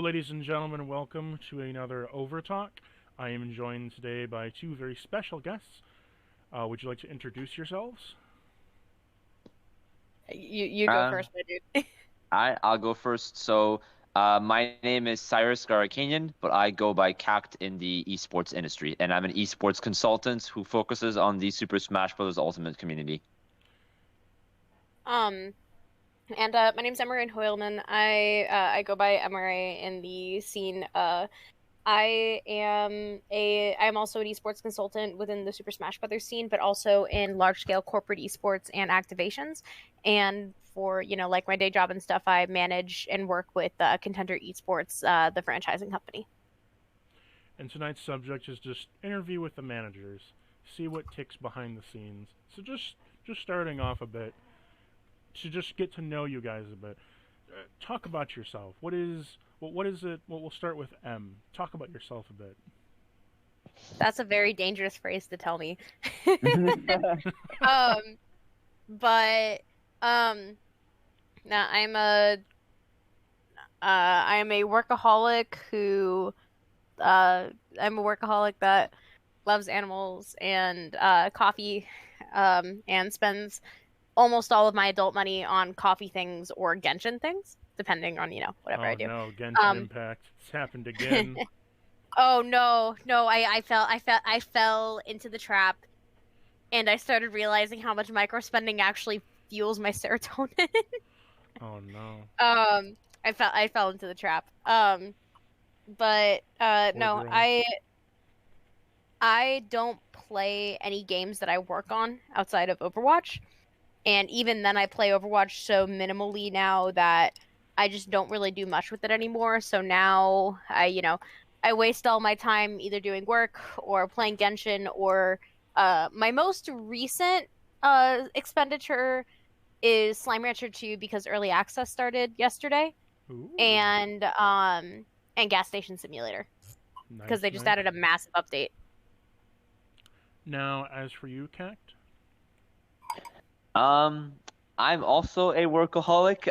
ladies and gentlemen, welcome to another Overtalk. I am joined today by two very special guests. Would you like to introduce yourselves? You go Uh, first, my dude. I'll go first. My name is Cyrus Garakanian, but I go by Cact in the esports industry, and I'm an esports consultant who focuses on the Super Smash Bros. Ultimate community. Um, my name's Emery Hoyleman. I go by Emery in the scene. I'm also an esports consultant within the Super Smash Brothers scene, but also in large scale corporate esports and activations. And for like my day job and stuff, I manage and work with Contender Esports, the franchising company. And tonight's subject is just interview with the managers. See what ticks behind the scenes. So just starting off a bit to just get to know you guys a bit. Talk about yourself. What is it? Well, we'll start with M. Talk about yourself a bit. That's a very dangerous phrase to tell me. Um, but now I am a workaholic who I'm a workaholic that loves animals and coffee, and spends almost all of my adult money on coffee things or Genshin things, depending on whatever Oh I do. no, Genshin Um, Impact. It's happened again. oh no, I fell into the trap, and I started realizing how much micro spending actually fuels my serotonin. Oh no. I fell into the trap. But Poor no, girl. I don't play any games that I work on outside of Overwatch. And even then I play Overwatch so minimally now that I just don't really do much with it anymore. So now I waste all my time either doing work or playing Genshin or my most recent expenditure is Slime Rancher 2 because early access started yesterday, Ooh. and Gas Station Simulator because Nice, they just nice. added a massive update. Now, as for you, Cact? Um, I'm also a workaholic.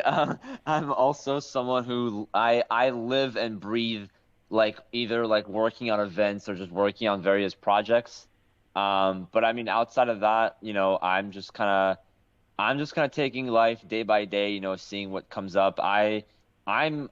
I'm also someone who I live and breathe like either like working on events or just working on various projects. But I mean, outside of that, I'm just kind of taking life day by day, seeing what comes up. I'm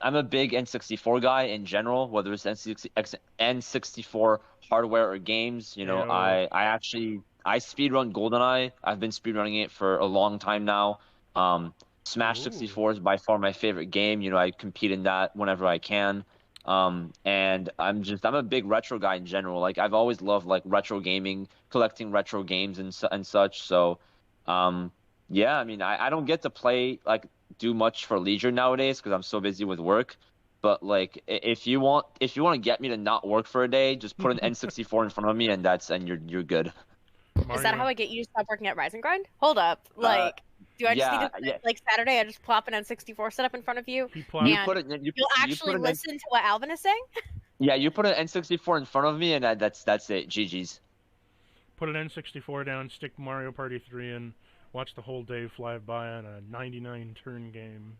I'm a big N64 guy in general, whether it's N64 hardware or games. Ayo. I speedrun GoldenEye. I've been speedrunning it for a long time now. Um, Smash Ooh. 64 is by far my favorite game. I compete in that whenever I can. And I'm a big retro guy in general. Like I've always loved like retro gaming, collecting retro games and such. So, um, yeah, I mean, I don't get to play like do much for leisure nowadays because I'm so busy with work. But like, if you want to get me to not work for a day, just put an N64 in front of me, and you're good. Is that how Mario. I get you to stop working at Rise and Grind? Hold up. Uh, Like, do I just need yeah, to, yeah, like, Saturday, I just plop an N64 setup in front of you, He you plopped. put and it, you'll you put actually an N, listen to what Alvin is saying? yeah, you put an N64 in front of me, and that's it. GG's. Put an N64 down, stick Mario Party 3 in, watch the whole day fly by on a 99 turn game.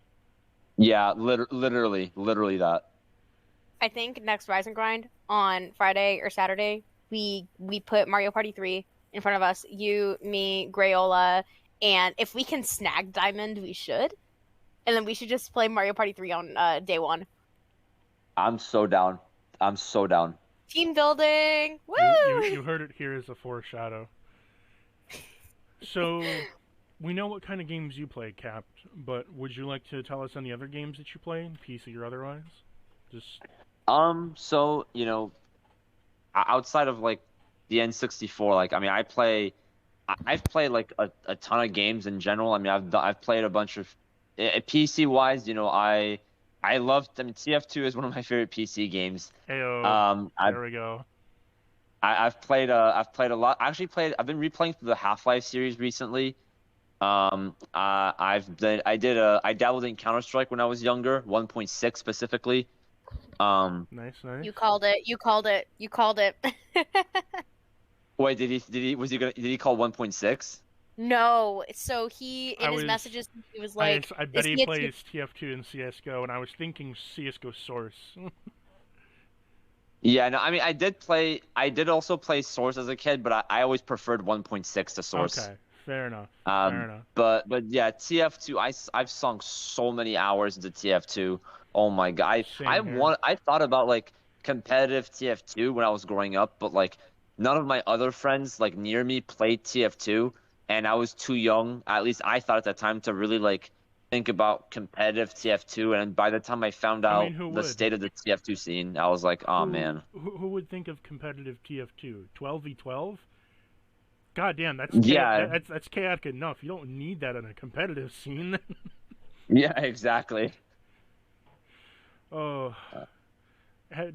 Yeah, literally that. I think next Rise and Grind on Friday or Saturday, we put Mario Party 3 in front of us, you, me, Grayola, and if we can snag Diamond, we should. And then we should just play Mario Party 3 on day one. I'm so down. I'm so down. Team building! You Woo! heard it here as a foreshadow. So, we know what kind of games you play, Cap, but would you like to tell us any other games that you play, PC or otherwise? Just So, outside of like the N64, like I mean, I've played like a ton of games in general. I mean, I've played a bunch of PC wise. I loved. I mean, TF2 is one of my favorite PC games. Ayo. Um, I've There we go. I've played a lot. I've been replaying through the Half-Life series recently. I dabbled in Counter-Strike when I was younger, 1.6 specifically. Um, Nice, nice. You called it. You called it. You called it. Wait, did he call 1.6? No, so he I in his was messages he was I like, I bet "Is he he a T?" plays TF2 and CS:GO, and I was thinking CS:GO Source. Yeah, no, I mean, I did also play Source as a kid, but I always preferred 1.6 to Source. Okay, fair enough. Fair Um, enough. but yeah, TF2, I've sunk so many hours into TF2. Oh my God. Same here. I thought about like competitive TF2 when I was growing up, but like none of my other friends like near me played TF2, and I was too young, at least I thought at that time, to really like think about competitive TF2. And by the time I found I mean, out who the would? state of the TF2 scene, I was like, oh Who man. who would think of competitive TF2? 12v12? God damn, Yeah, that's chaotic enough. You don't need that in a competitive scene. yeah, exactly. Oh,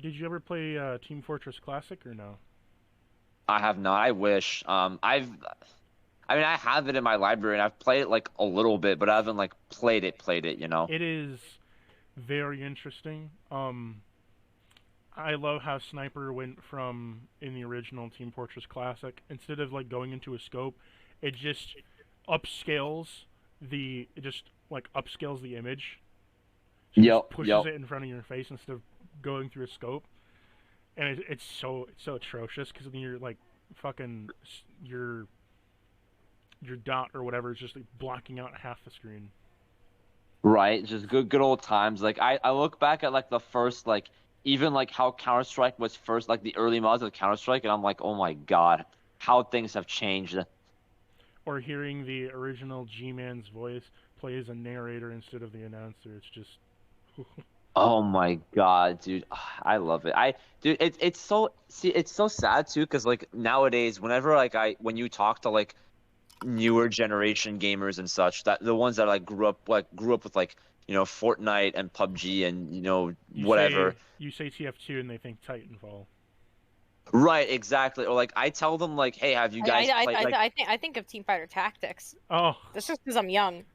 did you ever play Team Fortress Classic or no? I have not. I wish. I mean, I have it in my library and I've played it like a little bit, but I haven't like played it, you know? It is very interesting. I love how Sniper went from in the original Team Fortress Classic, instead of like going into a scope, it just upscales it just like upscales the image. So it just Yep, pushes yep. it in front of your face instead of going through a scope. And it's so atrocious because then you're like fucking your dot or whatever is just like blocking out half the screen. Right. Just good old times. Like I look back at like the first like even like how Counter-Strike was first, like the early mods of Counter-Strike, and I'm like, oh my God, how things have changed. Or hearing the original G-Man's voice play as a narrator instead of the announcer. It's just Oh my God, dude. I love it. Dude, it's so see, it's so sad too, because like nowadays, whenever like when you talk to like newer generation gamers and such, that the ones that like grew up with like Fortnite and PUBG and whatever. you say TF2 and they think Titanfall. Right, exactly. Or like I tell them like, hey, have you guys played like I think of Team Fighter Tactics. Oh, That's just because I'm young.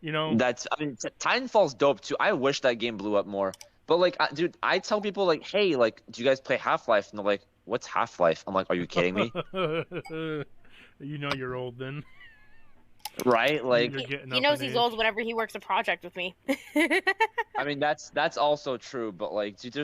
you know, that's I mean Titanfall's dope too. I wish that game blew up more. But like, dude, I tell people like, hey, like, do you guys play Half-Life? And they're like, what's Half-Life? I'm like, are you kidding me? you know you're old then. Right? You're Like, getting He up in knows he's age. old whenever he works a project with me. I mean, that's also true, but like, dude,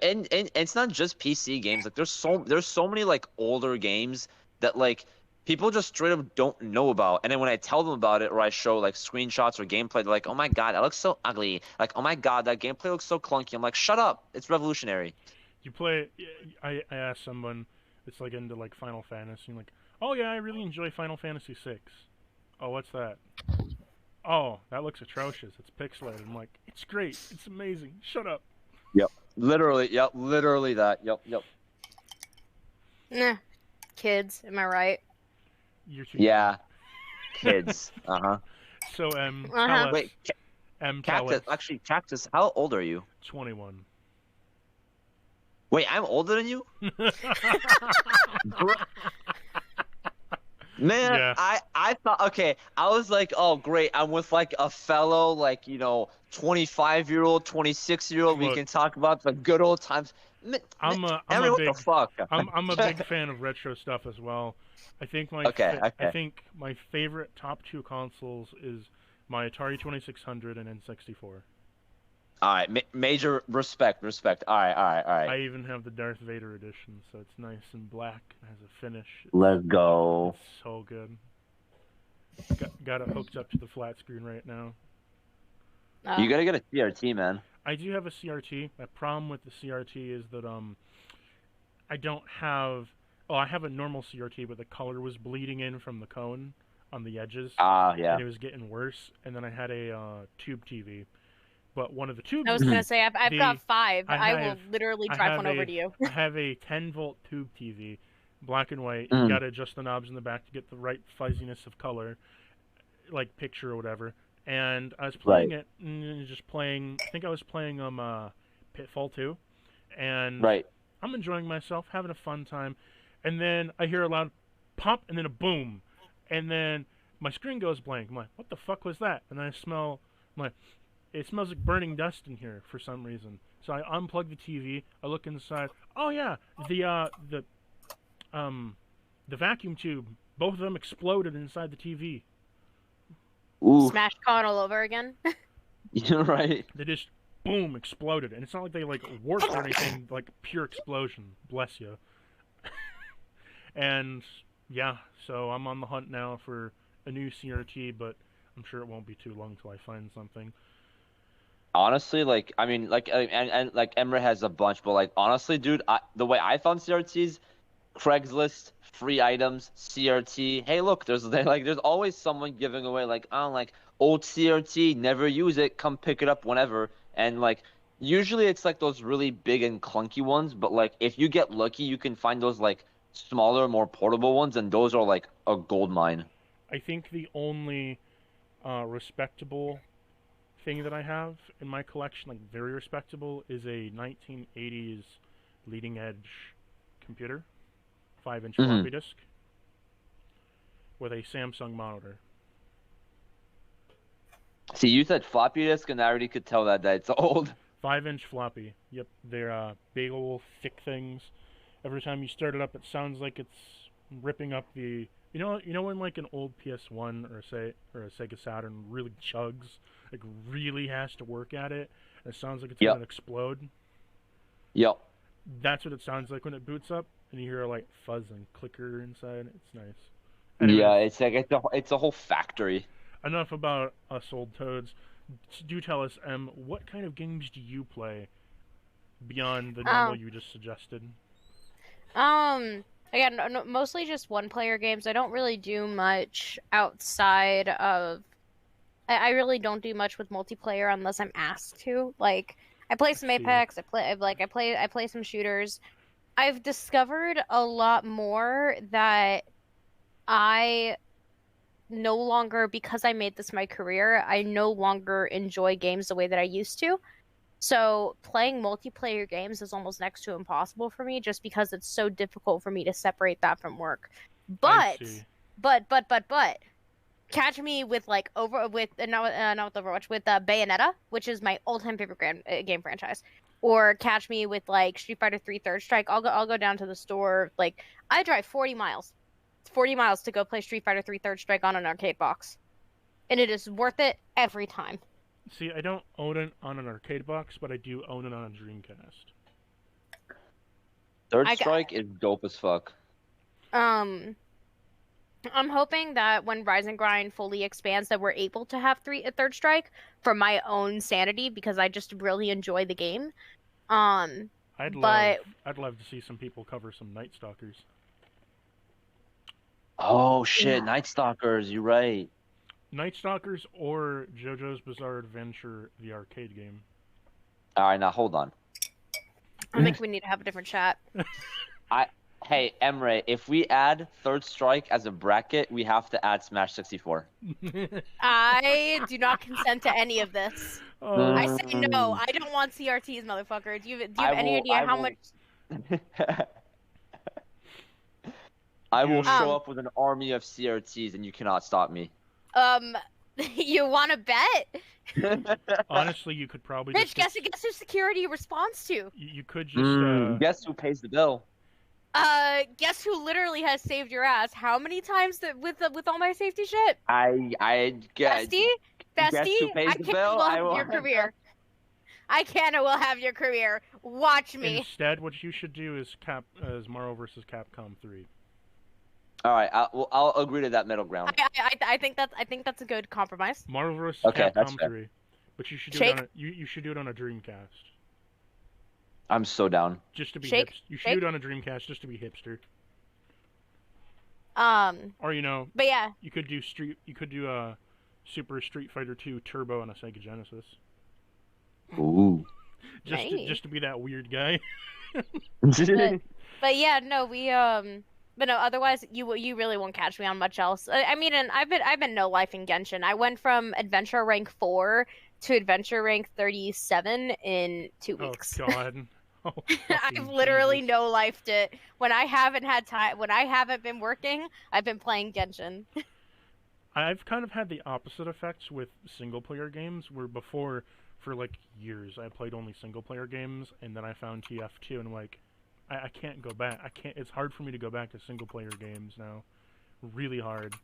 and it's not just PC games. Like, there's so many like older games that like people just straight up don't know about. And then when I tell them about it, or I show like screenshots or gameplay, they're like, "Oh my God, that looks so ugly." Like, "Oh my God, that gameplay looks so clunky." I'm like, "Shut up! It's revolutionary." You play. I asked someone that's like into like Final Fantasy, and like, oh yeah, I really enjoy Final Fantasy 6. Oh, what's that? Oh, that looks atrocious. It's pixelated. I'm like, it's great. It's amazing. Shut up. Yep. Literally, yep, literally that. Yep, yep. Nah, kids, am I right? You're too young. Yeah, kids. Uh-huh. So Uh tell huh. us. Wait, Tell us. Cactus. Actually, Cactus. How old are you? 21. Wait, I'm older than you? Bro, man, Yeah. I thought okay, I was like, oh great, I'm with like a fellow like 25-year-old, 26-year-old. We Look, can talk about the good old times. I'm a Emery, what the big fuck? I'm a big fan of retro stuff as well. Okay, I okay. think my favorite top two consoles is my Atari 2600 and N64. All right, major respect, respect. All right, all right, all right. I even have the Darth Vader edition, so it's nice and black and has a finish. Let's go. It's so good. Got it hooked up to the flat screen right now. You gotta get a CRT, man. I do have a CRT. My problem with the CRT is that I don't have. Oh, I have a normal CRT, but the color was bleeding in from the cone on the edges, Ah, and yeah. it was getting worse. And then I had a tube TV, but one of the tubes. I was gonna say I've got 5. I I will have literally I drive have one over to you. I have a 10-volt tube TV, black and white. You Mm, got to adjust the knobs in the back to get the right fuzziness of color, like picture or whatever. And I was playing right, it, and just playing. I think I was playing Pitfall 2, and right. I'm enjoying myself, having a fun time. And then I hear a loud pop, and then a boom, and then my screen goes blank. I'm like, what the fuck was that? And I smell. I'm like, it smells like burning dust in here for some reason. So I unplug the TV. I look inside. Oh yeah, the vacuum tube Both of them exploded inside the TV. Ooh, Smash con all over again. you're right. They just boom exploded, and it's not like they like warped or anything. Like pure explosion. Bless you. And yeah, so I'm on the hunt now for a new CRT, but I'm sure it won't be too long till I find something. Honestly, like I mean, like and like Emre has a bunch, but like honestly, dude, the way I found CRTs, Craigslist, free items, CRT. Hey, look, there's always someone giving away like oh like old CRT, never use it, come pick it up whenever. And like usually it's like those really big and clunky ones, but like if you get lucky, you can find those like smaller, more portable ones, and those are like a gold mine. I think the only respectable thing that I have in my collection, like very respectable, is a 1980s leading edge computer, 5-inch floppy disk, with a Samsung monitor. See, you said floppy disk, and I already could tell that it's old. 5-inch floppy. Yep, they're big old thick things. Every time you start it up, it sounds like it's ripping up the. You know when like an old PS1 or a Sega Saturn really chugs, like really has to work at it, and it sounds like it's gonna explode. Yep. That's what it sounds like when it boots up, and you hear like fuzz and clicker inside. It's nice. Anyways, Yeah, it's like it's a whole factory. enough about us old toads. Do tell us, what kind of games do you play beyond the normal you just suggested? Again, mostly just one-player games. I don't really do much outside of. I really don't do much with multiplayer unless I'm asked to. Like, I play some Apex. I play some shooters. I've discovered a lot more that I no longer, because I made this my career, I no longer enjoy games the way that I used to. So playing multiplayer games is almost next to impossible for me just because it's so difficult for me to separate that from work. But catch me with like not with Overwatch, with Bayonetta, which is my all-time favorite game franchise. Or catch me with like Street Fighter 3 Third Strike. I'll go down to the store. Like, I drive 40 miles. 40 miles to go play Street Fighter 3 Third Strike on an arcade box. And it is worth it every time. See, I don't own it on an arcade box, but I do own it on a Dreamcast. Third Strike is dope as fuck. I'm hoping that when Rise and Grind fully expands that we're able to have Third Strike for my own sanity, because I just really enjoy the game. I'd love to see some people cover some Night Stalkers. Oh shit, Night Stalkers, you're right. Night Stalkers or JoJo's Bizarre Adventure, the arcade game. Alright, now hold on. I think we need to have a different chat. Hey, Emre, if we add Third Strike as a bracket, we have to add Smash 64. I do not consent to any of this. I say no. I don't want CRTs, motherfucker. Do you have any idea how much... I will show up with an army of CRTs and you cannot stop me. You want to bet? Honestly, you could probably Mitch, guess who security responds to? You could just, Guess who pays the bill? Guess who literally has saved your ass? How many times with all my safety shit? I guess. Bestie, Guess who pays the bill? Your career. I can and will have your career. Watch me. Instead, what you should do is Marvel vs. Capcom 3. All right, I'll agree to that middle ground. I think that's a good compromise. Marvel vs. Capcom 3, but you should do it on you should do it on a Dreamcast. I'm so down. Just to be you should do it on a Dreamcast just to be hipster. Or But yeah. You could do Super Street Fighter 2 Turbo on a Sega Genesis. Ooh. Just to be that weird guy. but yeah, no, but no, otherwise you really won't catch me on much else. I mean, and I've been no life in Genshin. I went from Adventure rank 4 to Adventure rank 37 in 2 weeks. Oh God. Oh, I've literally no lifed it. When I haven't had time, when I haven't been working, I've been playing Genshin. I've kind of had the opposite effects with single player games, where before, for like years, I played only single player games, and then I found TF2, and like, I can't go back. It's hard for me to go back to single player games now. really hard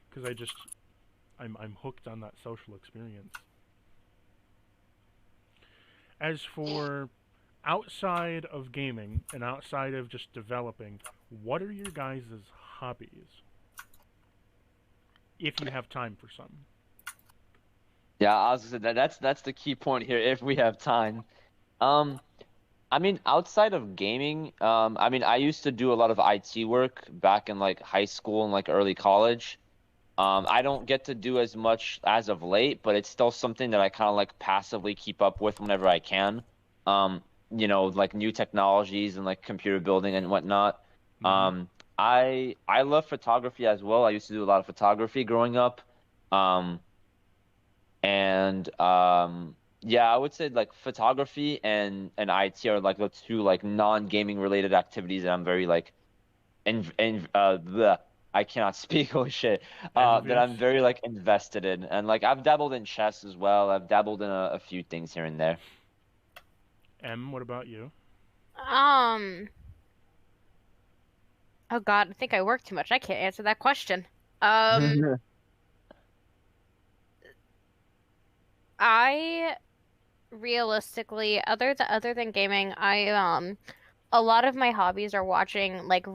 because I'm hooked on that social experience. As for outside of gaming and outside of just developing, what are your guys' hobbies? If you have time for some. Yeah, I was gonna say that's the key point here. If we have time, um, I mean, outside of gaming, I mean, I used to do a lot of IT work back in like high school and like early college. I don't get to do as much as of late, but it's still something that I kind of like passively keep up with whenever I can. Um, like new technologies and like computer building and whatnot. Mm-hmm. Um, I love photography as well. I used to do a lot of photography growing up. Um, and yeah, I would say like photography and IT are like the two like non-gaming related activities that I'm very like I cannot speak. Oh shit. That Envious. I'm very like invested in, and like I've dabbled in chess as well. I've dabbled in a few things here and there. What about you? Um. Oh God, I think I work too much. I can't answer that question. Um. I realistically, other than gaming, I a lot of my hobbies are watching like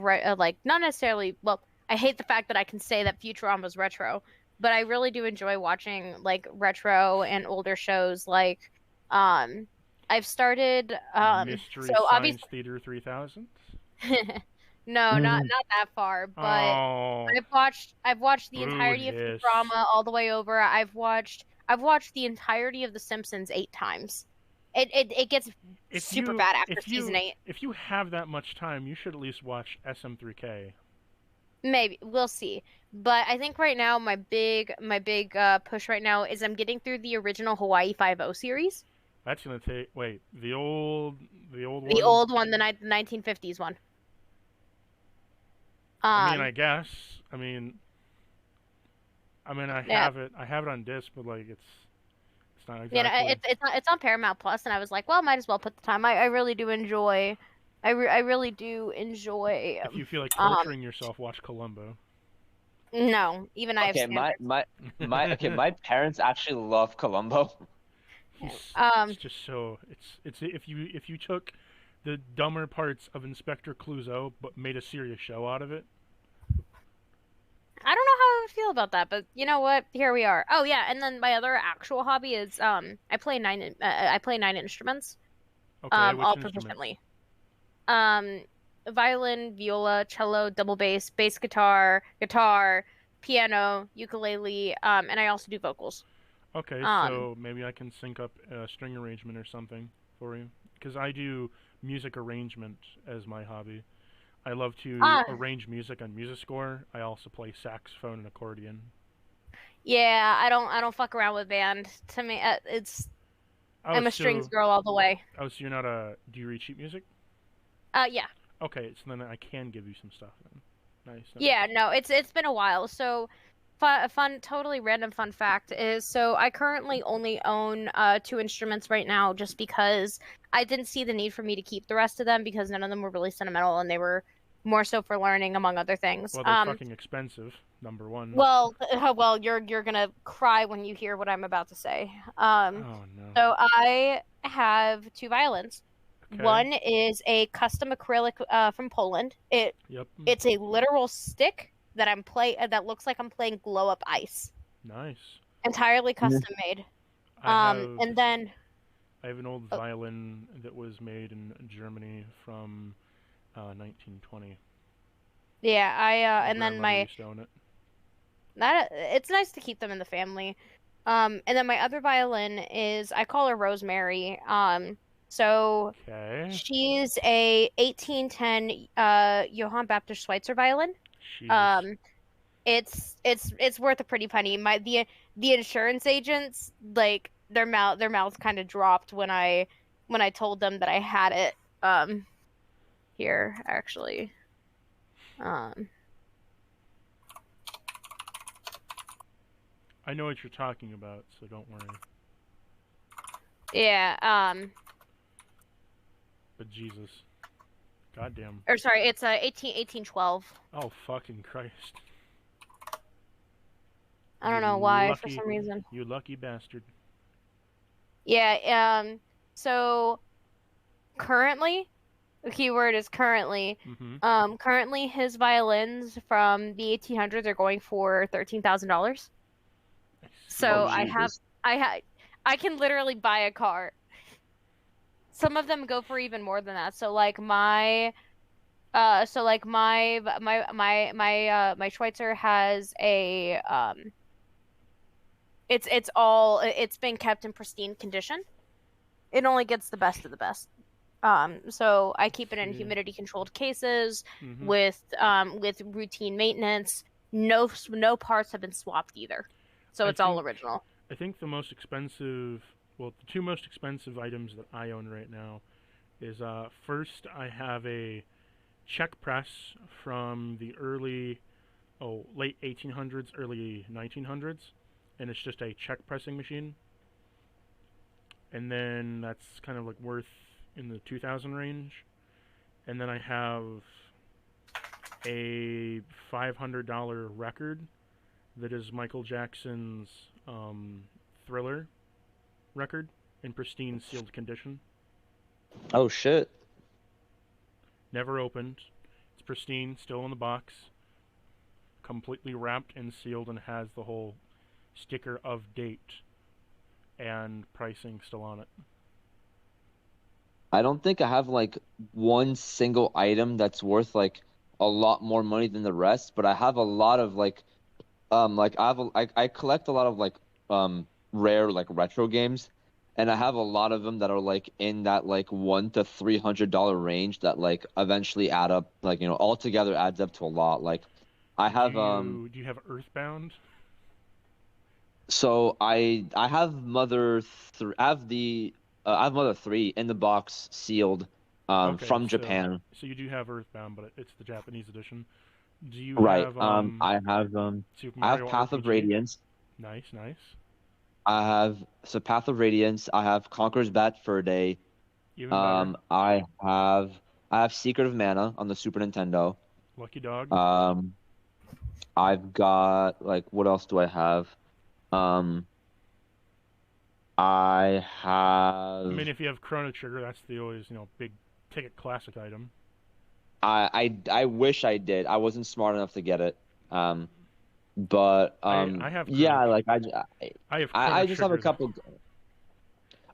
not necessarily. Well, I hate the fact that I can say that Futurama's retro, but I really do enjoy watching like retro and older shows. Like, um, I've started so Mystery obviously. Science Theater 3000? No, not that far, but Oh, I've watched the boo entirety of hiss. Futurama all the way over. I've watched the entirety of The Simpsons 8 times. It gets If super you bad after if season you 8. if you have that much time, you should at least watch SM3K. Maybe we'll see. But I think right now my big push right now is I'm getting through the original Hawaii Five-O series. That's gonna take. Wait, the old The one. old one, the 1950s one. I mean, I Um guess. I mean, I yeah. have it. I have it on disc, but like it's not You know, exactly. it's on Paramount Plus, and I was like, well, might as well put the time. I really do enjoy, I really do enjoy. If you feel like Um, torturing yourself, watch Columbo. no, even I have Okay, my standards. my my okay, my parents actually love Columbo. It's Um, just so it's if you took the dumber parts of Inspector Clouseau but made a serious show out of it. I don't know how I would feel about that, but you know what? Here we are. Oh yeah, and then my other actual hobby is I play 9 instruments Okay, which all instruments? proficiently. Um, violin, viola, cello, double bass guitar, piano, ukulele, and I also do vocals. Okay, Um, so maybe I can sync up a string arrangement or something for you because I do music arrangement as my hobby. I love to ah, arrange music on Music I also play saxophone and accordion. yeah, I don't fuck around with band. To me, Oh, I'm a strings so girl all the way. you're not a. Do you read sheet music? Yeah. Okay, so then I can give you some stuff then. Nice, nice. Yeah, no, it's been a while. So, totally random fun fact is so I currently only own 2 instruments right now just because I didn't see the need for me to keep the rest of them because none of them were really sentimental and they were more so for learning among other things. Well, they're fucking expensive. Number one. Well, you're gonna cry when you hear what I'm about to say. Oh no. So I have 2 violins. Okay. One is a custom acrylic from Poland. Yep. It's a literal stick that that looks like I'm playing glow up ice. Nice. Entirely custom made. I have And then I have an old oh, violin that was made in Germany from 1920. yeah, My and then grandmother my used to own it. that it's nice to keep them in the family. And then my other violin is I call her Rosemary. So Okay. she's a 1810 Johann Baptist Schweitzer violin. Jesus. Um, it's worth a pretty penny. The insurance agents like their mouths kind of dropped when I told them that I had it. Here actually. Um, I know what you're talking about, so don't worry. yeah. But Jesus. Goddamn. Or sorry, it's 1812. Oh fucking Christ. I You don't know why for lucky, some reason. you lucky bastard. Yeah, so currently, the keyword is currently. Mm-hmm. Currently his violins from the 1800s are going for $13,000. I Oh, So see. Jesus. I can literally buy a car. Some of them go for even more than that. So like my Schweitzer has a it's been kept in pristine condition. It only gets the best of the best. So I keep it in See. humidity controlled cases Mm-hmm. with routine maintenance. No parts have been swapped either. So I it's all think original. I think the most expensive, well, the two most expensive items that I own right now is first I have a Czech press from the late 1800s, early 1900s, and it's just a Czech pressing machine. And then that's kind of like worth in the 2000 range. And then I have a $500 record that is Michael Jackson's Thriller record in pristine sealed condition. Oh, shit. Never opened. It's pristine, still in the box, completely wrapped and sealed, and has the whole sticker of date and pricing still on it. I don't think I have like one single item that's worth like a lot more money than the rest, but I have a lot of like I collect a lot of like rare like retro games, and I have a lot of them that are like in that like $100 to $300 range that like eventually add up, like, you know, all together adds up to a lot. Like I have Do you have Earthbound? so I have I have Mother 3 in the box sealed Okay, from Japan. so you do have Earthbound, but it's the Japanese edition. Do you Right. have Super I have Mario Path of RPG? Radiance. Nice, nice. I have Path of Radiance. I have Conqueror's Bad Fur Day. Even better. I have Secret of Mana on the Super Nintendo. Lucky Dog. Um I've got like what else do I have? Um I I mean, have if you have Chrono Trigger, that's the always big ticket classic item. I wish I did. I wasn't smart enough to get it. Um but I have yeah, like I have Chrono I just have a Trigger. couple.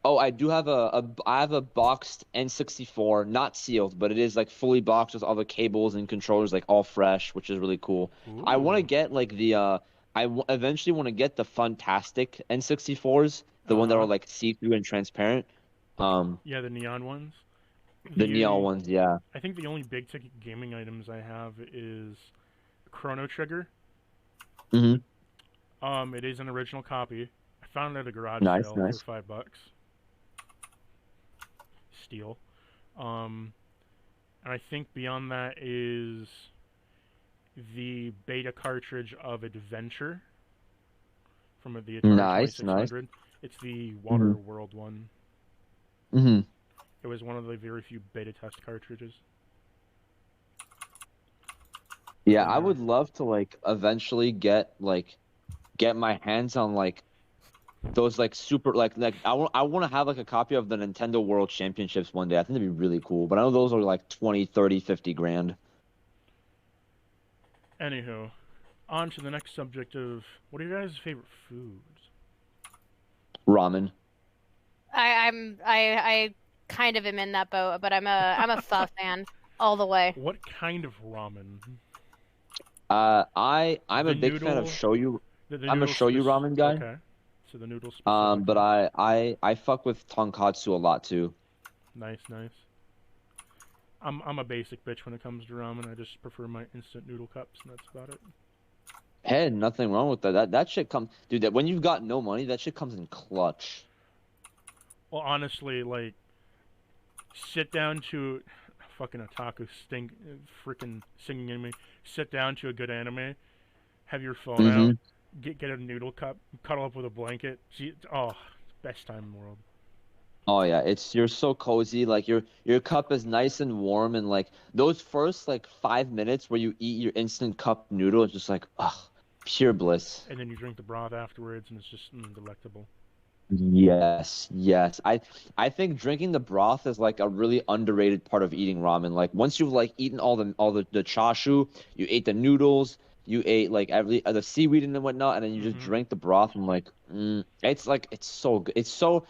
Oh, I do have I have a boxed N64, not sealed, but it is like fully boxed with all the cables and controllers like all fresh, which is really cool. I want to Ooh. get like eventually want to get the Fantastic N64s, the Uh one that are huh. like see-through and transparent. Um, Yeah, the neon ones. the neon The ones, yeah. I think the only big ticket gaming items I have is Chrono Trigger. Hmm. It is an original copy. I found it at a garage Nice, sale for nice. $5. Steal. Um, and I think beyond that is the beta cartridge of Adventure from the Atari Nice, nice. 2600. It's the Hmm. Water World one. Hmm. It was one of the very few beta test cartridges. Yeah, Then I would love to like eventually get my hands on like those like super like I want to have like a copy of the Nintendo World Championships one day. I think that'd be really cool. But I know those are like 20, 30, 50 grand. anywho, on to the next subject of what are your guys' favorite foods? Ramen. I kind of am in that boat, but I'm a pho fan all the way. What kind of ramen? I'm The a big fan of noodle, shoyu. the I'm a noodle shoyu ramen guy. Okay, so the noodle But specifically. I fuck with tonkatsu a lot too. Nice, nice. I'm a basic bitch when it comes to ramen. I just prefer my instant noodle cups, and that's about it. Hey, nothing wrong with that. That shit comes, dude. That when you've got no money, that shit comes in clutch. Well, honestly, like sit down to fucking otaku stink, freaking singing in me. Sit down to a good anime. Have your phone out. Hmm. Get a noodle cup. Cuddle up with a blanket. Best time in the world. Oh yeah, you're so cozy. Like your cup is nice and warm, and like those first like 5 minutes where you eat your instant cup noodle, it's just like ugh. Pure bliss. And then you drink the broth afterwards, and it's just delectable. Yes, yes. I think drinking the broth is like a really underrated part of eating ramen. Like once you've like eaten all the chashu, you ate the noodles, you ate like every the seaweed and whatnot, and then you just Hmm. drink the broth and it's like it's so good. It's so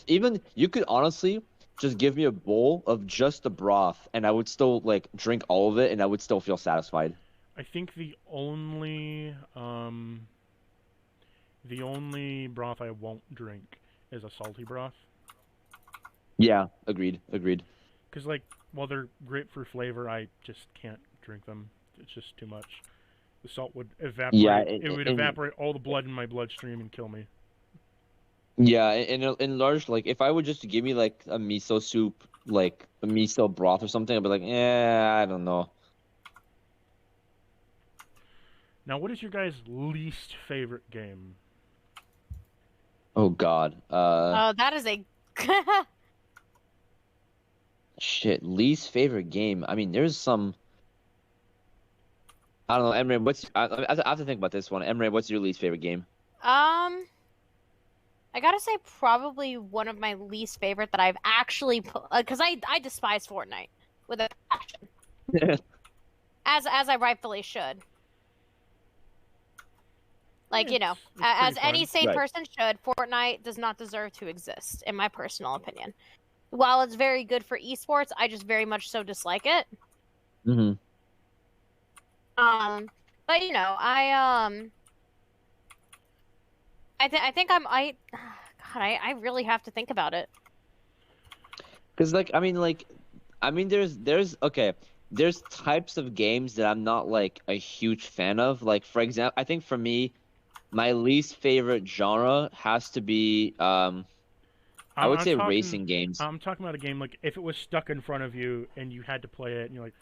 even you could honestly just give me a bowl of just the broth and I would still like drink all of it and I would still feel satisfied. I think the only broth I won't drink is a salty broth. Yeah, agreed, agreed. Cause like while they're great for flavor, I just can't drink them. It's just too much. The salt would Yeah, evaporate. It would evaporate all the blood in my bloodstream and kill me. yeah, in large, like if I would just give me like a miso soup, like a miso broth or something, I'd be like, I don't know. Now, what is your guys' least favorite game? Oh God. Oh, that is a. Shit. Least favorite game. I mean, there's some. I don't know, Emre. I have to think about this one. Emre, what's your least favorite game? um, I gotta say, probably one of my least favorite that I've actually because I despise Fortnite with a passion, as I rightfully should. Like, It's it's pretty as any fun. sane Right. person should, Fortnite does not deserve to exist, in my personal opinion. While it's very good for esports, I just very much so dislike it. hmm Um, but I think God, I really have to think about it. Because I mean, there's okay. There's types of games that I'm not like a huge fan of. Like for example, I think for me, my least favorite genre has to be I I'm, would I'm say talking racing games. I'm talking about a game like if it was stuck in front of you and you had to play it and you're like,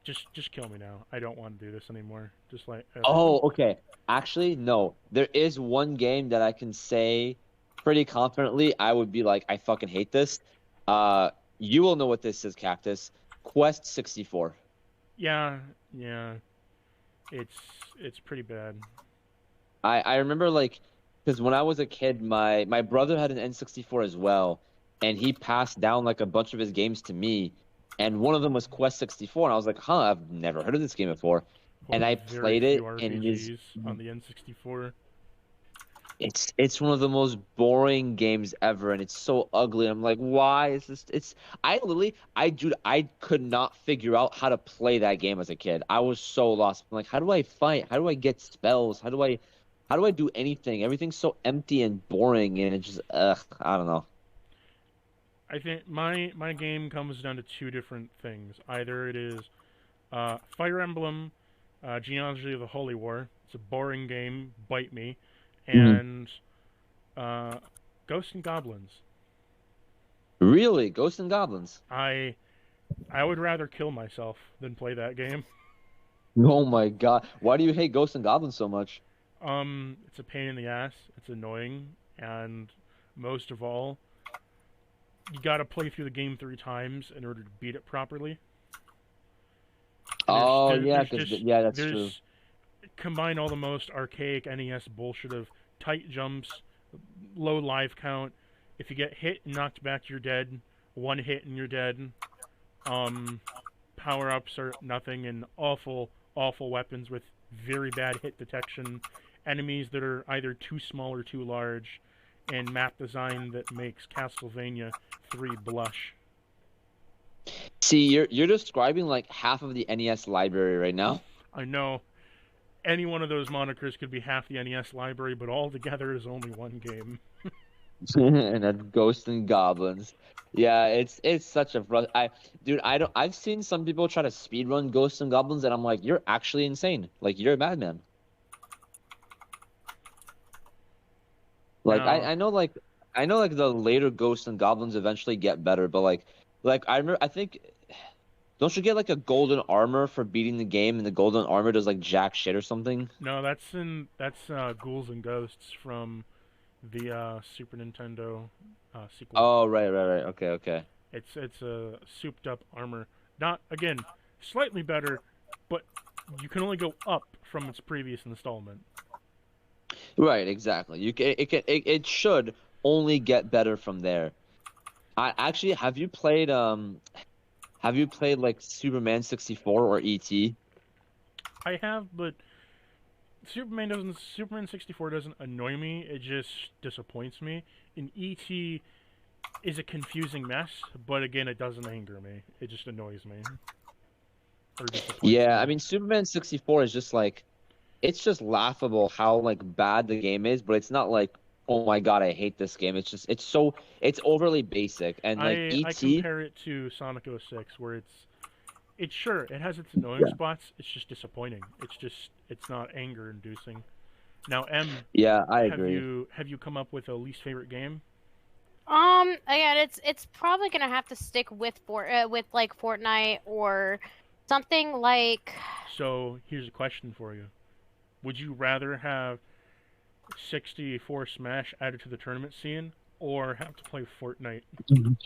just kill me now. I don't want to do this anymore. Just like Oh, okay. Actually, no. There is one game that I can say pretty confidently I would be like, I fucking hate this. Uh, you will know what this is, Cactus. Quest 64. yeah, yeah. It's it's pretty bad. I remember like because when I was a kid, my brother had an N64 as well, and he passed down like a bunch of his games to me, and one of them was Quest 64, and I was like, huh, I've never heard of this game before. One And of I the very played few it, and it is RPGs on the N64. it's one of the most boring games ever, and it's so ugly. I'm like, why is this? It's I literally dude, I could not figure out how to play that game as a kid. I was so lost. I'm like, how do I fight? How do I get spells? How do I do anything? Everything's so empty and boring, and it's just I don't know. I think my game comes down to two different things. Either it is Fire Emblem, Genealogy of the Holy War. It's a boring game. Bite me, Mhm. and uh, Ghosts and Goblins. Really, Ghosts and Goblins. I I would rather kill myself than play that game. Oh my God, why do you hate Ghosts and Goblins so much? It's a pain in the ass. It's annoying, and most of all, you gotta play through the game 3 times in order to beat it properly. And Oh yeah, because yeah, that's true. there's combine all the most archaic NES bullshit of tight jumps, low life count. If you get hit and knocked back, you're dead. One hit and you're dead. Um, Power ups are nothing, and awful weapons with very bad hit detection. Enemies that are either too small or too large, and map design that makes Castlevania 3 blush. See, you're describing like half of the NES library right now. I know any one of those monikers could be half the NES library, but all together is only one game. And then Ghosts and Goblins. Yeah, it's such a dude, I've seen some people try to speedrun Ghosts and Goblins and I'm like, you're actually insane. Like you're a madman. Like Now, I know like the later Ghosts and Goblins eventually get better, but like I remember I think don't you get like a golden armor for beating the game and the golden armor does like jack shit or something? no, that's Ghouls and Ghosts from the Super Nintendo sequel. Oh, right. Okay, okay. It's a souped up armor. Not again, slightly better, but you can only go up from its previous installment. Right, exactly. It should only get better from there. I actually have you played like Superman 64 or ET? I have, but Superman 64 doesn't annoy me. It just disappoints me. And ET is a confusing mess, but again, it doesn't anger me. It just annoys me or disappoints Yeah, me. I mean Superman 64 is just like it's just laughable how like bad the game is, but it's not like, oh my God, I hate this game. It's just it's overly basic and like I ET. compare it to Sonic 06, where it's sure it has its annoying Yeah. spots. It's just disappointing. It's not anger inducing. Now, M, Yeah, I agree. have you come up with a least favorite game? Again, it's probably gonna have to stick with with like Fortnite or something like. So here's a question for you: would you rather have 64 Smash added to the tournament scene, or have to play Fortnite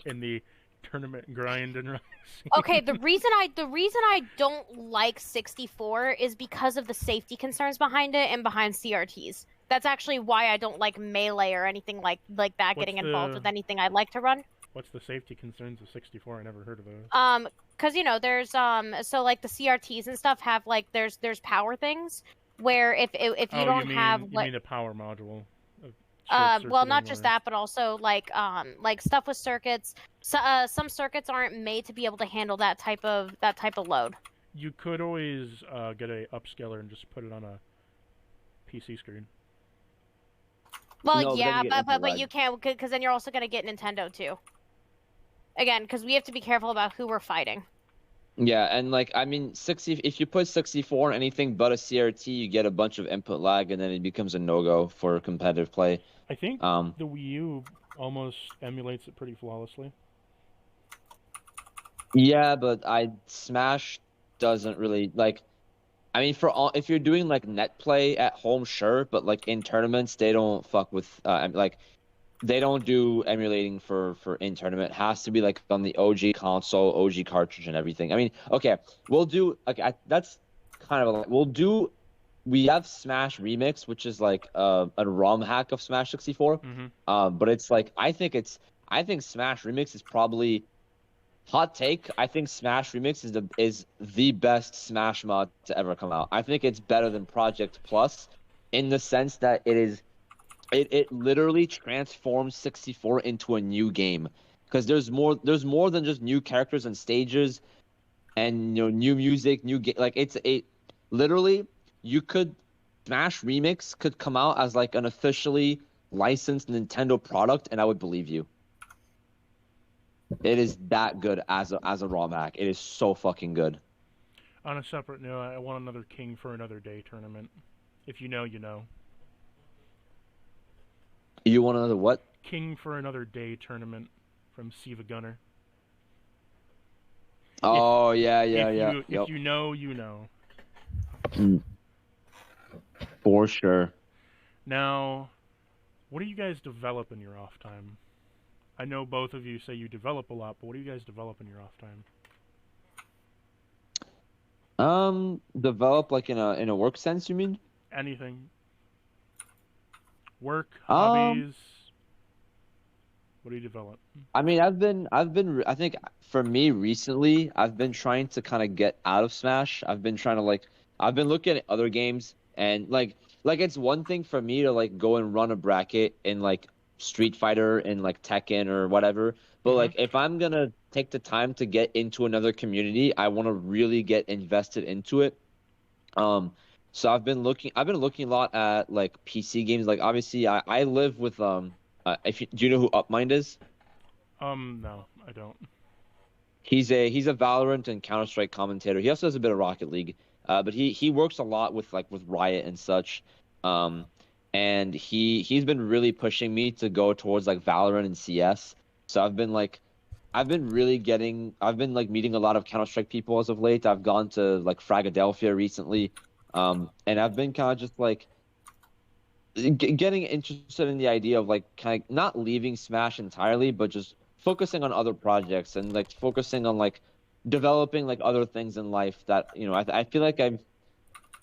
in the tournament grind and run scene? Okay, the reason I don't like 64 is because of the safety concerns behind it and behind CRTs. That's actually why I don't like Melee or anything like that What's getting involved the with anything I'd like to run. what's the safety concerns of 64? I never heard of those. Because you know, there's so like the CRTs and stuff have like there's power things where if you Oh, don't have you what mean the power module of well, not short-circuiting just or that, but also like stuff with circuits. So, some circuits aren't made to be able to handle that type of load. you could always get a upscaler and just put it on a PC screen. Well, No, but then yeah, you get input but lag. you can't because then you're also gonna get Nintendo too. Again, because we have to be careful about who we're fighting. Yeah, and like I mean 60 if you put 64 on anything but a CRT, you get a bunch of input lag and then it becomes a no-go for competitive play. I think Um the Wii U almost emulates it pretty flawlessly. yeah, but I Smash doesn't really like I mean for all if you're doing like net play at home, sure, but like in tournaments they don't fuck with like they don't do emulating for in tournament. It has to be like on the OG console, OG cartridge, and everything. I mean, okay, we'll do. Okay, that's kind of we'll do. We have Smash Remix, which is like a ROM hack of Smash 64. Mm-hmm. But it's like I think Smash Remix is probably hot take. I think Smash Remix is the best Smash mod to ever come out. I think it's better than Project Plus in the sense that it literally transforms 64 into a new game because there's more than just new characters and stages and new music, new game. Like it's a literally you could Smash Remix could come out as like an officially licensed Nintendo product and I would believe you. It is that good as a ROM hack. It is so fucking good. On a separate note, I want another King for Another Day tournament. If you know, you know. You want another what? King for Another Day tournament from Siva Gunner. Oh yeah, If yep. you know, you know. Mm. For sure. Now, what do you guys develop in your off time? I know both of you say you develop a lot, but what do you guys develop in your off time? Develop like in a work sense, you mean? Anything. Work, Um, hobbies. What do you develop? I mean, I think for me recently, I've been trying to kind of get out of Smash. I've been trying to I've been looking at other games and like it's one thing for me to like go and run a bracket in like Street Fighter and like Tekken or whatever. But Mm-hmm. like if I'm gonna take the time to get into another community, I want to really get invested into it. Um, so I've been looking a lot at like PC games. Like obviously I live with if you, do you know who UpMind is? No, I don't. He's a Valorant and Counter-Strike commentator. He also does a bit of Rocket League. But he works a lot with like with Riot and such. Um, and he's been really pushing me to go towards like Valorant and CS. So I've been like meeting a lot of Counter-Strike people as of late. I've gone to like Fragadelphia recently. And I've been kind of just like getting interested in the idea of like kind of not leaving Smash entirely, but just focusing on other projects and like focusing on like developing like other things in life that I feel like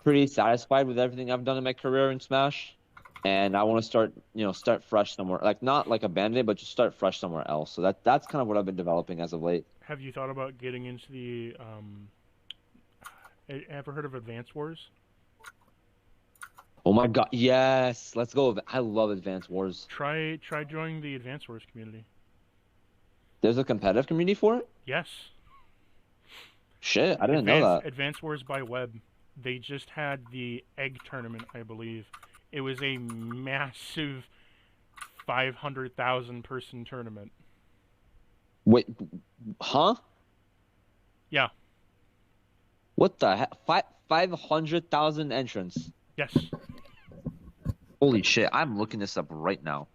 pretty satisfied with everything I've done in my career in Smash, and I want to start fresh somewhere. Like not like abandon it, but just start fresh somewhere else. So that's kind of what I've been developing as of late. Have you thought about getting into the ever heard of Advance Wars? Oh my God, yes, let's go. I love Advance Wars. Try joining the Advance Wars community. There's a competitive community for it? Yes. Shit, I didn't know that. Advance Wars by Web. They just had the egg tournament, I believe. It was a massive 500,000 person tournament. Wait, huh? Yeah. What the heck? 500,000 entrants. Yes. Holy shit, I'm looking this up right now.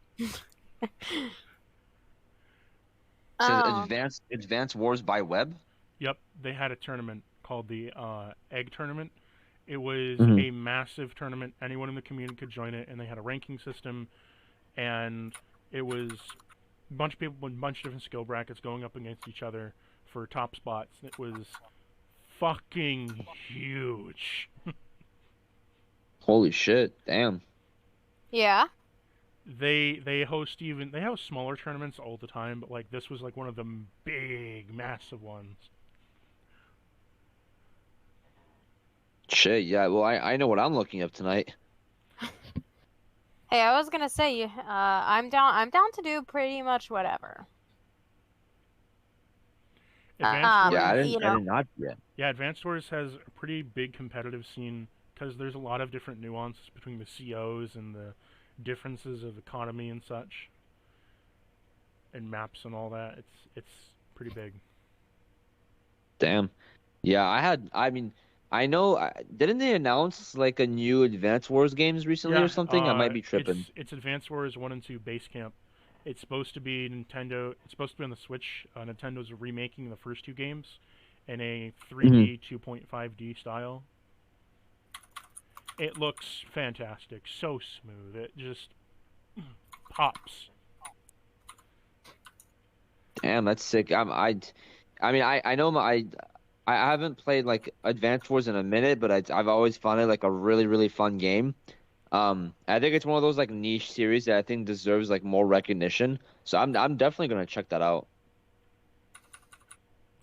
Oh. Advanced Wars by Web? Yep, they had a tournament called the Egg Tournament. It was Mhm. a massive tournament. Anyone in the community could join it, and they had a ranking system, and it was a bunch of people with a bunch of different skill brackets going up against each other for top spots. It was fucking huge. Holy shit, damn. Yeah. They host smaller tournaments all the time, but like this was like one of the big, massive ones. Shit, yeah. Well, I know what I'm looking up tonight. Hey, I was gonna say, I'm down to do pretty much whatever. Advanced Yeah, I Wars, didn't. I did not yet. yeah, Advanced Wars has a pretty big competitive scene because there's a lot of different nuances between the COs and the differences of economy and such, and maps and all that. It's pretty big. Damn. Yeah, I mean, I know. Didn't they announce like a new Advance Wars games recently Yeah, or something? I might be tripping. it's Advanced Wars 1 and 2 Base Camp. It's supposed to be Nintendo. It's supposed to be on the Switch. Nintendo's remaking the first two games in a 3D 2.5D style. It looks fantastic, so smooth. It just pops. Damn, that's sick. I mean, I know I haven't played like Advance Wars in a minute, but I've always found it like a really really fun game. I think it's one of those like niche series that I think deserves like more recognition. So I'm definitely gonna check that out.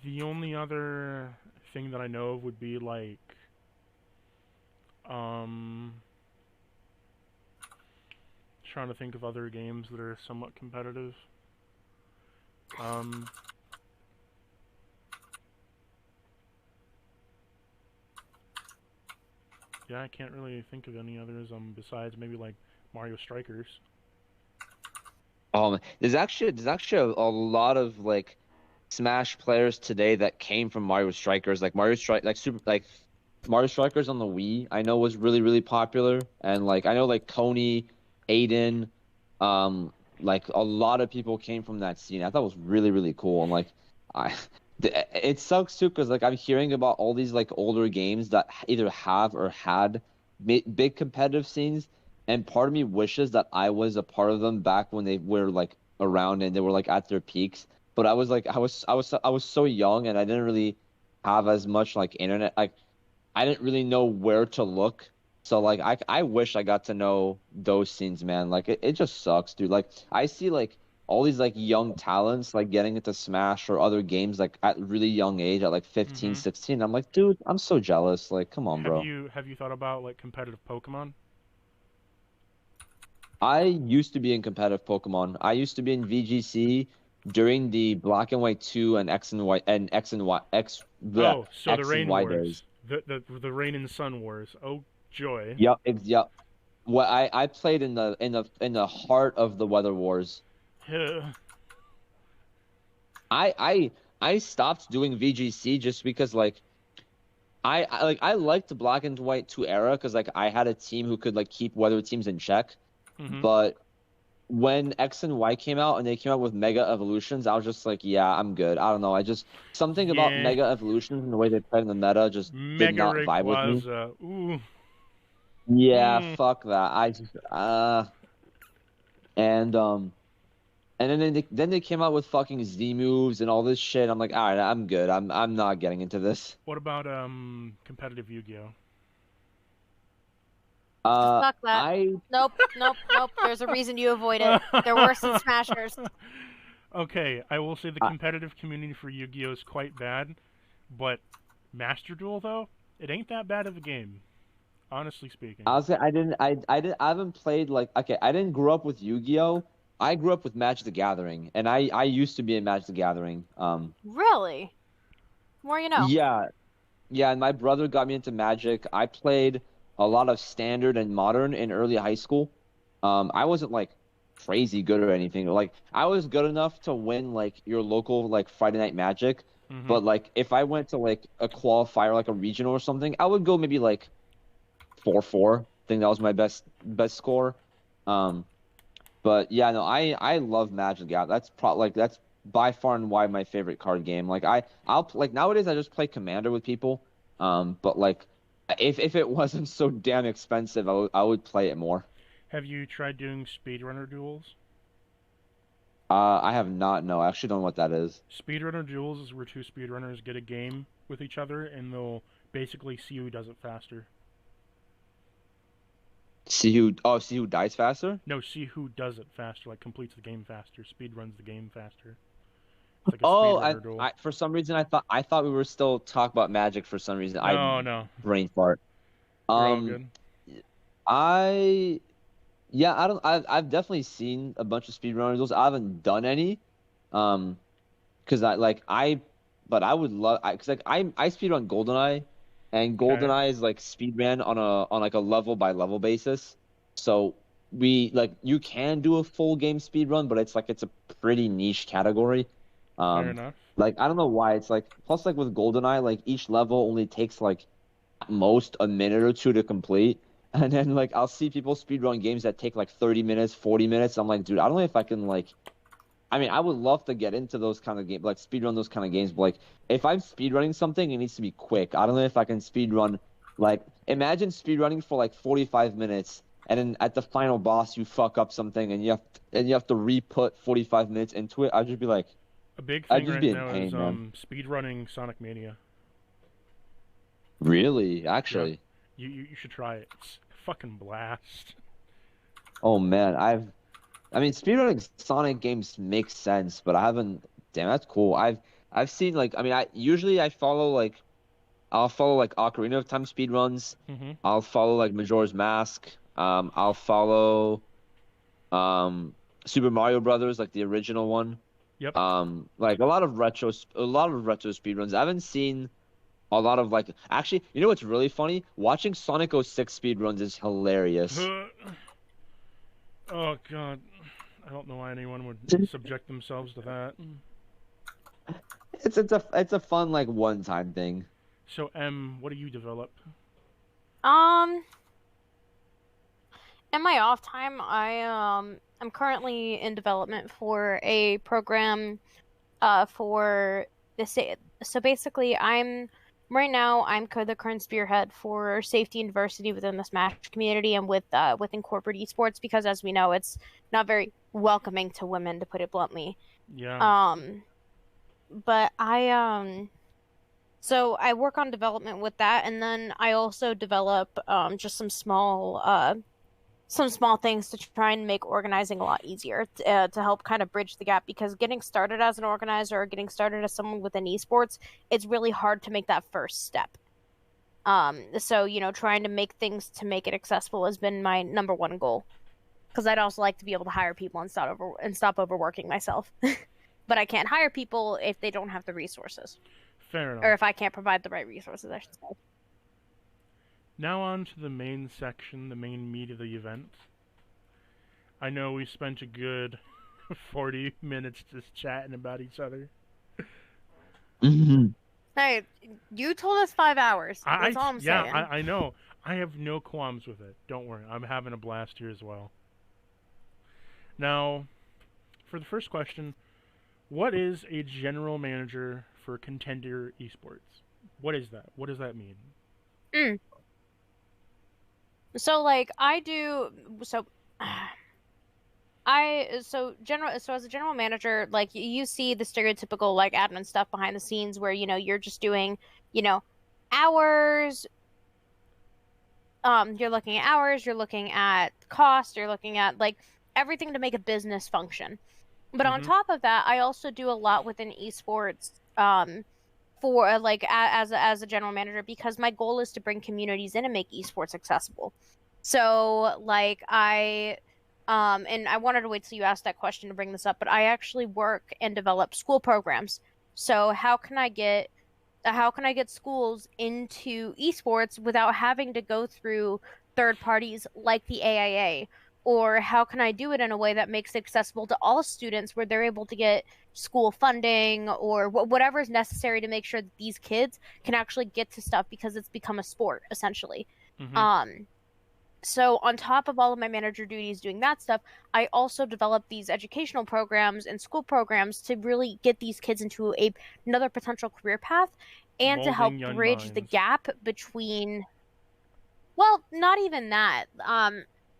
The only other thing that I know of would be like, trying to think of other games that are somewhat competitive. Yeah, I can't really think of any others besides maybe like Mario Strikers. There's actually a lot of like Smash players today that came from Mario Strikers, like Mario Strikers on the Wii. I know was really really popular, and like I know like Coney, Aiden, like a lot of people came from that scene. I thought it was really really cool, and like I. It sucks too because like I'm hearing about all these like older games that either have or had big competitive scenes, and part of me wishes that I was a part of them back when they were like around and they were like at their peaks. But I was like I was so young and I didn't really have as much like internet. Like I didn't really know where to look. So like I wish I got to know those scenes, man. Like it just sucks, dude. Like I see like all these like young talents like getting into Smash or other games like at really young age at like 15, Mm-hmm. 16. I'm like, dude, I'm so jealous. Like, come on, bro. Have you thought about like competitive Pokemon? I used to be in competitive Pokemon. I used to be in VGC during the Black and White 2 and X and Y and X and Y X bleh, Oh, so the X and Rain Y Wars, days. the Rain and Sun Wars. Oh joy. Yep. What I played in the heart of the Weather Wars. I stopped doing VGC just because like I liked the Black and White 2 era because like I had a team who could like keep weather teams in check. Mm-hmm. But when X and Y came out and they came out with Mega Evolutions, I was just like, yeah, I'm good. I don't know. I just something about Yeah. Mega Evolutions and the way they played in the meta just did Mega not vibe with me. Rayquaza. Ooh. Yeah, Mm. fuck that. I just and then they came out with fucking Z moves and all this shit. I'm like, all right, I'm good. I'm not getting into this. What about competitive Yu-Gi-Oh? Fuck that. Nope. There's a reason you avoid it. They're worse than Smashers. Okay, I will say the competitive community for Yu-Gi-Oh is quite bad, but Master Duel though, it ain't that bad of a game, honestly speaking. I haven't played like okay, I didn't grow up with Yu-Gi-Oh. I grew up with Magic the Gathering, and I used to be in Magic the Gathering. Really? More you know. Yeah, yeah, and my brother got me into Magic. I played a lot of standard and modern in early high school. I wasn't like crazy good or anything. Like I was good enough to win like your local like Friday Night Magic, Mm-hmm. but like if I went to like a qualifier like a regional or something, I would go maybe like 4-4. I think that was my best score. Um, but yeah, no, I love Magic. Yeah, that's by far and wide my favorite card game. Like like nowadays I just play Commander with people. But like if it wasn't so damn expensive, I would play it more. Have you tried doing speedrunner duels? I have not. No, I actually don't know what that is. Speedrunner duels is where two speedrunners get a game with each other, and they'll basically see who does it faster. See who dies faster? No, see who does it faster, like completes the game faster, speed runs the game faster. It's like a Oh, speedrunner duel. I for some reason I thought we were still talking about Magic for some reason. No. Brain fart. You're all Um, good. I Yeah, I've definitely seen a bunch of speedrunners. I haven't done any. Because I would love because like I speedrun GoldenEye, and Okay. GoldenEye is like speedrun on like a level by level basis. So we like you can do a full game speedrun, but it's a pretty niche category. Fair Um, enough. like I don't know why it's like plus like with GoldenEye, like each level only takes like at most a minute or two to complete. And then like I'll see people speedrun games that take like 30 minutes, 40 minutes. I'm like, dude, I don't know if I can like I mean, I would love to get into those kind of games, like speedrun those kind of games, but like if I'm speedrunning something, it needs to be quick. I don't know if I can speedrun like imagine speedrunning for like 45 minutes and then at the final boss you fuck up something and you have to re-put 45 minutes into it. I'd just be like A big I'd thing just right be in now is pain, man. speedrunning Sonic Mania. Really? Yeah, Actually. you should try it. It's a fucking blast. Oh man, I mean, speedrunning Sonic games makes sense, but I haven't. Damn, that's cool. I've seen like I mean, I usually I follow like I'll follow like Ocarina of Time speedruns. Mm-hmm. I'll follow like Majora's Mask. I'll follow um Super Mario Brothers, like the original one. Yep. Like a lot of retro speedruns. I haven't seen a lot of like actually, you know what's really funny? Watching Sonic 06 speedruns is hilarious. Oh god, I don't know why anyone would subject themselves to that. It's a fun like one-time thing. So, what do you develop? Um, in my off time, I'm currently in development for a program for so basically I'm the current spearhead for safety and diversity within the Smash community and within corporate esports because as we know it's not very welcoming to women, to put it bluntly. Yeah. But so I work on development with that, and then I also develop just some small things to try and make organizing a lot easier to help kind of bridge the gap because getting started as an organizer or getting started as someone within esports, it's really hard to make that first step. So trying to make things to make it accessible has been my number one goal because I'd also like to be able to hire people and stop overworking myself. But I can't hire people if they don't have the resources. Fair enough. Or if I can't provide the right resources, I should say. Now on to the main section, the main meat of the event. I know we spent a good 40 minutes just chatting about each other. Hey, you told us 5 hours. That's all I'm saying. Yeah, I know. I have no qualms with it. Don't worry. I'm having a blast here as well. Now, for the first question, what is a general manager for Contender Esports? What is that? What does that mean? So like I do so so as a general manager, like you see the stereotypical like admin stuff behind the scenes where you're just doing, hours you're looking at hours, you're looking at cost, you're looking at like everything to make a business function. But on Mm-hmm. top of that, I also do a lot within esports for like as a general manager, because my goal is to bring communities in and make esports accessible. So like and I wanted to wait till you asked that question to bring this up, but I actually work and develop school programs. So how can I get schools into esports without having to go through third parties like the AIA? Or how can I do it in a way that makes it accessible to all students where they're able to get school funding or whatever is necessary to make sure that these kids can actually get to stuff because it's become a sport, essentially. Mm-hmm. Um, so on top of all of my manager duties doing that stuff, I also develop these educational programs and school programs to really get these kids into another potential career path and to help Molding young bridge the minds. gap between, well, not even that.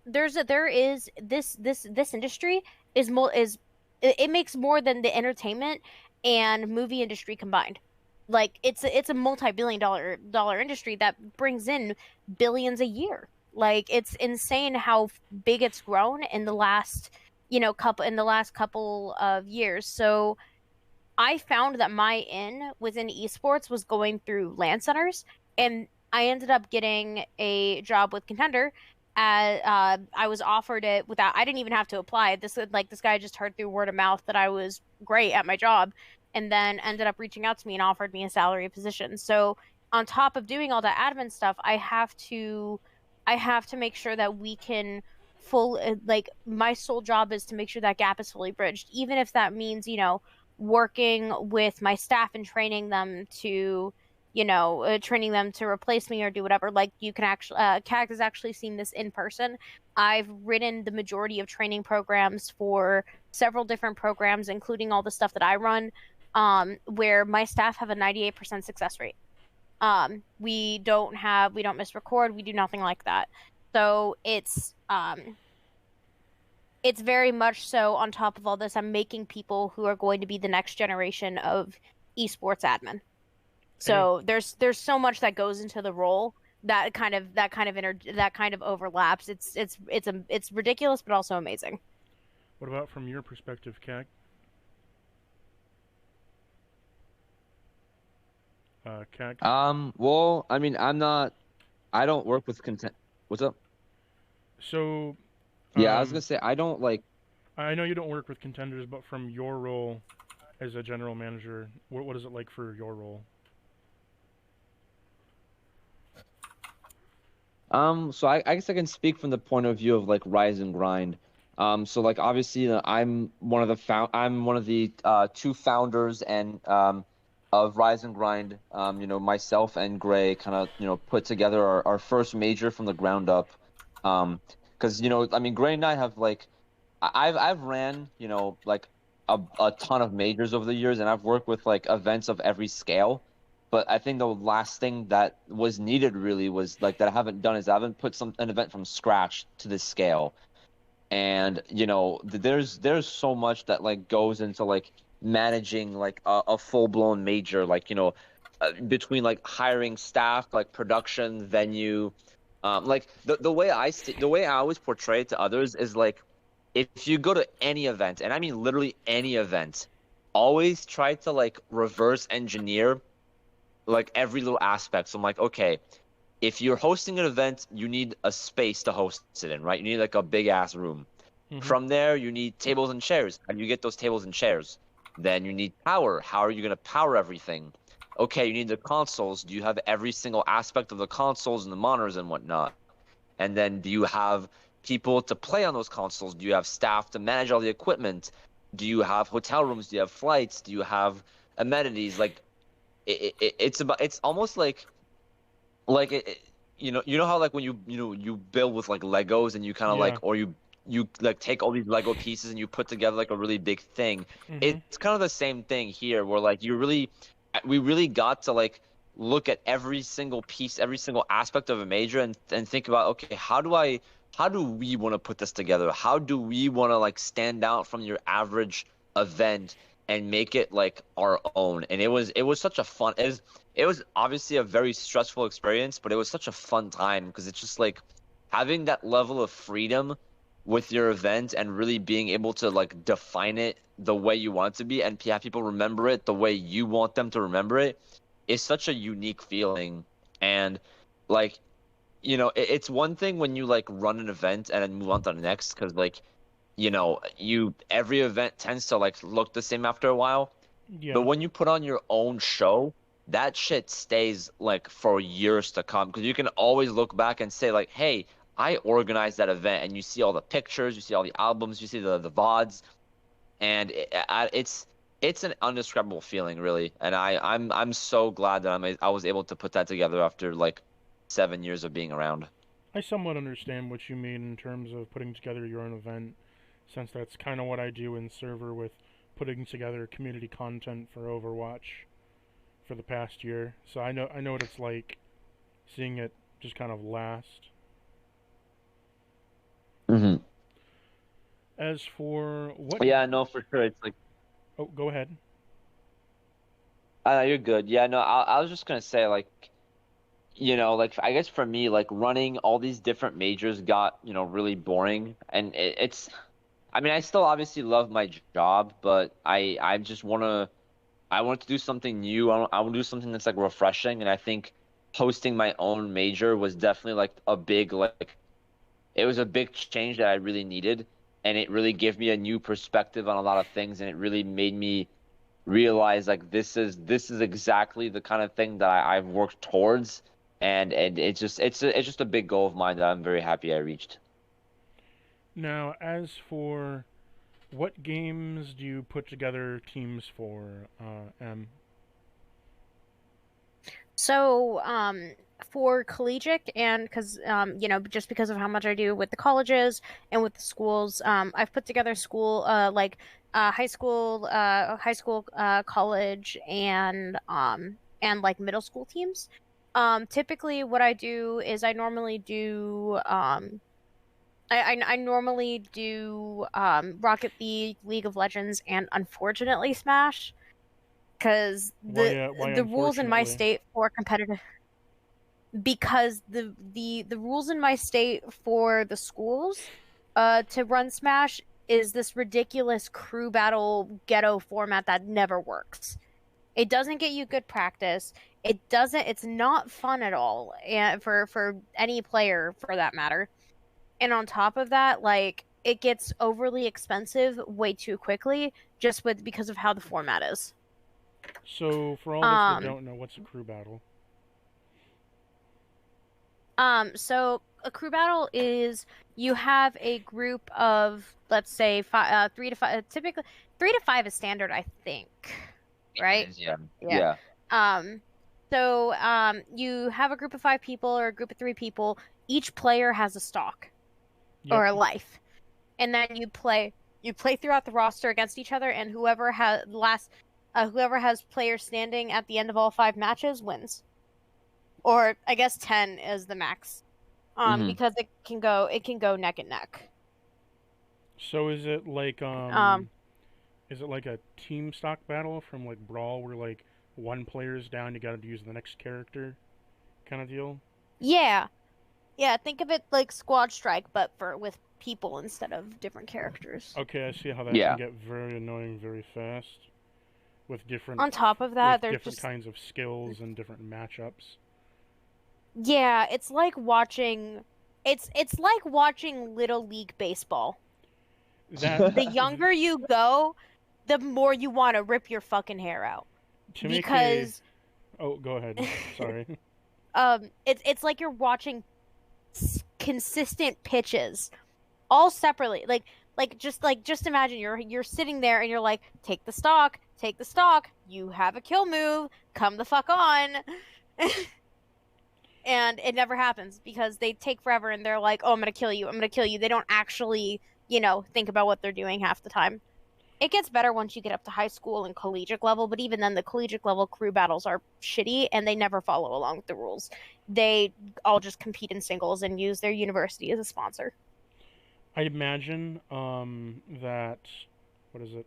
There is this industry is more is it makes more than the entertainment and movie industry combined. Like it's a multi-billion dollar industry that brings in billions a year. Like it's insane how big it's grown in the last, couple of years. So I found that my in within esports was going through LAN centers, and I ended up getting a job with Contender. I was offered it without, I didn't even have to apply. This guy just heard through word of mouth that I was great at my job, and then ended up reaching out to me and offered me a salary position. So on top of doing all that admin stuff, I have to make sure that we can like my sole job is to make sure that gap is fully bridged, even if that means, working with my staff and training them to replace me or do whatever. Like you can actually, CAG has actually seen this in person. I've written the majority of training programs for several different programs, including all the stuff that I run, where my staff have a 98% success rate. We don't miss record, we do nothing like that. So it's very much so on top of all this, I'm making people who are going to be the next generation of esports admin. Hey, So there's so much that goes into the role that kind of overlaps. It's ridiculous but also amazing. what about from your perspective, CAG? CAG? Well, I mean, I don't work with content. What's up? So, Yeah, I was gonna um, say I don't like. I know you don't work with contenders, but from your role as a general manager, what is it like for your role? So I guess I can speak from the point of view of like rise and grind. So like obviously I'm one of the two founders and of Rise and Grind. Myself and Gray kind of put together our first major from the ground up. Because I mean Gray and I have like I've ran like a ton of majors over the years, and I've worked with like events of every scale. But I think the last thing that was needed really was like that I haven't done is I haven't put an event from scratch to this scale. And there's so much that like goes into like managing like a full-blown major, like between like hiring staff, like production, venue, like the way I always portray it to others is like if you go to any event, and I mean literally any event, always try to like reverse engineer like every little aspect. So I'm like, okay, if you're hosting an event, you need a space to host it in, right? You need like a big ass room. Mm-hmm. From there, you need tables and chairs. How do you get those tables and chairs? Then you need power. How are you going to power everything? Okay, you need the consoles. Do you have every single aspect of the consoles and the monitors and whatnot? And then do you have people to play on those consoles? Do you have staff to manage all the equipment? Do you have hotel rooms? Do you have flights? Do you have amenities? Like it's almost like you know how like when you build with like Legos and you kind of Yeah. like or you like take all these Lego pieces and you put together like a really big thing. Mm-hmm. It's kind of the same thing here where like we really got to like look at every single piece, every single aspect of a major and think about, okay, how do we want to put this together? How do we want to like stand out from your average event and make it like our own. And it was such a fun it was obviously a very stressful experience, but it was such a fun time because it's just like having that level of freedom with your event and really being able to like define it the way you want it to be and have people remember it the way you want them to remember it is such a unique feeling. And like, it's one thing when you like run an event and then move on to the next because like, every event tends to like look the same after a while. But Yeah. when you put on your own show, that shit stays like for years to come because you can always look back and say like, hey, I organized that event, and you see all the pictures, you see all the albums, you see the VODs, and it's an undescribable feeling, really. And I'm so glad that I was able to put that together after like 7 years of being around. I somewhat understand what you mean in terms of putting together your own event, since that's kind of what I do in server with putting together community content for Overwatch for the past year. So I know what it's like seeing it just kind of last. Hmm. As for what Yeah, no, for sure. It's like, Oh, go ahead. you're good. Yeah, no, I was just gonna say like, like I guess for me, like running all these different majors got, really boring, and it's. I mean, I still obviously love my job, but I want to do something new. I want to do something that's like refreshing, and I think hosting my own major was definitely like a big like it was a big change that I really needed, and it really gave me a new perspective on a lot of things, and it really made me realize like this is exactly the kind of thing that I've worked towards, and it's just a big goal of mine that I'm very happy I reached. Now, as for what games do you put together teams for, M? So, for collegiate and because just because of how much I do with the colleges and with the schools, I've put together school like high school, college, and like middle school teams. Typically, what I do is I normally do I normally do Rocket League, League of Legends, and unfortunately Smash because Why the rules in my unfortunately? state for competitive because the rules in my state for the schools to run Smash is this ridiculous crew battle ghetto format that never works. It doesn't get you good practice. It's not fun at all and for any player for that matter. And on top of that, like it gets overly expensive way too quickly just with because of how the format is. So, for all of us that Um don't know, what's a crew battle? So a crew battle is you have a group of, let's say, 3 to 5. Typically, 3 to 5 is standard, I think, It right? is, yeah. Yeah. Yeah. Um, you have a group of 5 people or a group of 3 people. Each player has a stock Yep. or a life, and then you play throughout the roster against each other, and whoever has players standing at the end of all 5 matches wins. Or I guess 10 is the max. Hmm. Because it can go neck and neck. So Um, is it like a team stock battle from like Brawl where like one player's down, you gotta use the next character kind of deal? yeah, yeah. Think of it like Squad Strike, but for with people instead of different characters. Okay, I see how that can Yeah. get very annoying very fast with On top of that, there's different just kinds of skills and different matchups. yeah, it's like watching it's like watching Little League baseball. That The younger you go, the more you want to rip your fucking hair out to make a because Oh, go ahead. Sorry. it's like you're watching consistent pitches all separately. Just imagine you're sitting there and you're like, take the stock. You have a kill move. Come the fuck on. And it never happens because they take forever and they're like, oh, I'm gonna kill you. I'm gonna kill you. They don't actually, think about what they're doing half the time. It gets better once you get up to high school and collegiate level, but even then, the collegiate level crew battles are shitty and they never follow along with the rules. They all just compete in singles and use their university as a sponsor. I imagine that what is it?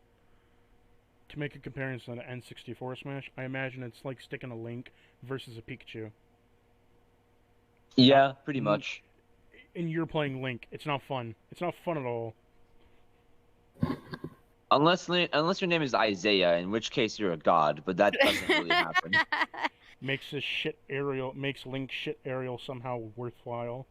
to make a comparison to N64 Smash, I imagine it's like sticking a Link versus a Pikachu. Not, Yeah, pretty much. and you're playing Link. It's not fun. It's not fun at all. Unless your name is Isaiah, in which case you're a god, but that doesn't really happen. Makes this shit aerial, makes Link shit aerial somehow worthwhile.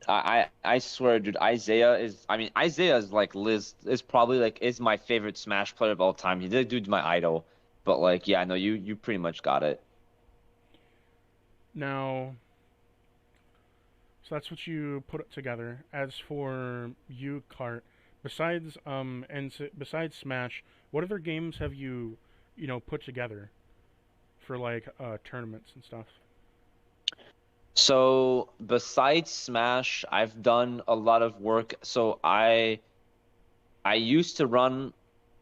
I swear, dude, Isaiah is like Liz is probably like is my favorite Smash player of all time. He did dude's my idol. But like, yeah, no, you pretty much got it. Now, so that's what you put together. As for you, Cart, besides Smash, what other games have you, put together for like tournaments and stuff? So besides Smash, I've done a lot of work. So I used to run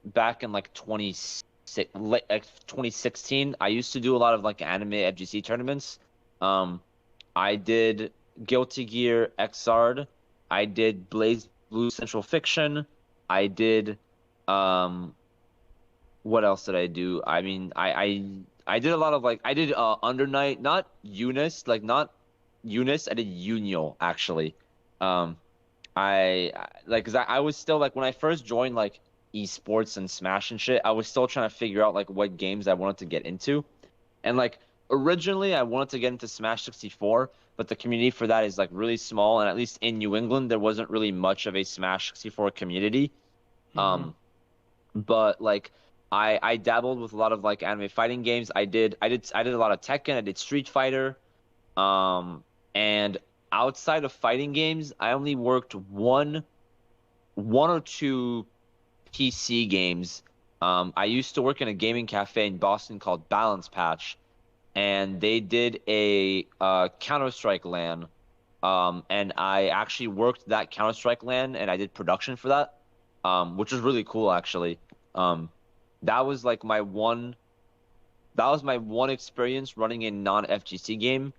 back in like 2016. I used to do a lot of like anime FGC tournaments. Um, I did Guilty Gear Xrd. I did Blaze Blue Central Fiction. I did what else did I do? I mean, I did a lot of like I did Under Night, not Eunice, like not Eunice. I did Unio actually. Um, like 'cause I was still like when I first joined like esports and Smash and shit, I was still trying to figure out like what games I wanted to get into. And like originally I wanted to get into Smash 64, but the community for that is like really small, and at least in New England there wasn't really much of a Smash 64 community. Mm-hmm. Um, but like I dabbled with a lot of like anime fighting games. I did a lot of Tekken, I did Street Fighter. And outside of fighting games, I only worked one or two PC games. I used to work in a gaming cafe in Boston called Balance Patch, and they did a Counter-Strike LAN. And I actually worked that Counter-Strike LAN, and I did production for that, which was really cool actually. Um, that was like that was my one experience running a non-FGC game.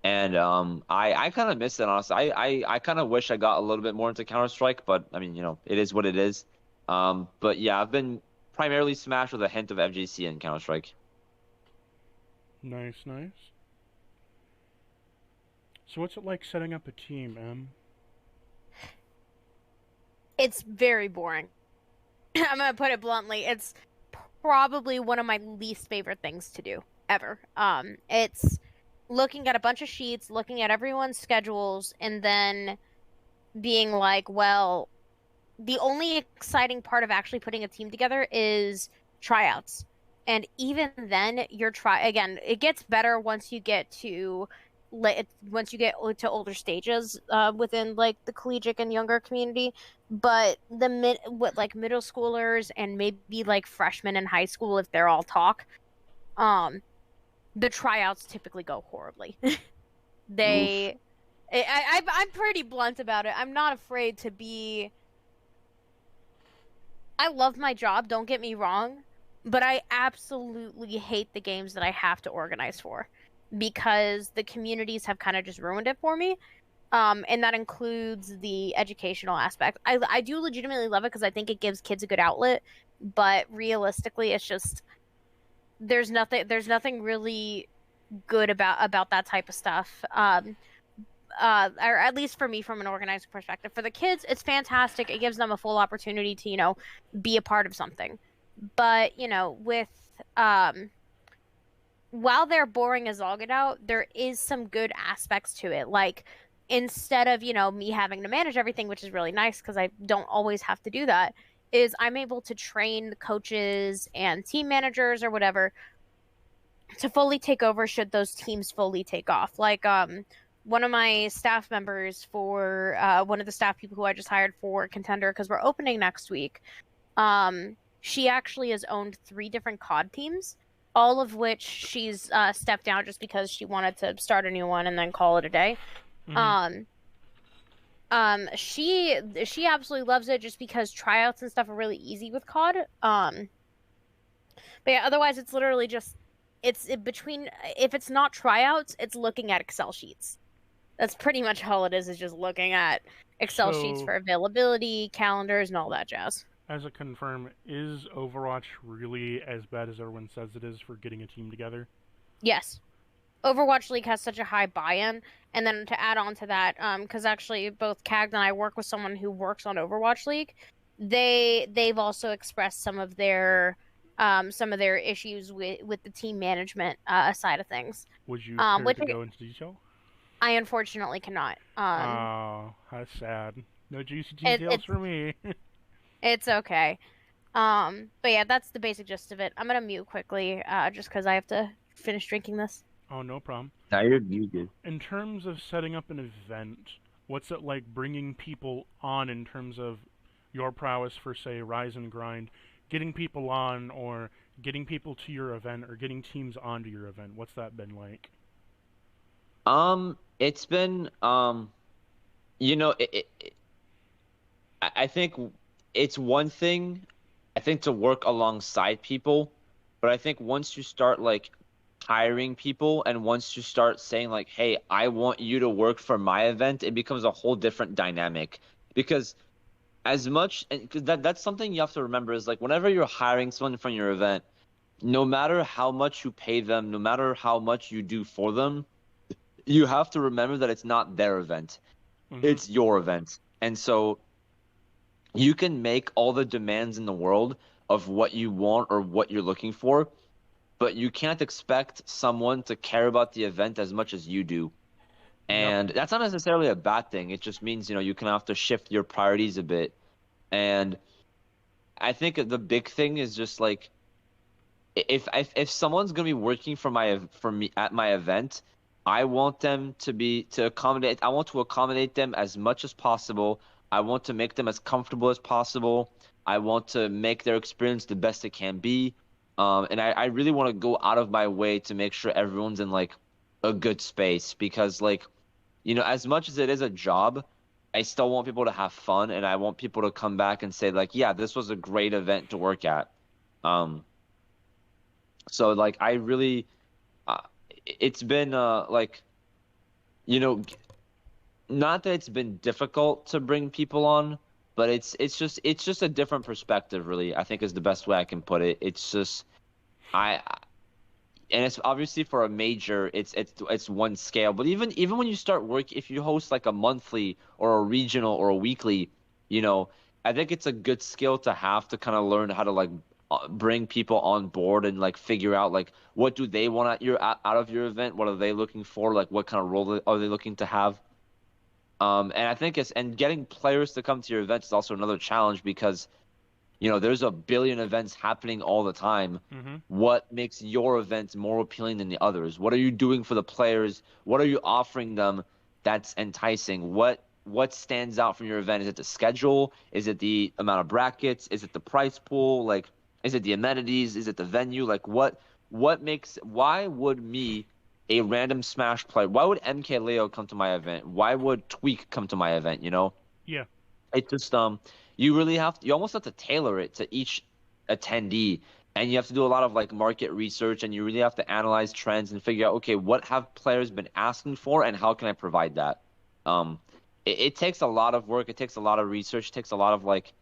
And I kind of miss it, honestly. I kind of wish I got a little bit more into Counter-Strike, but I mean, it is what it is. But yeah, I've been primarily Smash with a hint of FGC and Counter-Strike. Nice, nice. So what's it like setting up a team, Em? It's very boring. I'm gonna put it bluntly. It's probably one of my least favorite things to do ever. It's looking at a bunch of sheets, looking at everyone's schedules, and then being like, well, the only exciting part of actually putting a team together is tryouts. And even then, again, it gets better once you get to older stages within like the collegiate and younger community. But middle schoolers and maybe like freshmen in high school, if they're all talk, the tryouts typically go horribly. Oof. I'm pretty blunt about it. I'm not afraid to be. I love my job, don't get me wrong, but I absolutely hate the games that I have to organize for because the communities have kind of just ruined it for me. And that includes the educational aspect. I do legitimately love it because I think it gives kids a good outlet, but realistically, it's just there's nothing really good about that type of stuff. Or at least for me, from an organizing perspective. For the kids, it's fantastic. It gives them a full opportunity to, be a part of something. But, with while they're boring as all get out, there is some good aspects to it. Like, instead of, me having to manage everything, which is really nice because I don't always have to do that, is I'm able to train coaches and team managers or whatever to fully take over should those teams fully take off. Like, one of my staff members for one of the staff people who I just hired for Contender, because we're opening next week, she actually has owned 3 different COD teams, all of which she's stepped down just because she wanted to start a new one and then call it a day. Mm-hmm. She absolutely loves it just because tryouts and stuff are really easy with COD. But yeah, otherwise it's literally just if it's not tryouts, it's looking at Excel sheets. That's pretty much all it is just looking at Excel sheets So for availability, calendars, and all that jazz. As a confirm, is Overwatch really as bad as everyone says it is for getting a team together? Yes. Overwatch League has such a high buy-in, and then to add on to that, because actually both Cag and I work with someone who works on Overwatch League, they've also expressed some of their issues with the team management side of things, Would you care which to go into detail? I unfortunately cannot. Oh, how sad. No juicy It, details it's for me. it's okay. But yeah, that's the basic gist of it. I'm gonna mute quickly, just because I have to finish drinking this. Oh, no problem. Now you're good. In terms of setting up an event, what's it like bringing people on in terms of your prowess for, say, Rise and Grind, getting people on or getting people to your event or getting teams onto your event? What's that been like? It's been you know, I think it's one thing, I think, to work alongside people, but I think once you start like hiring people and once you start saying like, hey, I want you to work for my event, it becomes a whole different dynamic. Because as much, and because that's something you have to remember is like whenever you're hiring someone from your event, no matter how much you pay them, no matter how much you do for them, you have to remember that it's not their event, Mm-hmm. it's your event. And so you can make all the demands in the world of what you want or what you're looking for, but you can't expect someone to care about the event as much as you do. Yep. And that's not necessarily a bad thing. It just means, you can have to shift your priorities a bit. And I think the big thing is just like if someone's gonna be working for me at my event, I want them to accommodate. I want to accommodate them as much as possible. I want to make them as comfortable as possible. I want to make their experience the best it can be. And I really want to go out of my way to make sure everyone's in like a good space because like, as much as it is a job, I still want people to have fun and I want people to come back and say like, yeah, this was a great event to work at. Um, so like I really, uh, it's been like you know not that it's been difficult to bring people on, but it's just a different perspective. Really, I think is the best way I can put it. It's just I and it's obviously for a major, it's one scale. But even when you start work, if you host like a monthly or a regional or a weekly, you know, I think it's a good skill to have to kind of learn how to like bring people on board and like figure out like what do they want out of your event, what are they looking for, like what kind of role are they looking to have. And I think and getting players to come to your event is also another challenge because there's a billion events happening all the time. Mm-hmm. What makes your event more appealing than the others? What are you doing for the players? What are you offering them that's enticing? What stands out from your event? Is it the schedule? Is it the amount of brackets? Is it the price pool? Like, is it the amenities? Is it the venue? Like, why would me, a random Smash player, why would MKLeo come to my event? Why would Tweak come to my event, Yeah. It just you almost have to tailor it to each attendee, and you have to do a lot of like market research, and you really have to analyze trends and figure out, okay, what have players been asking for and how can I provide that. It takes a lot of work, it takes a lot of research, it takes a lot of like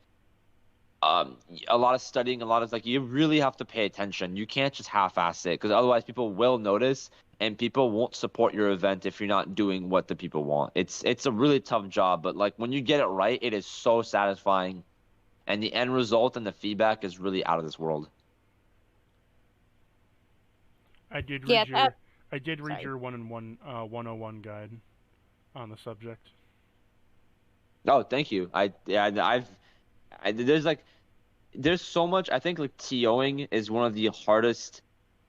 a lot of studying, a lot of like you really have to pay attention. You can't just half-ass it because otherwise people will notice and people won't support your event if you're not doing what the people want. It's a really tough job, but like when you get it right, it is so satisfying, and the end result and the feedback is really out of this world. I did Yeah, read your I did read sorry. your 101 guide on the subject. Oh, thank you. There's so much. I think like TOing is one of the hardest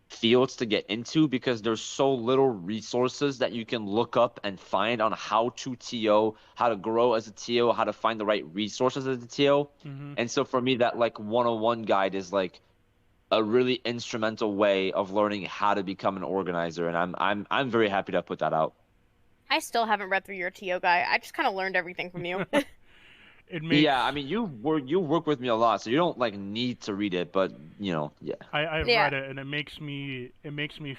fields to get into because there's so little resources that you can look up and find on how to TO, how to grow as a TO, how to find the right resources as a TO. Mm-hmm. And so for me, that like 101 guide is like a really instrumental way of learning how to become an organizer, and I'm very happy to put that out. I still haven't read through your TO guy. I just kind of learned everything from you. It makes Yeah, I mean you work with me a lot, so you don't like need to read it, but yeah. I've Yeah. read it and it makes me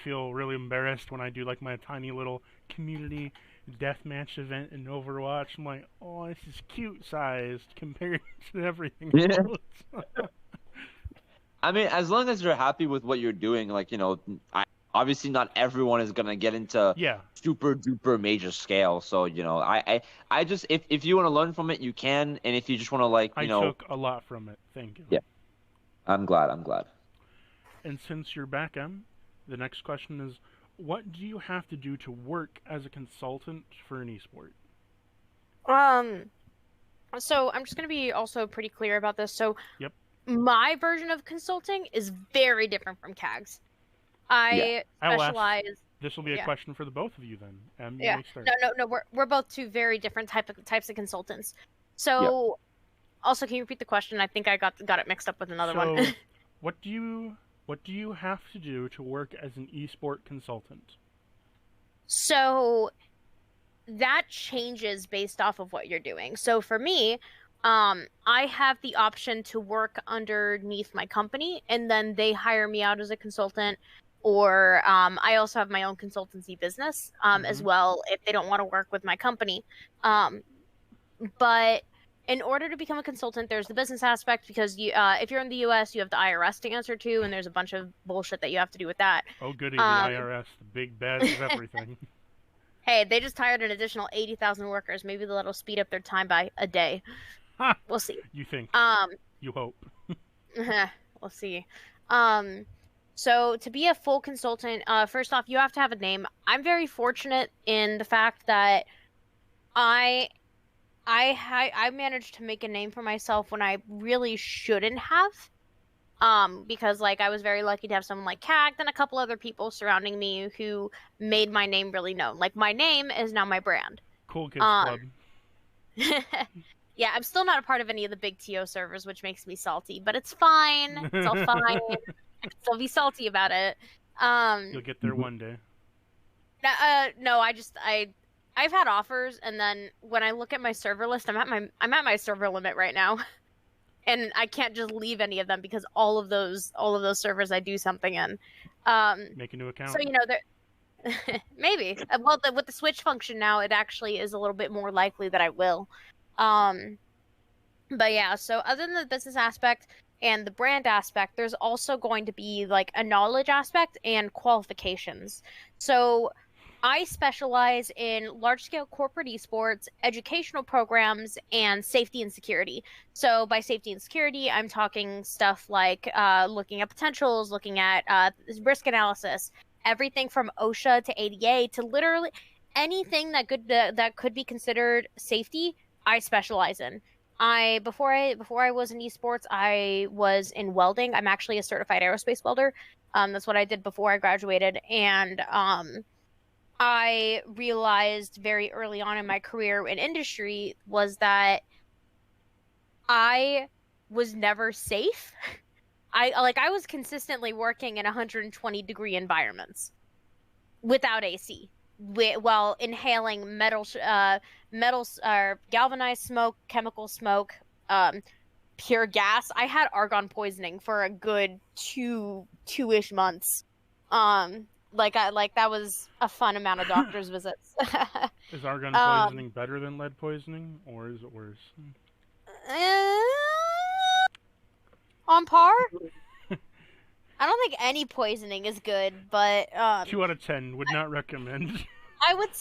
feel really embarrassed when I do like my tiny little community deathmatch event in Overwatch. I'm like, oh, this is cute sized compared to everything Yeah. else. I mean, as long as you're happy with what you're doing, like, obviously not everyone is gonna get into Yeah, super duper major scale. So, I just if you want to learn from it, you can, and if you just want to I took a lot from it. Thank you. yeah, I'm glad. I'm glad. And since you're back, the next question is, what do you have to do to work as a consultant for an esport? Um, so I'm just gonna be also pretty clear about this. So Yep. my version of consulting is very different from CAG's. Yeah. I I'll ask. specialize. This will be a Yeah. question for the both of you then. You Yeah. may start. No. We're both two very different types of consultants. Yeah. So, also, can you repeat the question? I think I got it mixed up with another one. So, what do you have to do to work as an esport consultant? So that changes based off of what you're doing. So for me, I have the option to work underneath my company, and then they hire me out as a consultant. Or I also have my own consultancy business as Mhm. well if they don't want to work with my company. But in order to become a consultant, there's the business aspect because if you're in the U.S., you have the IRS to answer to, and there's a bunch of bullshit that you have to do with that. Oh, goody, the Um, IRS, the big bad of everything. Hey, they just hired an additional 80,000 workers. Maybe that'll speed up their time by a day. Ha! We'll see. You think? Um, You hope. we'll see. So to be a full consultant, first off, you have to have a name. I'm very fortunate in the fact that I I managed to make a name for myself when I really shouldn't have. Because like I was very lucky to have someone like Cag and a couple other people surrounding me who made my name really known. Like my name is now my brand. Cool Kids Um, Club. yeah, I'm still not a part of any of the big TO servers, which makes me salty, but it's fine. It's all fine. I can still be salty about it. You'll get there one day. No, I've had offers, and then when I look at my server list, I'm at my server limit right now. And I can't just leave any of them because all of those servers I do something in. Make a new account. So maybe. Well, with the switch function now, it actually is a little bit more likely that I will. But yeah. So other than the business aspect and the brand aspect, there's also going to be like a knowledge aspect and qualifications. So I specialize in large-scale corporate esports, educational programs, and safety and security. So by safety and security, I'm talking stuff like looking at potentials, looking at risk analysis, everything from OSHA to ADA to literally anything that could be considered safety. I specialize in. Before I was in esports, I was in welding. I'm actually a certified aerospace welder. That's what I did before I graduated, and I realized very early on in my career in industry was that I was never safe. I was consistently working in 120-degree environments without AC, while inhaling galvanized smoke, chemical smoke, pure gas. I had argon poisoning for a good two-ish months. That was a fun amount of doctor's visits. Is argon poisoning better than lead poisoning, or is it worse? On par? I don't think any poisoning is good, but 2 out of 10 would not recommend. I would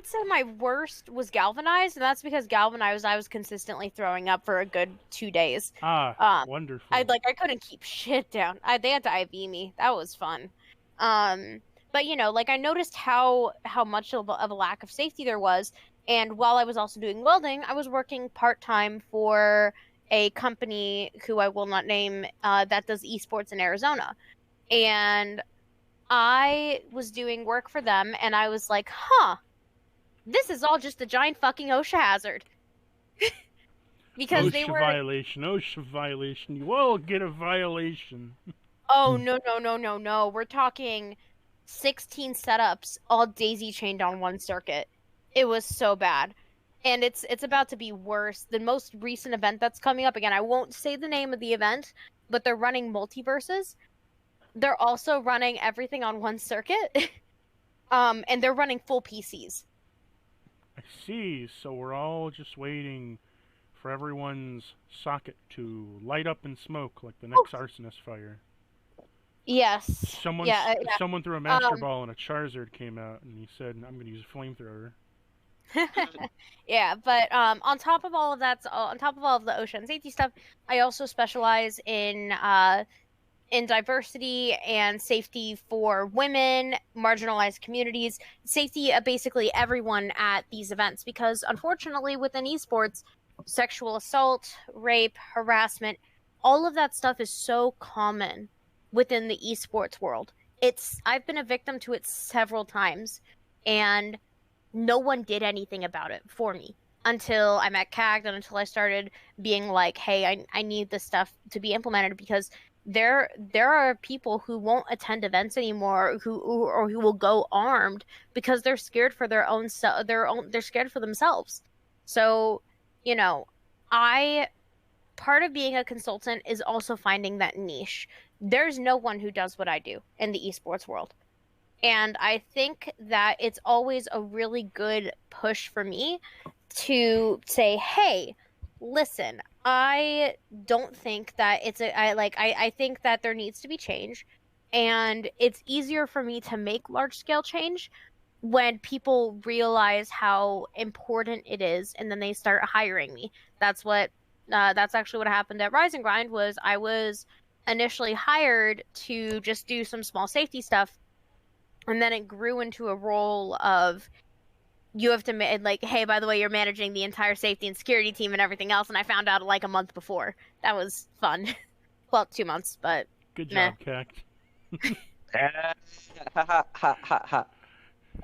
say my worst was galvanized, and that's because galvanized I was consistently throwing up for a good 2 days. Wonderful. I couldn't keep shit down. They had to IV me. That was fun. But I noticed how much of a lack of safety there was, and while I was also doing welding, I was working part-time for a company who I will not name that does esports in Arizona. And I was doing work for them, and I was like, huh, this is all just a giant fucking OSHA hazard. Because OSHA they were... OSHA violation. You all get a violation. Oh, no. We're talking 16 setups, all daisy-chained on one circuit. It was so bad. And it's about to be worse. The most recent event that's coming up, again, I won't say the name of the event, but they're running multiverses. They're also running everything on one circuit. And they're running full PCs. I see. So we're all just waiting for everyone's socket to light up in smoke like the Oh, next arsonist fire. yes. Yeah. Someone threw a master ball and a Charizard came out, and he said, "I'm going to use a flamethrower." Yeah, but on top of all of that, on top of all of the ocean safety stuff, I also specialize in diversity and safety for women, marginalized communities, safety of basically everyone at these events. Because unfortunately, within esports, sexual assault, rape, harassment, all of that stuff is so common within the esports world. I've been a victim to it several times, and no one did anything about it for me until I met CAG and until I started being like, hey, I need this stuff to be implemented because there are people who won't attend events anymore who will go armed because they're scared for they're scared for themselves. So, you know, I part of being a consultant is also finding that niche. There's no one who does what I do in the esports world. And I think that it's always a really good push for me to say, hey, listen, I don't think that I think that there needs to be change. And it's easier for me to make large scale change when people realize how important it is and then they start hiring me. That's actually what happened at Rise and Grind was I was initially hired to just do some small safety stuff, and then it grew into a role of you have to like, hey, by the way, you're managing the entire safety and security team and everything else. And I found out like a month before. That was fun. Well, 2 months, but Good meh. job, Cact.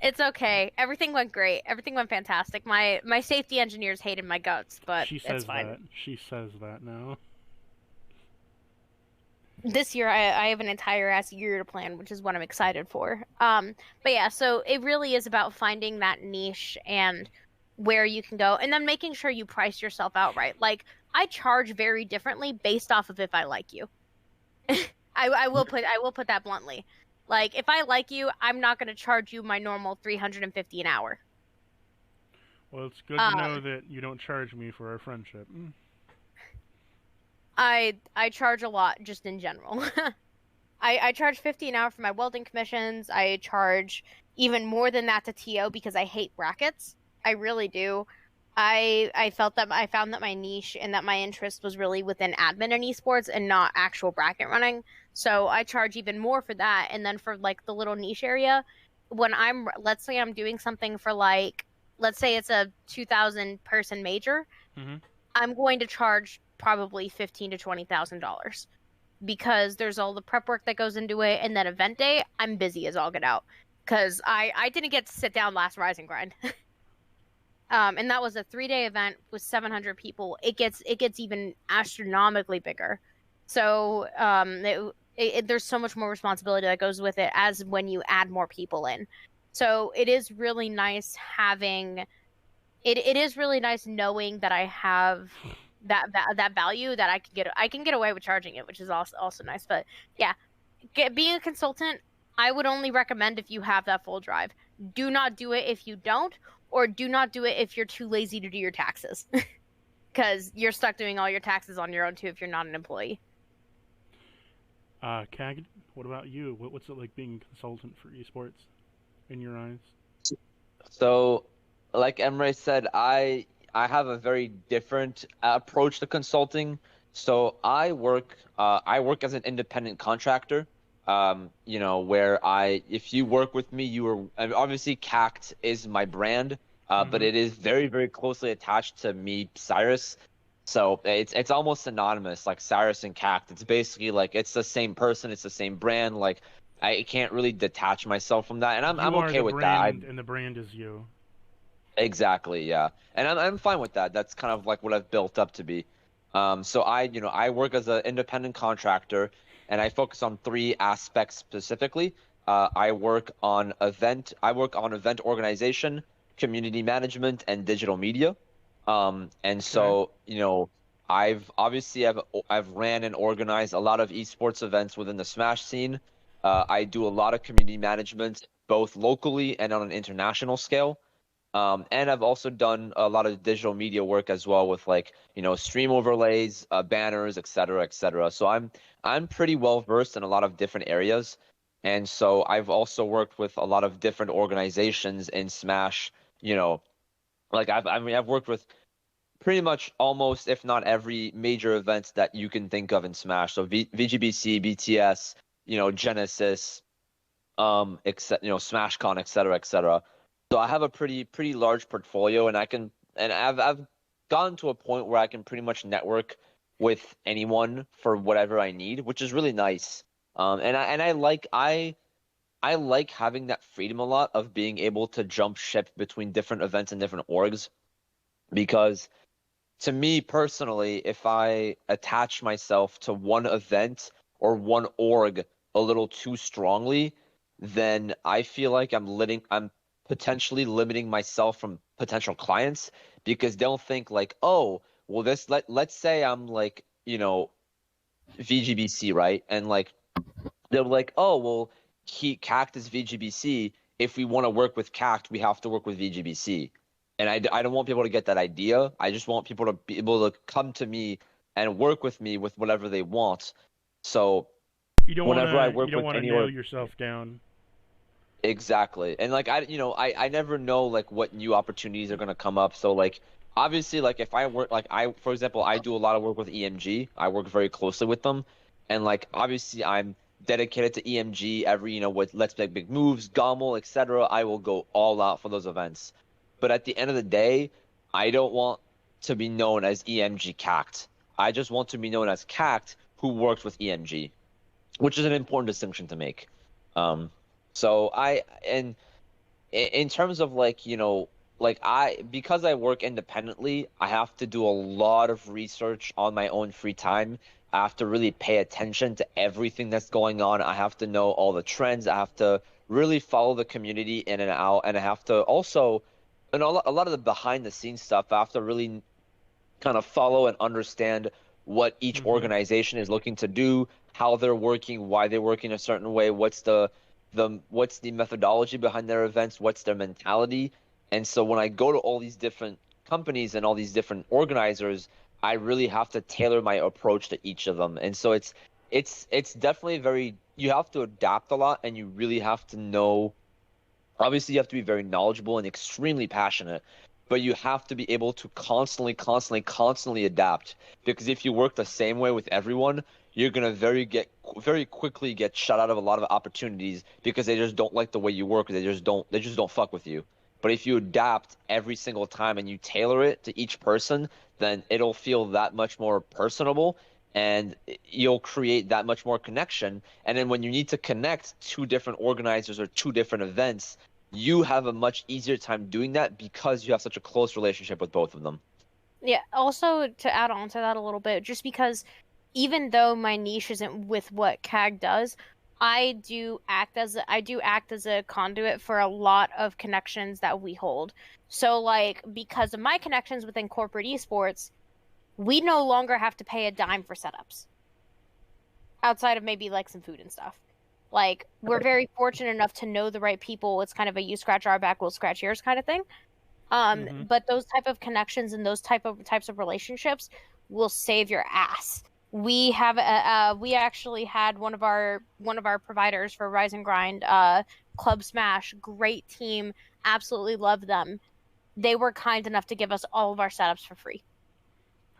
It's okay. Everything went great. Everything went fantastic. My safety engineers hated my guts, but She it's says fine. that. She says that now. This year I have an entire ass year to plan, which is what I'm excited for. But yeah, so it really is about finding that niche and where you can go, and then making sure you price yourself out right. Like I charge very differently based off of if I like you. I will put that bluntly. Like if I like you, I'm not going to charge you my normal 350 an hour. Well, it's good to know Um, that you don't charge me for our friendship. I charge a lot just in general. I charge 50 an hour for my welding commissions. I charge even more than that to TO because I hate brackets. I really do. I found that my niche and that my interest was really within admin and esports and not actual bracket running. So I charge even more for that. And then for like the little niche area, when let's say I'm doing something for like, let's say it's a 2,000 person major, Mm-hmm. I'm going to charge probably $15,000 to $20,000 because there's all the prep work that goes into it, and then event day, I'm busy as all get out because I didn't get to sit down last Rise and Grind. And that was a 3-day event with 700 people. It gets even astronomically bigger. So there's so much more responsibility that goes with it as when you add more people in. So it is really nice having it is really nice knowing that I have that value that I can get away with charging it, which is also nice. But yeah, being a consultant, I would only recommend if you have that full drive. Do not do it if you don't, or do not do it if you're too lazy to do your taxes, because you're stuck doing all your taxes on your own too if you're not an employee. Cag, what about you? What's it like being a consultant for esports in your eyes? So, like Emre said, I have a very different approach to consulting. So I work as an independent contractor. Where if you work with me, obviously CACT is my brand, but Mm-hmm. it is very, very closely attached to me, Cyrus. So it's almost synonymous, like Cyrus and CACT. It's basically like it's the same person, it's the same brand. Like I can't really detach myself from that, and I'm You are okay the with that. brand, and the brand is you. Exactly, yeah. And I'm fine with that. That's kind of like what I've built up to be. So I work as an independent contractor and I focus on three aspects specifically. I work on event organization, community management, and digital media. And Okay. so, I've ran and organized a lot of esports events within the Smash scene. I do a lot of community management, both locally and on an international scale. And I've also done a lot of digital media work as well with like, stream overlays, banners, et cetera, et cetera. So I'm pretty well versed in a lot of different areas. And so I've also worked with a lot of different organizations in Smash, like I've worked with pretty much almost, if not every major event that you can think of in Smash. So VGBC, BTS, Genesis, except SmashCon, et cetera, et cetera. So I have a pretty large portfolio, and I've gotten to a point where I can pretty much network with anyone for whatever I need, which is really nice. And I like having that freedom a lot of being able to jump ship between different events and different orgs, because to me personally, if I attach myself to one event or one org a little too strongly, then I feel like I'm potentially limiting myself from potential clients, because they'll think like, oh, well, let's say I'm like, VGBC, right? And like they're like, oh, well, CACT is VGBC. If we want to work with CACT, we have to work with VGBC. And I don't want people to get that idea. I just want people to be able to come to me and work with me with whatever they want. So whenever I you work don't with want to any nail org, yourself down. exactly. And like I never know like what new opportunities are gonna come up. So like obviously like if I work like for example, I do a lot of work with EMG. I work very closely with them. And like obviously I'm dedicated to EMG every, with Let's Make Big Moves, Gommel, etc. I will go all out for those events. But at the end of the day, I don't want to be known as EMG CACT. I just want to be known as CACT who works with EMG, which is an important distinction to make. Um, so in terms of like, like because I work independently, I have to do a lot of research on my own free time. I have to really pay attention to everything that's going on. I have to know all the trends. I have to really follow the community in and out, and I have to also, and a lot of the behind the scenes stuff, I have to really kind of follow and understand what each Hmm. organization is looking to do, how they're working, why they're working a certain way, what's the methodology behind their events, what's their mentality. And so when I go to all these different companies and all these different organizers, I really have to tailor my approach to each of them. And so it's definitely very, you have to adapt a lot, and you really have to know. Obviously, you have to be very knowledgeable and extremely passionate, but you have to be able to constantly, constantly, constantly adapt. Because if you work the same way with everyone, you're gonna very quickly get shut out of a lot of opportunities because they just don't like the way you work. They just don't fuck with you. But if you adapt every single time and you tailor it to each person, then it'll feel that much more personable, and you'll create that much more connection. And then when you need to connect two different organizers or two different events, you have a much easier time doing that because you have such a close relationship with both of them. Yeah, also to add on to that a little bit, just because even though my niche isn't with what CAG does, I do act as a conduit for a lot of connections that we hold. So like because of my connections within corporate esports, we no longer have to pay a dime for setups outside of maybe like some food and stuff. Like we're very fortunate enough to know the right people. It's kind of a you scratch our back, we'll scratch yours kind of thing. Hmm. But those type of connections and those types of relationships will save your ass. We actually had one of our providers for Rise and Grind, Club Smash, great team, absolutely love them. They were kind enough to give us all of our setups for free.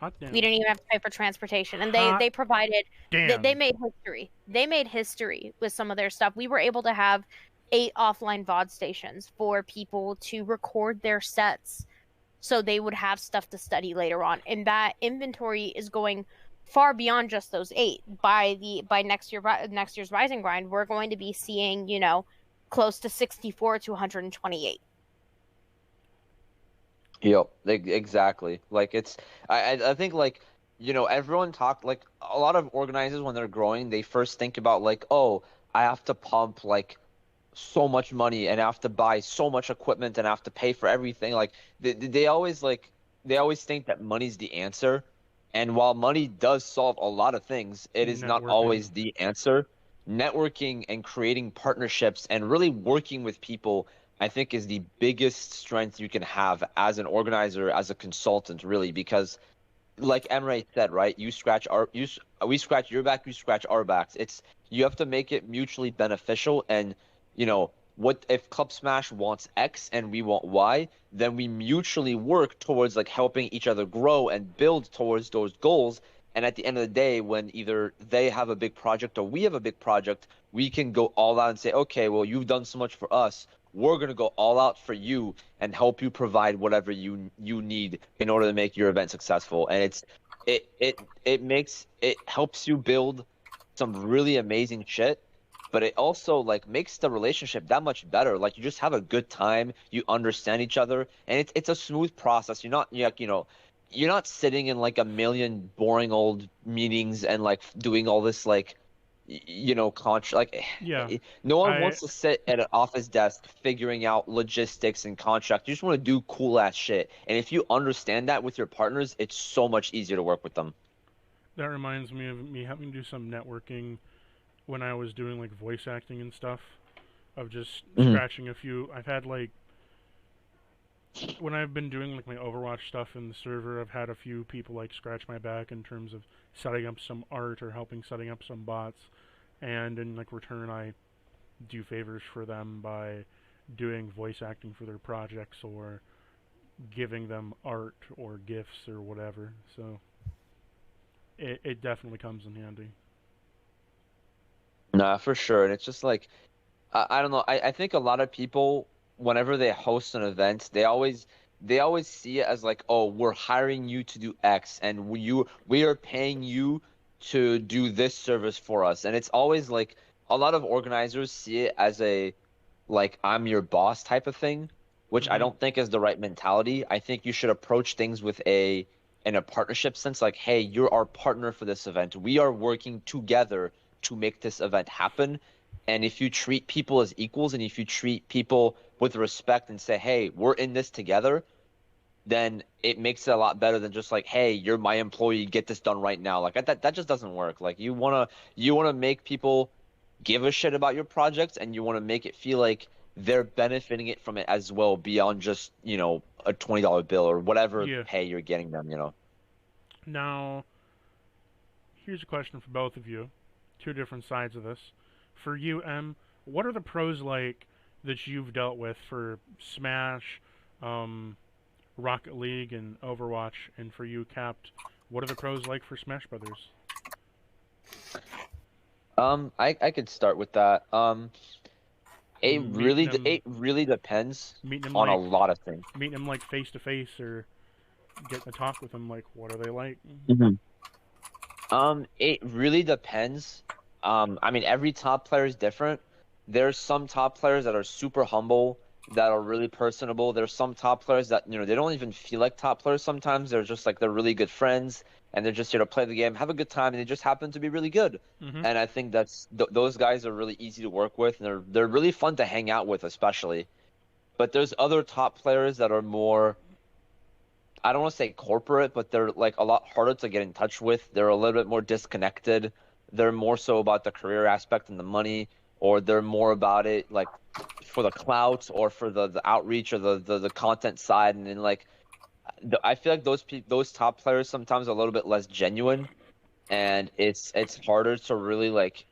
Hot We damn. didn't even have to pay for transportation, and they Hot they provided they damn. made history. They made history with some of their stuff. We were able to have 8 offline VOD stations for people to record their sets so they would have stuff to study later on. And that inventory is going far beyond just those 8. By next year's Rising Grind, we're going to be seeing, close to 64 to 128. Yep, exactly. Like I think like, everyone talk like a lot of organizers when they're growing, they first think about like, oh, I have to pump like so much money and I have to buy so much equipment and I have to pay for everything. Like they always think that money's the answer. And while money does solve a lot of things, it is not Networking. always the answer. Networking and creating partnerships and really working with people I think is the biggest strength you can have as an organizer, as a consultant, really, because like Emre said, right? We scratch your back, you scratch our backs. You have to make it mutually beneficial, and you know what if Club Smash wants X and we want Y, then we mutually work towards like helping each other grow and build towards those goals. And at the end of the day, when either they have a big project or we have a big project, we can go all out and say, okay, well, you've done so much for us. We're gonna go all out for you and help you provide whatever you need in order to make your event successful. And it helps you build some really amazing shit, but it also like makes the relationship that much better. Like you just have a good time, you understand each other, and it's a smooth process. You're not sitting in like a million boring old meetings and like doing all this like Yeah, no one I wants to sit at an office desk figuring out logistics and contract. You just want to do cool ass shit. And if you understand that with your partners, it's so much easier to work with them. that reminds me of me having to do some networking when I was doing like voice acting and stuff. Of just Mhm. scratching a few. I've had like when I've been doing like my Overwatch stuff in the server, I've had a few people like scratch my back in terms of setting up some art or helping setting up some bots, and in like return, I do favors for them by doing voice acting for their projects or giving them art or gifts or whatever. So it definitely comes in handy. Nah, for sure. And it's just like I don't know. I think a lot of people, whenever they host an event, they always see it as like, oh, we're hiring you to do X, and we are paying you to do this service for us. And it's always like a lot of organizers see it as a like I'm your boss type of thing, which I Mm-hmm. don't think is the right mentality. I think you should approach things with in a partnership sense, like, hey, you're our partner for this event. We are working together to make this event happen. And if you treat people as equals and if you treat people with respect and say, hey, we're in this together, then it makes it a lot better than just like, hey, you're my employee, get this done right now. Like that just doesn't work. Like you wanna make people give a shit about your projects and you want to make it feel like they're benefiting it from it as well beyond just, a $20 bill or whatever Yeah. pay you're getting them. Now, here's a question for both of you. Two different sides of this. For you, M, what are the pros like that you've dealt with for Smash, um, Rocket League, and Overwatch? And for you, Capped, what are the pros like for Smash Brothers? I could start with that. It Meeting really them, it really depends meeting them on a like lot of things. meeting them like face to face, or getting to talk with them. Like, what are they like? Mhm. It really depends. I mean, every top player is different. There's some top players that are super humble, that are really personable. There's some top players that, they don't even feel like top players sometimes. They're just like they're really good friends and they're just here to play the game, have a good time, and they just happen to be really good. Mm-hmm. And I think those guys are really easy to work with and they're really fun to hang out with, especially. But there's other top players that are more I don't want to say corporate, but they're like a lot harder to get in touch with. They're a little bit more disconnected. They're more so about the career aspect and the money, or they're more about it like for the clout or for the outreach or the content side. And then like I feel like those top players sometimes are a little bit less genuine, and it's harder to really like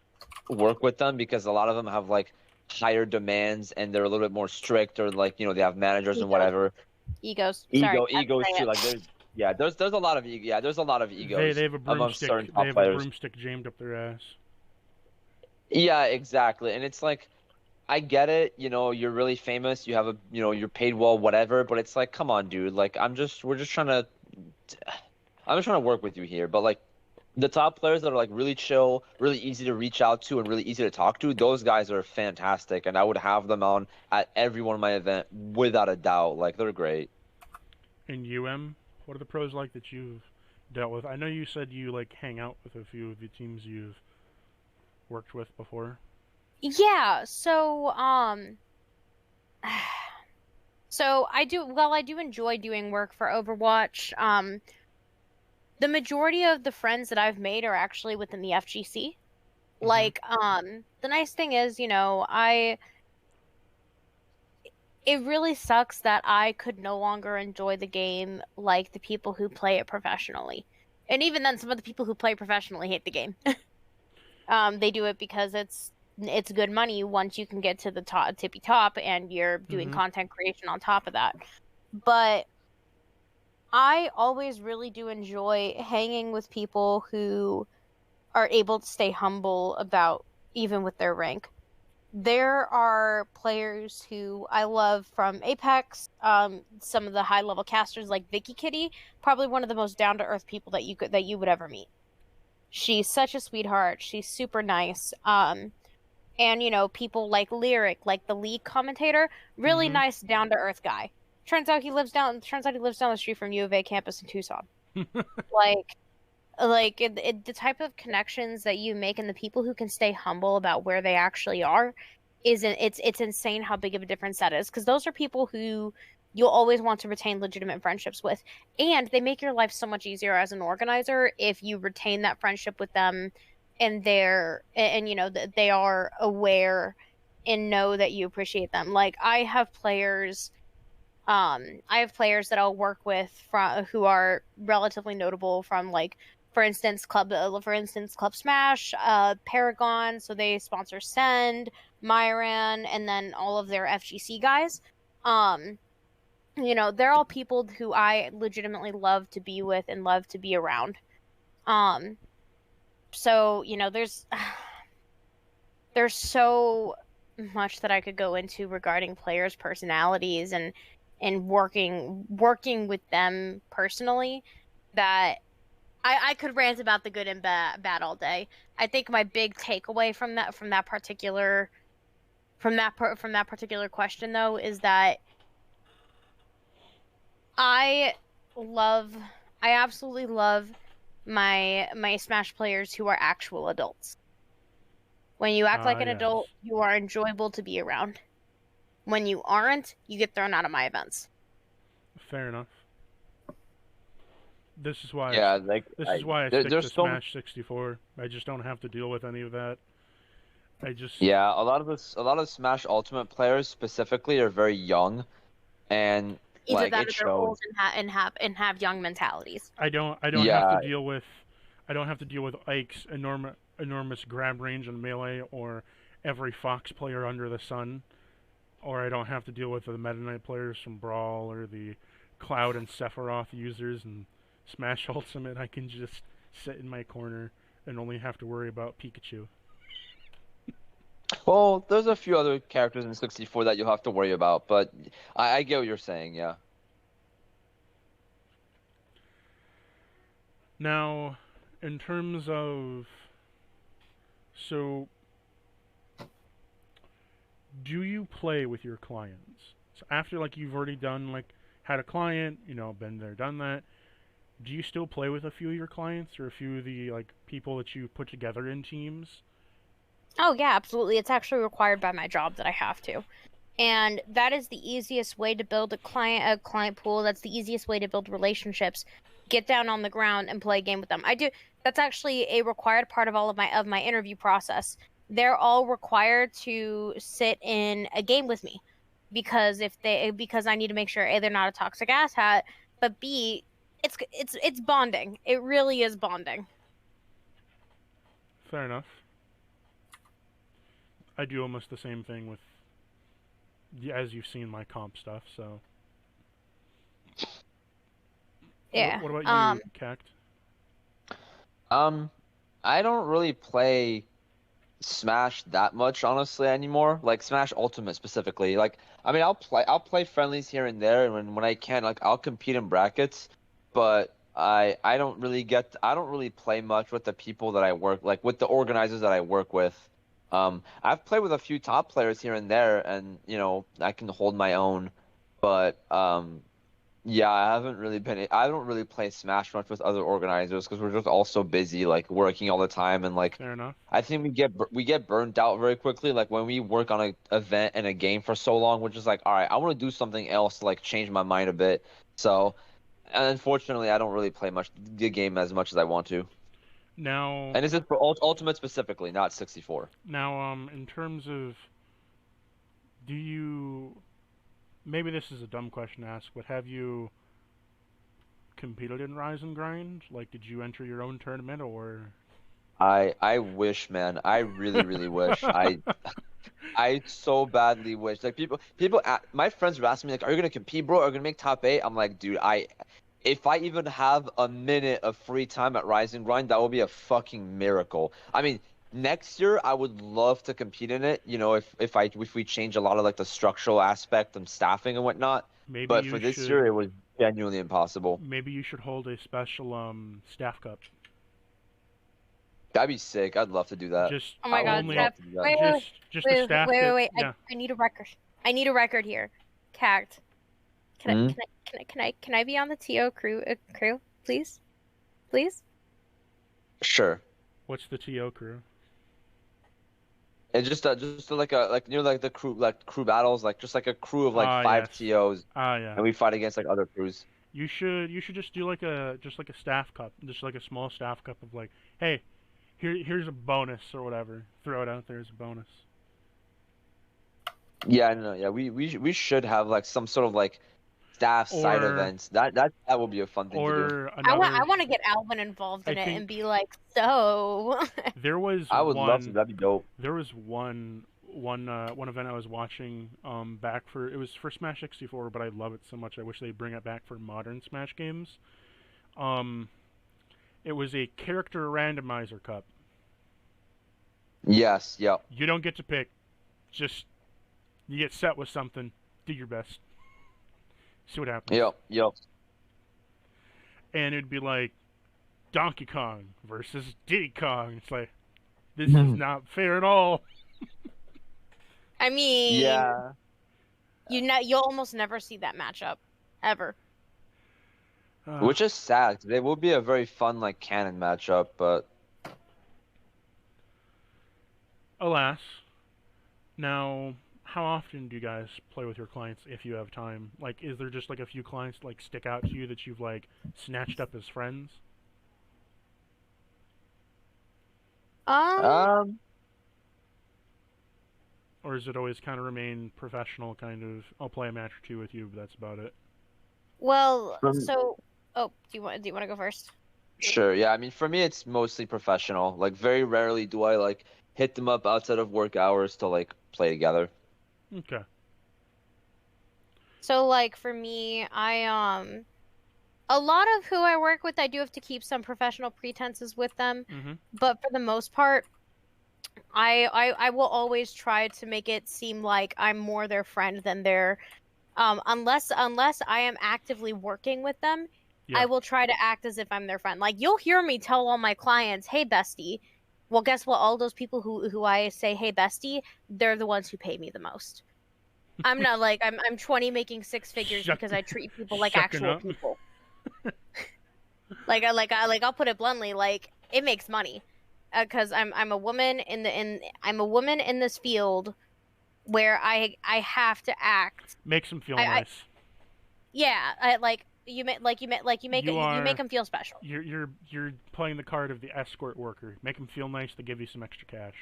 work with them because a lot of them have like higher demands and they're a little bit more strict or like they have managers and Egos. whatever. Egos. Sorry, I had to Egos say too. it. Like there's a lot of there's a lot of They egos have a amongst certain broomstick. They top have a players. broomstick jammed up their ass. Yeah, exactly. And it's like I get it, you're really famous, you have you're paid well, whatever, but it's like, come on, dude. Like I'm just trying to work with you here. But like the top players that are like really chill, really easy to reach out to and really easy to talk to, those guys are fantastic. And I would have them on at every one of my event without a doubt. Like they're great. And UM, what are the pros like that you've dealt with? I know you said you like hang out with a few of the teams you've worked with before. Yeah, so I do enjoy doing work for Overwatch. The majority of the friends that I've made are actually within the FGC. Mm-hmm. Like, the nice thing is, it really sucks that I could no longer enjoy the game like the people who play it professionally. And even then, some of the people who play professionally hate the game. They do it because it's good money once you can get to the top, tippy top, and you're doing Mm-hmm. content creation on top of that. But I always really do enjoy hanging with people who are able to stay humble about even with their rank. There are players who I love from Apex, some of the high level casters like Vicky Kitty, probably one of the most down to earth people that you would ever meet. She's such a sweetheart. She's super nice. And people like Lyric, like the league commentator, really Mm-hmm. nice down to earth guy. Turns out he lives down the street from U of A campus in Tucson. Like the type of connections that you make and the people who can stay humble about where they actually are it's insane how big of a difference that is, because those are people who you'll always want to retain legitimate friendships with, and they make your life so much easier as an organizer if you retain that friendship with them, and they are aware and know that you appreciate them. Like I have players that I'll work with from who are relatively notable from, like, for instance Club Smash, Paragon, so they sponsor Send, Myran, and then all of their FGC guys. Um they're all people who I legitimately love to be with and love to be around. Um so, there's so much that I could go into regarding players' personalities and working with them personally, that I could rant about the good and bad all day. I think my big takeaway from that particular question, though, is that I love I absolutely love my Smash players who are actual adults. When you act like an Yes. adult, you are enjoyable to be around. When you aren't, you get thrown out of my events. Fair enough. This is why Yeah, like this is why I there, stick to there's so Smash 64. I just don't have to deal with any of that. I just yeah, a lot of Smash Ultimate players specifically are very young, and Either like that it or they're showed. old and have young mentalities. I don't have to Yeah, deal with Ike's enormous grab range and melee, or every Fox player under the sun, or I don't have to deal with the Meta Knight players from Brawl, or the Cloud and Sephiroth users in Smash Ultimate. I can just sit in my corner and only have to worry about Pikachu. well, there's a few other characters in 64 that you'll have to worry about, but I get what you're saying. Yeah. Now, in terms of so, do you play with your clients? So after, like, you've already done, like, had a client, been there, done that. Do you still play with a few of your clients, or a few of the, like, people that you put together in teams? Oh yeah, absolutely. It's actually required by my job that I have to. And that is the easiest way to build a client pool. That's the easiest way to build relationships. Get down on the ground and play a game with them. That's actually a required part of all of my interview process. They're all required to sit in a game with me, because I need to make sure A, they're not a toxic ass hat, but B, it's bonding. It really is bonding. Fair enough. I do almost the same thing with, as you've seen my comp stuff. So, Yeah. what about you, Cact? Um, I don't really play Smash that much, honestly, anymore. Like Smash Ultimate specifically. Like, I mean, I'll play friendlies here and there, and when I can, like, I'll compete in brackets. But I don't really play much with the people that I work, like with the organizers that I work with. I've played with a few top players here and there, and I can hold my own. But yeah, I don't really play Smash much with other organizers because we're just all so busy, like working all the time, and like Fair enough. I think we get burnt out very quickly. Like when we work on a event and a game for so long, we're just like, all right, I want to do something else to like change my mind a bit. So, and unfortunately, I don't really play much the game as much as I want to. Now, And this is for Ultimate specifically, not 64. in terms of, do you maybe this is a dumb question to ask, but have you competed in Rise and Grind? Like, did you enter your own tournament or? I wish, man. I really wish. I so badly wish. Like my friends were asking me like, "Are you gonna compete, bro? Are you gonna make top 8?" I'm like, dude, if I even have a minute of free time at Rise and Grind, that will be a fucking miracle. I mean, next year I would love to compete in it. You know, if we change a lot of like the structural aspect and staffing and whatnot. Maybe But you for this year, should it was genuinely impossible. maybe you should hold a special staff cup. That'd be sick. I'd love to do that. Just Oh I my would God, only love Steph. to do that. Wait, wait, just the wait, staff wait, wait, that wait. yeah. I need a record. I need a record here. Cact. Hmm? Can I be on the TO crew, please? Please? Sure. What's the TO crew? And just like a like you know like the crew battles like just like a crew of like Ah five yes. TOs Ah yeah. and we fight against like other crews. You should just do like a staff cup, just like a small staff cup of like, hey, here's a bonus or whatever. Throw it out there as a bonus. Yeah, no, yeah, we should have like some sort of like staff side Or events. That would be a fun thing to do. or I another. want to get Alvin involved I in it and think be like, so. there was I would love to. one. That'd be dope. There was one event I was watching back for it was for Smash 64, but I love it so much I wish they'd bring it back for modern Smash games. Um, it was a character randomizer cup. Yes, yep, You don't get to pick, just you get set with something. Do your best. See what happens. yep. And it'd be like Donkey Kong versus Diddy Kong. It's like this is not fair at all. I mean, Yeah. you'll almost never see that matchup ever. Which is sad. They will be a very fun like canon matchup, but alas. Now, how often do you guys play with your clients if you have time? Like, is there just like a few clients like stick out to you that you've like snatched up as friends? um Or is it always kind of remain professional, kind of, I'll play a match or two with you, but that's about it? Well, from so, oh, do you want to go first? sure, yeah. I mean, for me, it's mostly professional. Like, very rarely do I like hit them up outside of work hours to like play together. Okay. So, like, for me, a lot of who I work with, I do have to keep some professional pretenses with them, Mm-hmm. but for the most part, I will always try to make it seem like I'm more their friend than their unless I am actively working with them, Yeah. I will try to act as if I'm their friend. Like you'll hear me tell all my clients, "Hey bestie." Well, guess what? All those people who I say, "Hey bestie," they're the ones who pay me the most. I'm not like I'm 20 making six figures Shuck- because I treat people like shucking actual up. people. I'll put it bluntly, like it makes money. Because I'm a woman I'm a woman in this field where I have to act. Makes them feel I nice. yeah, you make them feel special. You're playing the card of the escort worker. Make them feel nice. They give you some extra cash.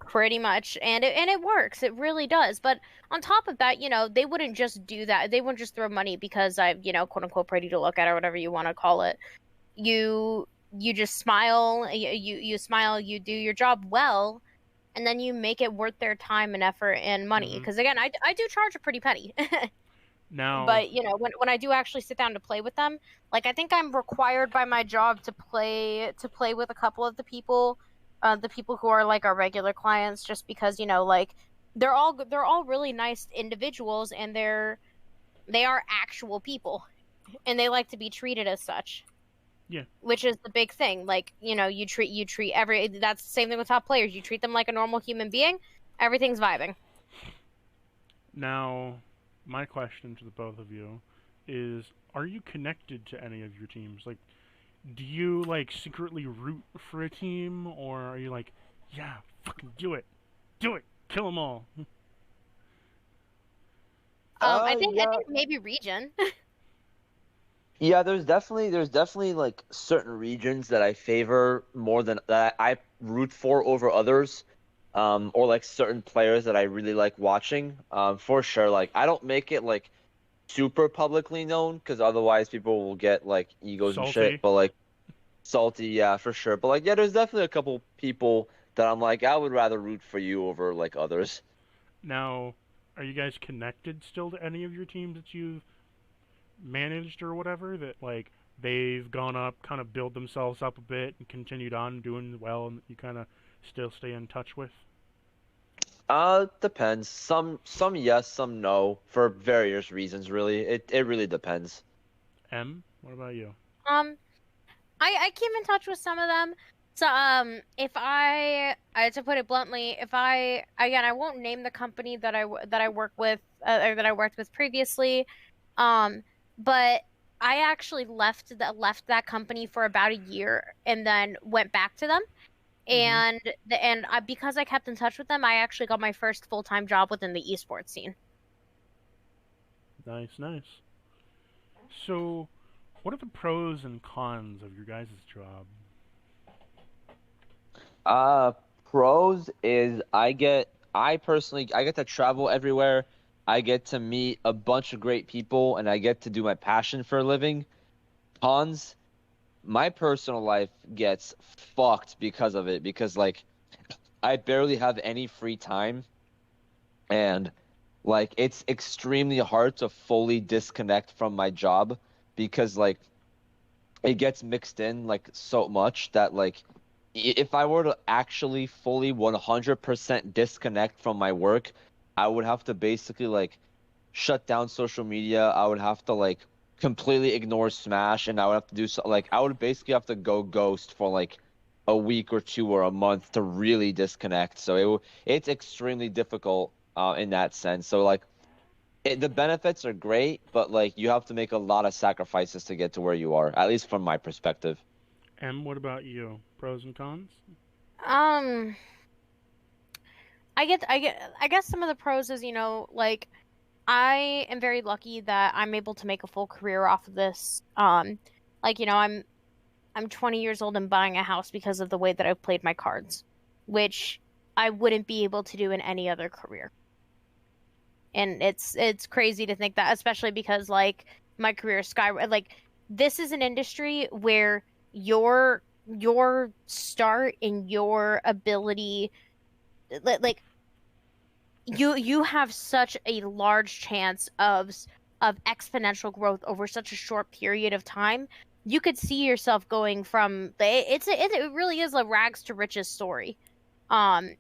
Pretty much, and it works. It really does. But on top of that, they wouldn't just do that. They wouldn't just throw money because I'm, quote unquote, pretty to look at or whatever you want to call it. You just smile. You smile. You do your job well, and then you make it worth their time and effort and money. Because again, I do charge a pretty penny. Now, But when I do actually sit down to play with them, like I think I'm required by my job to play with a couple of the people who are like our regular clients, just because like they're all really nice individuals and they are actual people, and they like to be treated as such. Yeah. Which is the big thing. Like you treat that's the same thing with top players. You treat them like a normal human being. Everything's vibing. now, my question to the both of you is: are you connected to any of your teams? Like, do you like secretly root for a team, or are you like, yeah, fucking do it, kill them all? I Yeah. think maybe region. Yeah, there's definitely like certain regions that I favor more than that I root for over others. or like certain players that I really like watching. For sure. Like I don't make it like super publicly known because otherwise people will get like egos and shit. Salty. But like salty, yeah, for sure. But like yeah, there's definitely a couple people that I'm like I would rather root for you over like others. Now, are you guys connected still to any of your teams that you've managed or whatever? That like they've gone up, kind of build themselves up a bit, and continued on doing well, and you kind of still stay in touch with? Depends. Some yes, some no, for various reasons really. It really depends. M, what about you? Um, I keep in touch with some of them. So if I to put it bluntly, if I again I won't name the company that I work with or that I worked with previously, um, but I actually left that company for about a year and then went back to them. Mm-hmm. Because I kept in touch with them, I actually got my first full-time job within the esports scene. Nice, nice. So, what are the pros and cons of your guys' job? Uh, Pros is I personally I get to travel everywhere. I get to meet a bunch of great people and I get to do my passion for a living. Cons, my personal life gets fucked because of it because like I barely have any free time and like it's extremely hard to fully disconnect from my job because like it gets mixed in like so much that like if I were to actually fully 100% disconnect from my work, I would have to basically like shut down social media. I would have to like completely ignore Smash and I would have to do so like I would basically have to go ghost for like a week or two or a month to really disconnect. So it's extremely difficult in that sense. So like the benefits are great, but like you have to make a lot of sacrifices to get to where you are, at least from my perspective. M, what about you? Pros and cons? Um, I guess some of the pros is, like I am very lucky that I'm able to make a full career off of this. Like, I'm 20 years old and buying a house because of the way that I've played my cards, which I wouldn't be able to do in any other career. And it's crazy to think that, especially because like my career sky like this is an industry where your start and your ability like you have such a large chance of exponential growth over such a short period of time. You could see yourself going from it really is a rags to riches story.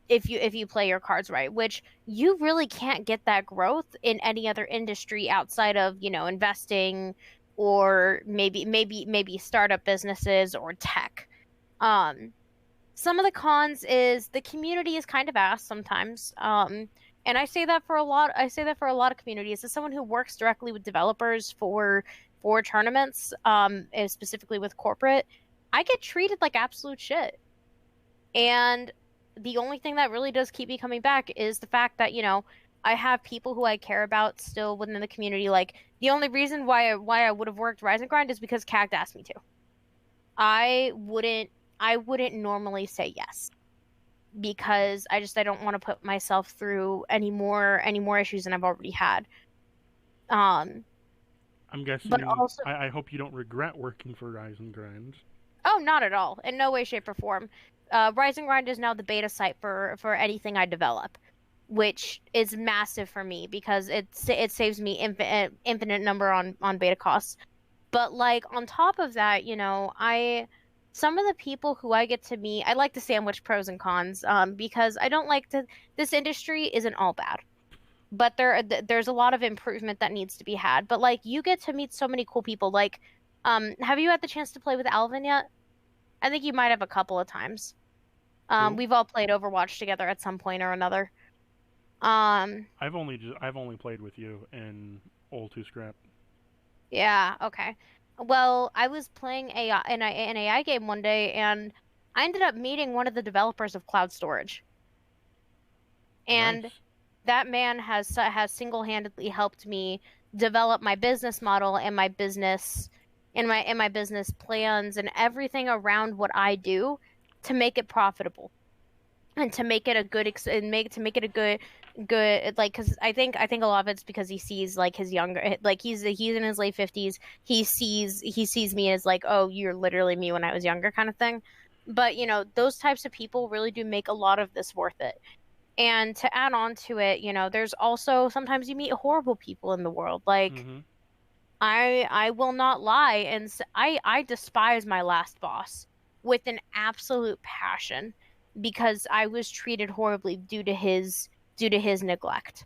If you play your cards right, which you really can't get that growth in any other industry outside of, investing or maybe startup businesses or tech. Um, some of the cons is the community is kind of ass sometimes. And I say that for a lot of communities. As someone who works directly with developers for tournaments, and specifically with corporate, I get treated like absolute shit. And the only thing that really does keep me coming back is the fact that, I have people who I care about still within the community. Like the only reason why I would have worked Rise and Grind is because CAGD asked me to. I wouldn't I wouldn't normally say yes because I don't want to put myself through any more issues than I've already had. Um, I'm but guessing. also, I hope you don't regret working for Rise and Grind. oh, not at all, in no way, shape, or form. Rise and Grind is now the beta site for anything I develop, which is massive for me because it saves me infinite number on beta costs. But like on top of that, I some of the people who I get to meet, I like to sandwich pros and cons, because I don't like to. This industry isn't all bad, but there's a lot of improvement that needs to be had. But like you get to meet so many cool people. Like, have you had the chance to play with Alvin yet? I think you might have a couple of times. Who? We've all played Overwatch together at some point or another. Um, I've only played with you in Old Two Scrap. yeah, okay. Well, I was playing an AI game one day, and I ended up meeting one of the developers of Cloud Storage. And Nice. that man has single-handedly helped me develop my business model and my business plans and everything around what I do to make it profitable. and to make it a good to make it a good like because I think a lot of it's because he sees like his younger like he's in his late 50s. He sees me as like, oh, you're literally me when I was younger kind of thing. But those types of people really do make a lot of this worth it. And to add on to it, there's also sometimes you meet horrible people in the world. Like Mm-hmm. I will not lie and I despise my last boss with an absolute passion because I was treated horribly due to his neglect.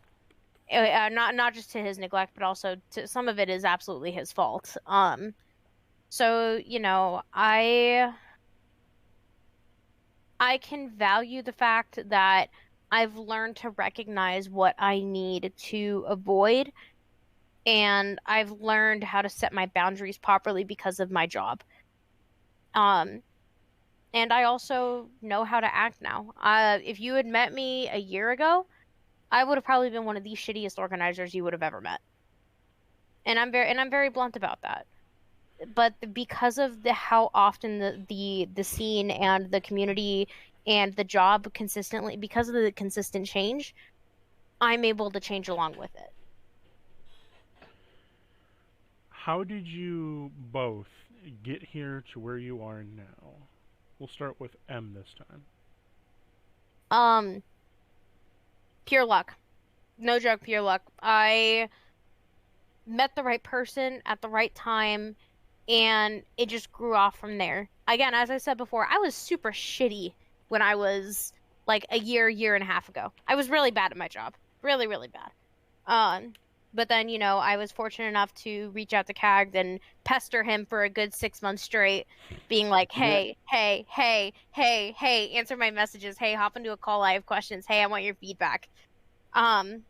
Not just to his neglect, but also to some of it is absolutely his fault. So I can value the fact that I've learned to recognize what I need to avoid, and I've learned how to set my boundaries properly because of my job. Um, and I also know how to act now. If you had met me a year ago, I would have probably been one of the shittiest organizers you would have ever met. And I'm very blunt about that. But because of the how often the scene and the community and the job consistently because of the consistent change, I'm able to change along with it. How did you both get here to where you are now? We'll start with M this time. Um, Pure luck. No joke, pure luck. I met the right person at the right time, and it just grew off from there. Again, as I said before, I was super shitty when I was like a year and a half ago. I was really bad at my job. Really, really bad. Um, but then, I was fortunate enough to reach out to CAGD and pester him for a good 6 months straight, being like, Yeah. hey, hey, hey, hey, hey, answer my messages. Hey, hop into a call. I have questions. Hey, I want your feedback. Um,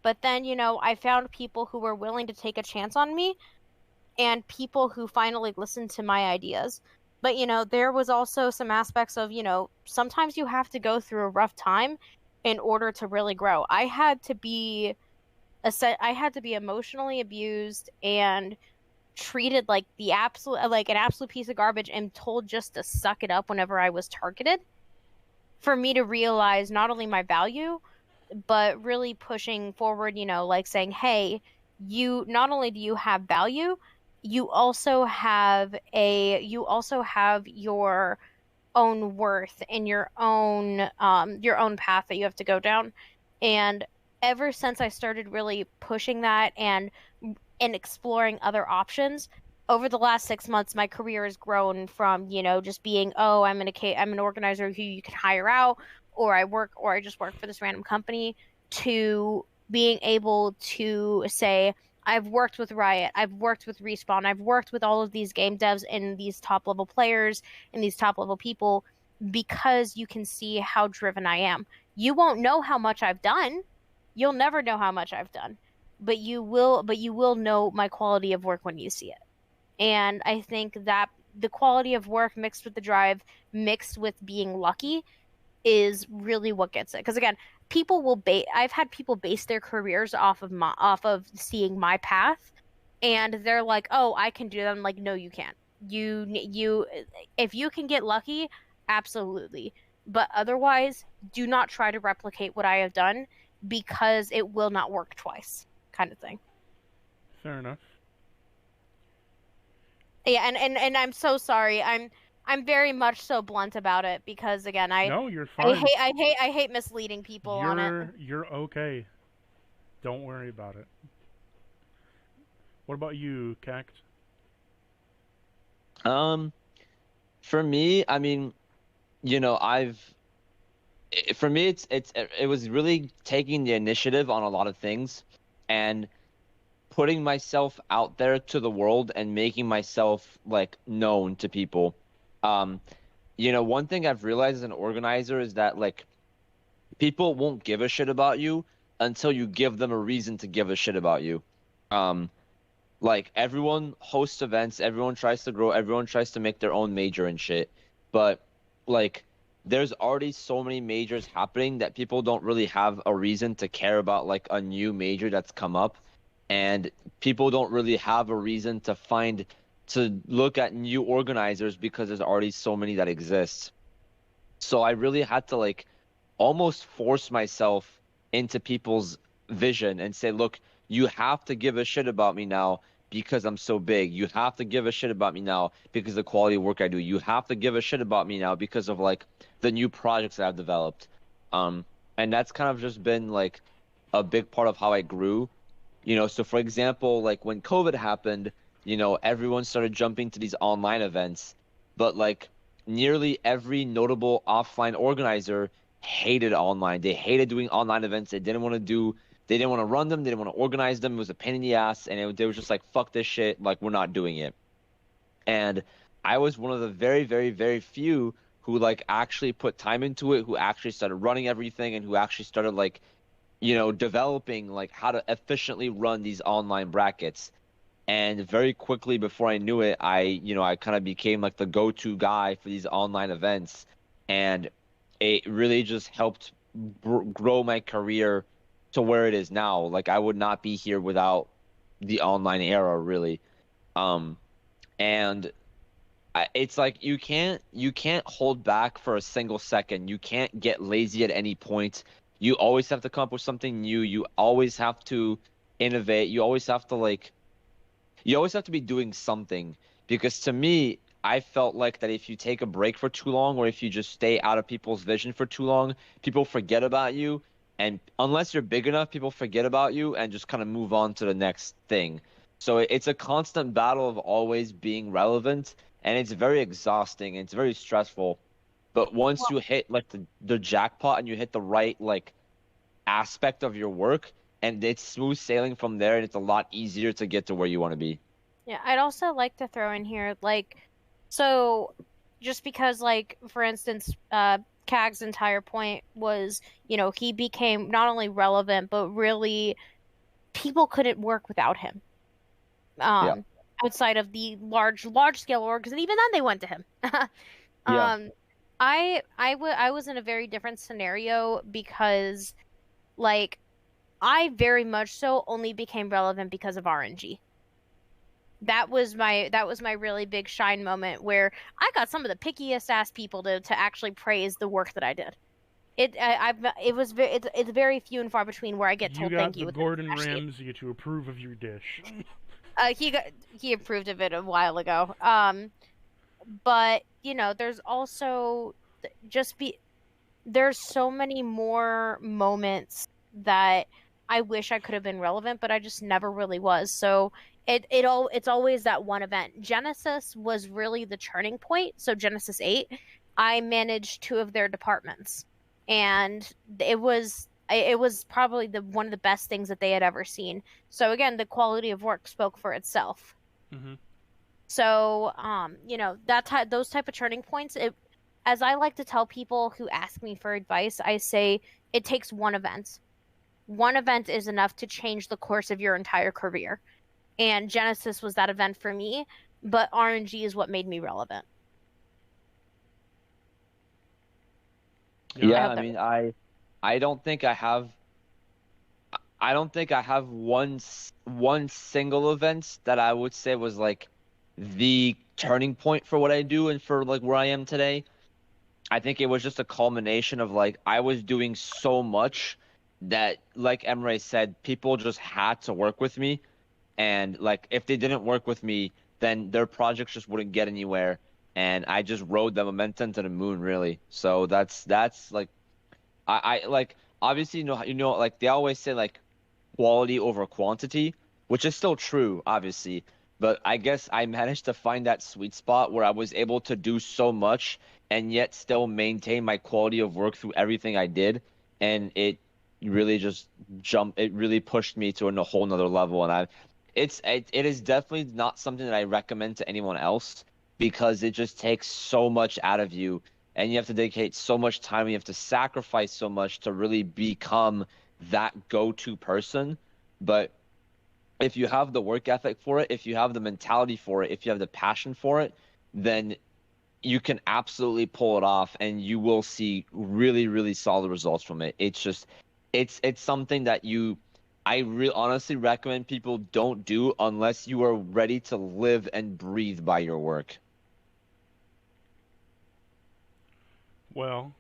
but then, I found people who were willing to take a chance on me and people who finally listened to my ideas. But, there was also some aspects of, sometimes you have to go through a rough time in order to really grow. I had to be emotionally abused and treated like the absolute like an absolute piece of garbage and told just to suck it up whenever I was targeted for me to realize not only my value but really pushing forward, like saying, hey, you not only do you have value, you also have your own worth and your own path that you have to go down. And ever since I started really pushing that and exploring other options over the last 6 months, my career has grown from just being, oh, I'm an organizer who you can hire out, or I just work for this random company, to being able to say, I've worked with Riot, I've worked with Respawn, I've worked with all of these game devs and these top level players and these top level people, because you can see how driven I am. You won't know how much I've done. You'll never know how much I've done, but you will know my quality of work when you see it. And I think that the quality of work mixed with the drive, mixed with being lucky, is really what gets it. Because again, I've had people base their careers off of seeing my path, and they're like, "Oh, I can do that." I'm like, "No, you can't. You if you can get lucky, absolutely. But otherwise, do not try to replicate what I have done because it will not work twice," kind of thing. Fair enough. Yeah, and I'm so sorry. I'm very much so blunt about it because again, I No, you're I fine. hate I hate I hate misleading people on it. You're okay. Don't worry about it. What about you, Cact? Um, for me, I mean, for me, it was really taking the initiative on a lot of things and putting myself out there to the world and making myself like known to people. Um, one thing I've realized as an organizer is that like people won't give a shit about you until you give them a reason to give a shit about you. Um, like everyone hosts events, everyone tries to grow, everyone tries to make their own major and shit. But like there's already so many majors happening that people don't really have a reason to care about like a new major that's come up. And people don't really have a reason to look at new organizers because there's already so many that exist. So I really had to like almost force myself into people's vision and say, look, you have to give a shit about me now because I'm so big. You have to give a shit about me now because of the quality of work I do. You have to give a shit about me now because of like the new projects that I've developed. Um, and that's kind of just been like a big part of how I grew. So for example, like when COVID happened, everyone started jumping to these online events, but like nearly every notable offline organizer hated online. They hated doing online events. They didn't want to run them. They didn't want to organize them. It was a pain in the ass. And they were just like, fuck this shit. Like, we're not doing it. And I was one of the very, very, very few who like actually put time into it, who actually started running everything and who actually started like developing like how to efficiently run these online brackets. And very quickly before I knew it, I kind of became like the go-to guy for these online events. And it really just helped grow my career to where it is now. Like I would not be here without the online era, really. Um, and it's like you can't hold back for a single second. You can't get lazy at any point. You always have to come up with something new. You always have to innovate. You always have to be doing something because to me, I felt like that if you take a break for too long or if you just stay out of people's vision for too long, people forget about you. And unless you're big enough, people forget about you and just kind of move on to the next thing. So it's a constant battle of always being relevant, and it's very exhausting and it's very stressful. But once Well, you hit like the jackpot and you hit the right like aspect of your work, and it's smooth sailing from there, and it's a lot easier to get to where you want to be. yeah, I'd also like to throw in here, like, so just because, like, for instance, Kag's entire point was, he became not only relevant, but really people couldn't work without him. Yeah. Um, Outside of the large scale orgs, and even then they went to him. Yeah. Um, I was in a very different scenario because, like, I very much so only became relevant because of RNG. That was my really big shine moment where I got some of the pickiest ass people to actually praise the work that I did. It's very few and far between where I get You told thank got the you with Gordon a smash team. Ramsay to approve of your dish. He approved of it a while ago. But there's also just be there's so many more moments that I wish I could have been relevant, but I just never really was. So it's always that one event. Genesis was really the turning point. So Genesis 8, I managed two of their departments, and it was probably the one of the best things that they had ever seen. So again, the quality of work spoke for itself. Hmm. So, those type of turning points, as I like to tell people who ask me for advice, I say it takes one event. One event is enough to change the course of your entire career. And Genesis was that event for me, but RNG is what made me relevant. Yeah. I Yeah, hope I that mean, makes I don't think I have one single event that I would say was like the turning point for what I do and for like where I am today. I think it was just a culmination of like I was doing so much that, like Emre said, people just had to work with me. And like if they didn't work with me, then their projects just wouldn't get anywhere. And I just rode the momentum to the moon, really. So that's like I like obviously like they always say like quality over quantity, which is still true, obviously. But I guess I managed to find that sweet spot where I was able to do so much and yet still maintain my quality of work through everything I did. And it really just it really pushed me to a whole nother level. And it is definitely not something that I recommend to anyone else because it just takes so much out of you and you have to dedicate so much time, you have to sacrifice so much to really become that go-to person. But if you have the work ethic for it, if you have the mentality for it, if you have the passion for it, then you can absolutely pull it off and you will see really, really solid results from it. It's just it's something that I really honestly recommend people don't do unless you are ready to live and breathe by your work. Well,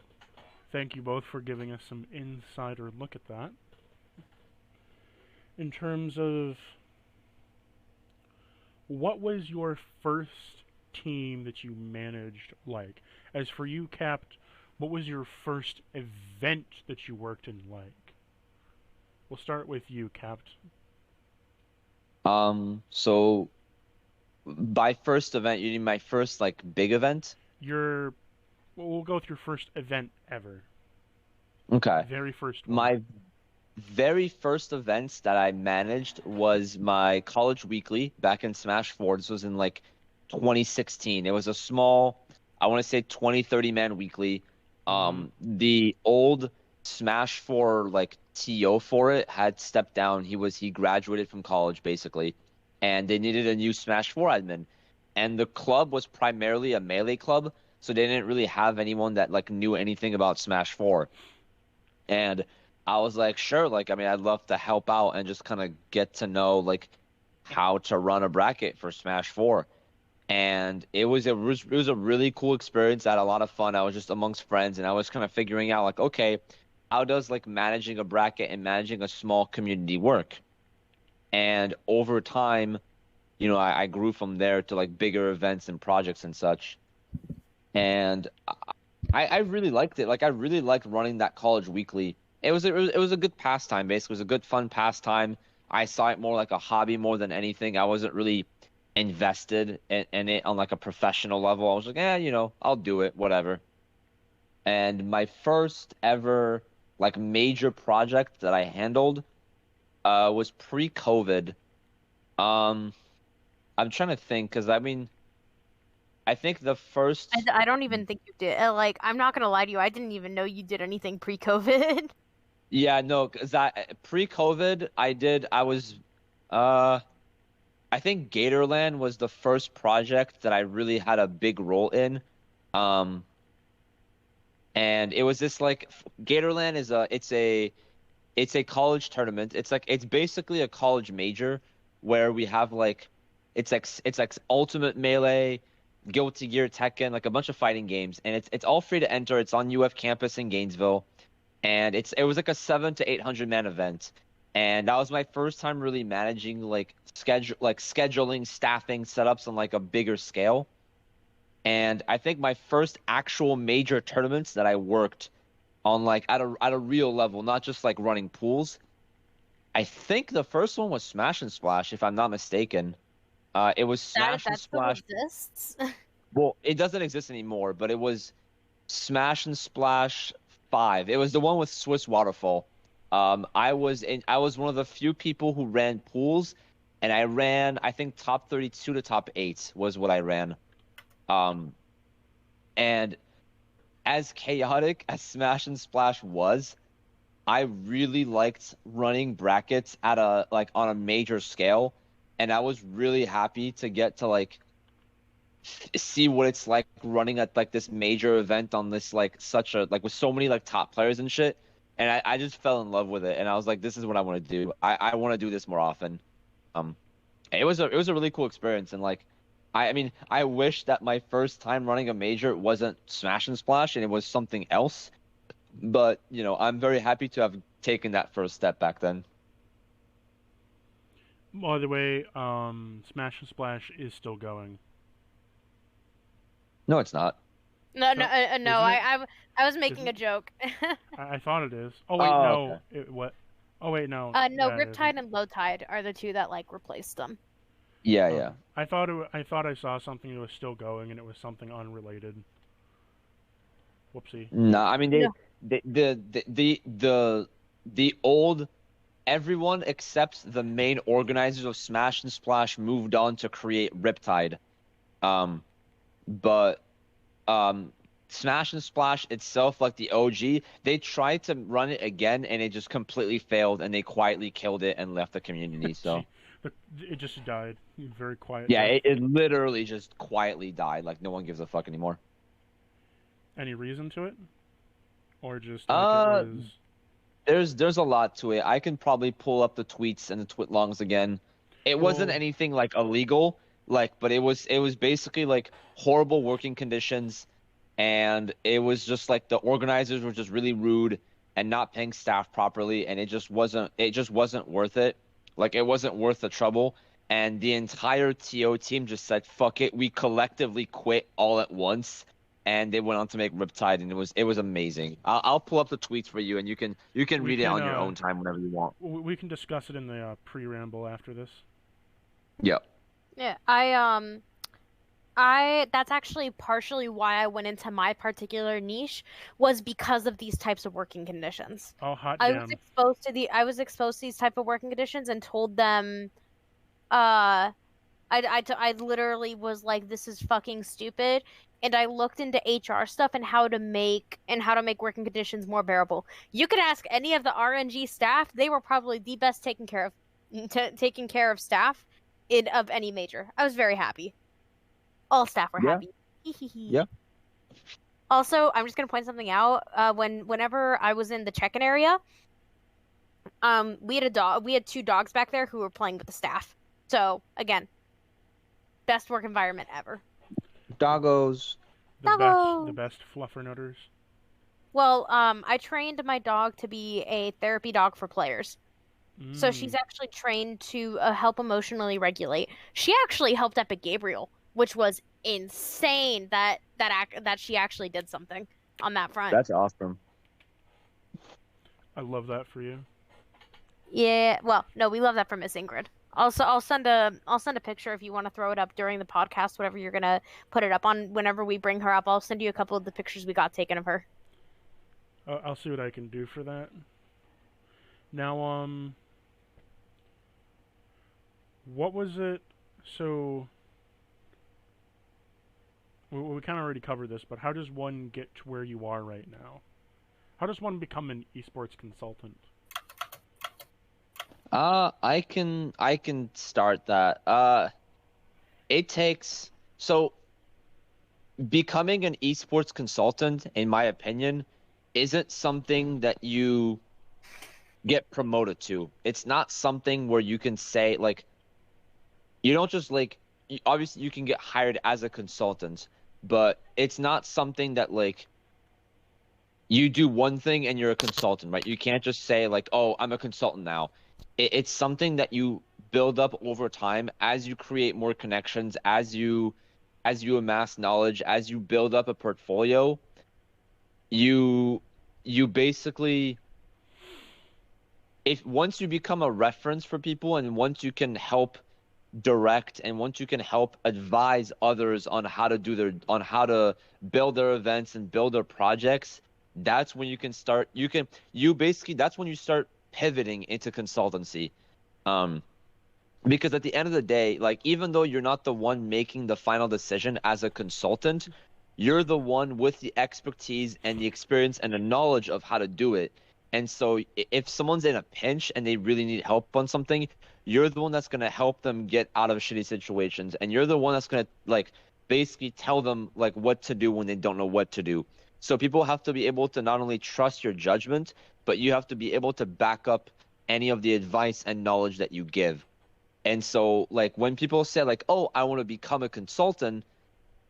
thank you both for giving us some insider look at that. In terms of what was your first team that you managed like? As for you, Capt, what was your first event that you worked in like? We'll start with you, Capt. So by first event, you mean my first like big event? Your, well, we'll go through first event ever. Okay. Very first one. My very first events that I managed was my college weekly back in Smash 4. This was in like 2016. It was a small, I want to say 20, 30 man weekly. The old Smash 4 like TO for it had stepped down. He graduated from college basically, and they needed a new Smash 4 admin. And the club was primarily a melee club, so they didn't really have anyone that like knew anything about Smash 4. And I was like, sure, like I mean, I'd love to help out and just kind of get to know like how to run a bracket for Smash 4. And it was a really cool experience. I had a lot of fun. I was just amongst friends and I was kind of figuring out like, okay, how does like managing a bracket and managing a small community work? And over time, I grew from there to like bigger events and projects and such. And I really liked it. Like I really liked running that college weekly. It was a good pastime, basically. It was a good fun pastime. I saw it more like a hobby more than anything. I wasn't really invested in it on like a professional level. I was like, I'll do it, whatever. And my first ever like major project that I handled was pre-COVID. Um, I'm trying to think because I mean, I think the first. I don't even think you did. Like, I'm not gonna lie to you. I didn't even know you did anything pre-COVID. Yeah, no, because pre-COVID, uh, I think Gatorland was the first project that I really had a big role in. Um, and it was this like Gatorland it's a college tournament. It's basically a college major where we have like it's like Ultimate Melee, Guilty Gear, Tekken, like a bunch of fighting games, and it's all free to enter. It's on UF campus in Gainesville, and it was like a 700 to 800 man event, and that was my first time really managing like scheduling, staffing, setups on like a bigger scale. And I think my first actual major tournaments that I worked on like at a real level, not just like running pools. I think the first one was Smash and Splash, if I'm not mistaken. It was That Smash and that still Splash. exists. Well, it doesn't exist anymore, but it was Smash and Splash 5. It was the one with Swiss Waterfall. I was one of the few people who ran pools, and I ran I think top 32 to top 8 was what I ran. Um, and as chaotic as Smash and Splash was, I really liked running brackets at a like on a major scale, and I was really happy to get to like see what it's like running at like this major event on this like such a like with so many like top players and shit. And I just fell in love with it, and I was like, this is what I want to do. I want to do this more often. Um, it was a really cool experience, and like I mean I wish that my first time running a major wasn't Smash and Splash and it was something else. But I'm very happy to have taken that first step back then. By the way, Smash and Splash is still going. No, it's not. No, no, So, no. isn't it? I was making Isn't a joke. I thought it is. Oh wait, Oh, no. okay. What? Oh wait, no. No, Yeah, it isn't. Riptide and Lowtide are the two that like replaced them. Yeah, Oh, yeah. I thought I saw something that was still going, and it was something unrelated. Whoopsie. No, I mean No. the old everyone except the main organizers of Smash and Splash moved on to create Riptide. Um, but um, Smash and Splash itself, like the OG, they tried to run it again and it just completely failed and they quietly killed it and left the community. So Gee, it just died. Very quiet yeah, death. it literally just quietly died. Like no one gives a fuck anymore. Any reason to it, or just like Uh, it was? there's a lot to it. I can probably pull up the tweets and the twit longs again. It wasn't Well, anything like illegal, like, but it was basically like horrible working conditions. and it was just like the organizers were just really rude and not paying staff properly, and it just wasn't worth it. Like it wasn't worth the trouble. And the entire TO team just said, "Fuck it." We collectively quit all at once, and they went on to make Riptide, and it was amazing. I'll pull up the tweets for you, and you can We read it can on your own time whenever you want. we can discuss it in the pre-ramble after this. Yeah. Yeah, that's actually partially why I went into my particular niche was because of these types of working conditions. Oh, hot I was damn. exposed to these type of working conditions and told them I literally was like, this is fucking stupid. And I looked into HR stuff and how to make working conditions more bearable. You could ask any of the RNG staff; they were probably the best taking care of staff of any major. I was very happy. All staff were Yeah. happy. Yeah. Also, I'm just gonna point something out. Whenever I was in the check-in area, we had two dogs back there who were playing with the staff. So again, best work environment ever. Doggos. The Doggo! best fluffernutters. Well, I trained my dog to be a therapy dog for players. So she's actually trained to help emotionally regulate. She actually helped Epic Gabriel, which was insane that she actually did something on that front. That's awesome. I love that for you. Yeah, well, no, we love that for Miss Ingrid. Also, I'll send a picture if you want to throw it up during the podcast, whatever you're gonna put it up on. Whenever we bring her up, I'll send you a couple of the pictures we got taken of her. I'll see what I can do for that. Now, what was it? So, we kind of already covered this, but how does one get to where you are right now? How does one become an esports consultant? I can start that. It takes so becoming an esports consultant, in my opinion, isn't something that you get promoted to. It's not something where you can say like you don't just like obviously you can get hired as a consultant, but it's not something that like you do one thing and you're a consultant, right? You can't just say like, "Oh, I'm a consultant now." It's something that you build up over time as you create more connections, as you amass knowledge, as you build up a portfolio. You basically if once you become a reference for people and once you can help direct and once you can help advise others on how to build their events and build their projects, that's when you basically that's when you start pivoting into consultancy. um because at the end of the day, like even though you're not the one making the final decision as a consultant, you're the one with the expertise and the experience and the knowledge of how to do it. And so if someone's in a pinch and they really need help on something, you're the one that's going to help them get out of shitty situations, and you're the one that's going to like basically tell them like what to do when they don't know what to do. So people have to be able to not only trust your judgment, but you have to be able to back up any of the advice and knowledge that you give. And so, like, when people say, like, oh, I want to become a consultant,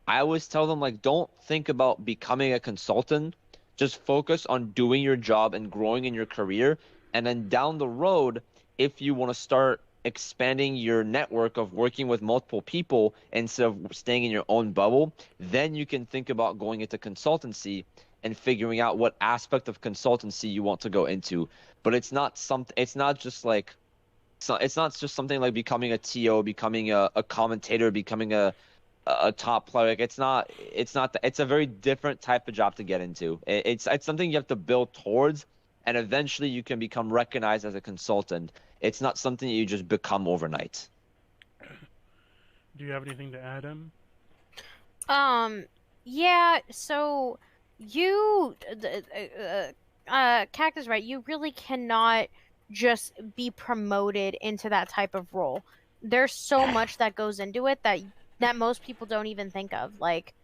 I always tell them, like, don't think about becoming a consultant. Just focus on doing your job and growing in your career. And then down the road, if you want to start expanding your network of working with multiple people instead of staying in your own bubble, then you can think about going into consultancy and figuring out what aspect of consultancy you want to go into. But it's not just like so it's not just something like becoming a TO, becoming a commentator, becoming a top player. Like it's a very different type of job to get into. It's something you have to build towards, and eventually you can become recognized as a consultant. It's not something you just become overnight. Do you have anything to add, Em? Yeah, so you, Cactus, right? You really cannot just be promoted into that type of role. There's so much that goes into it that most people don't even think of. Like,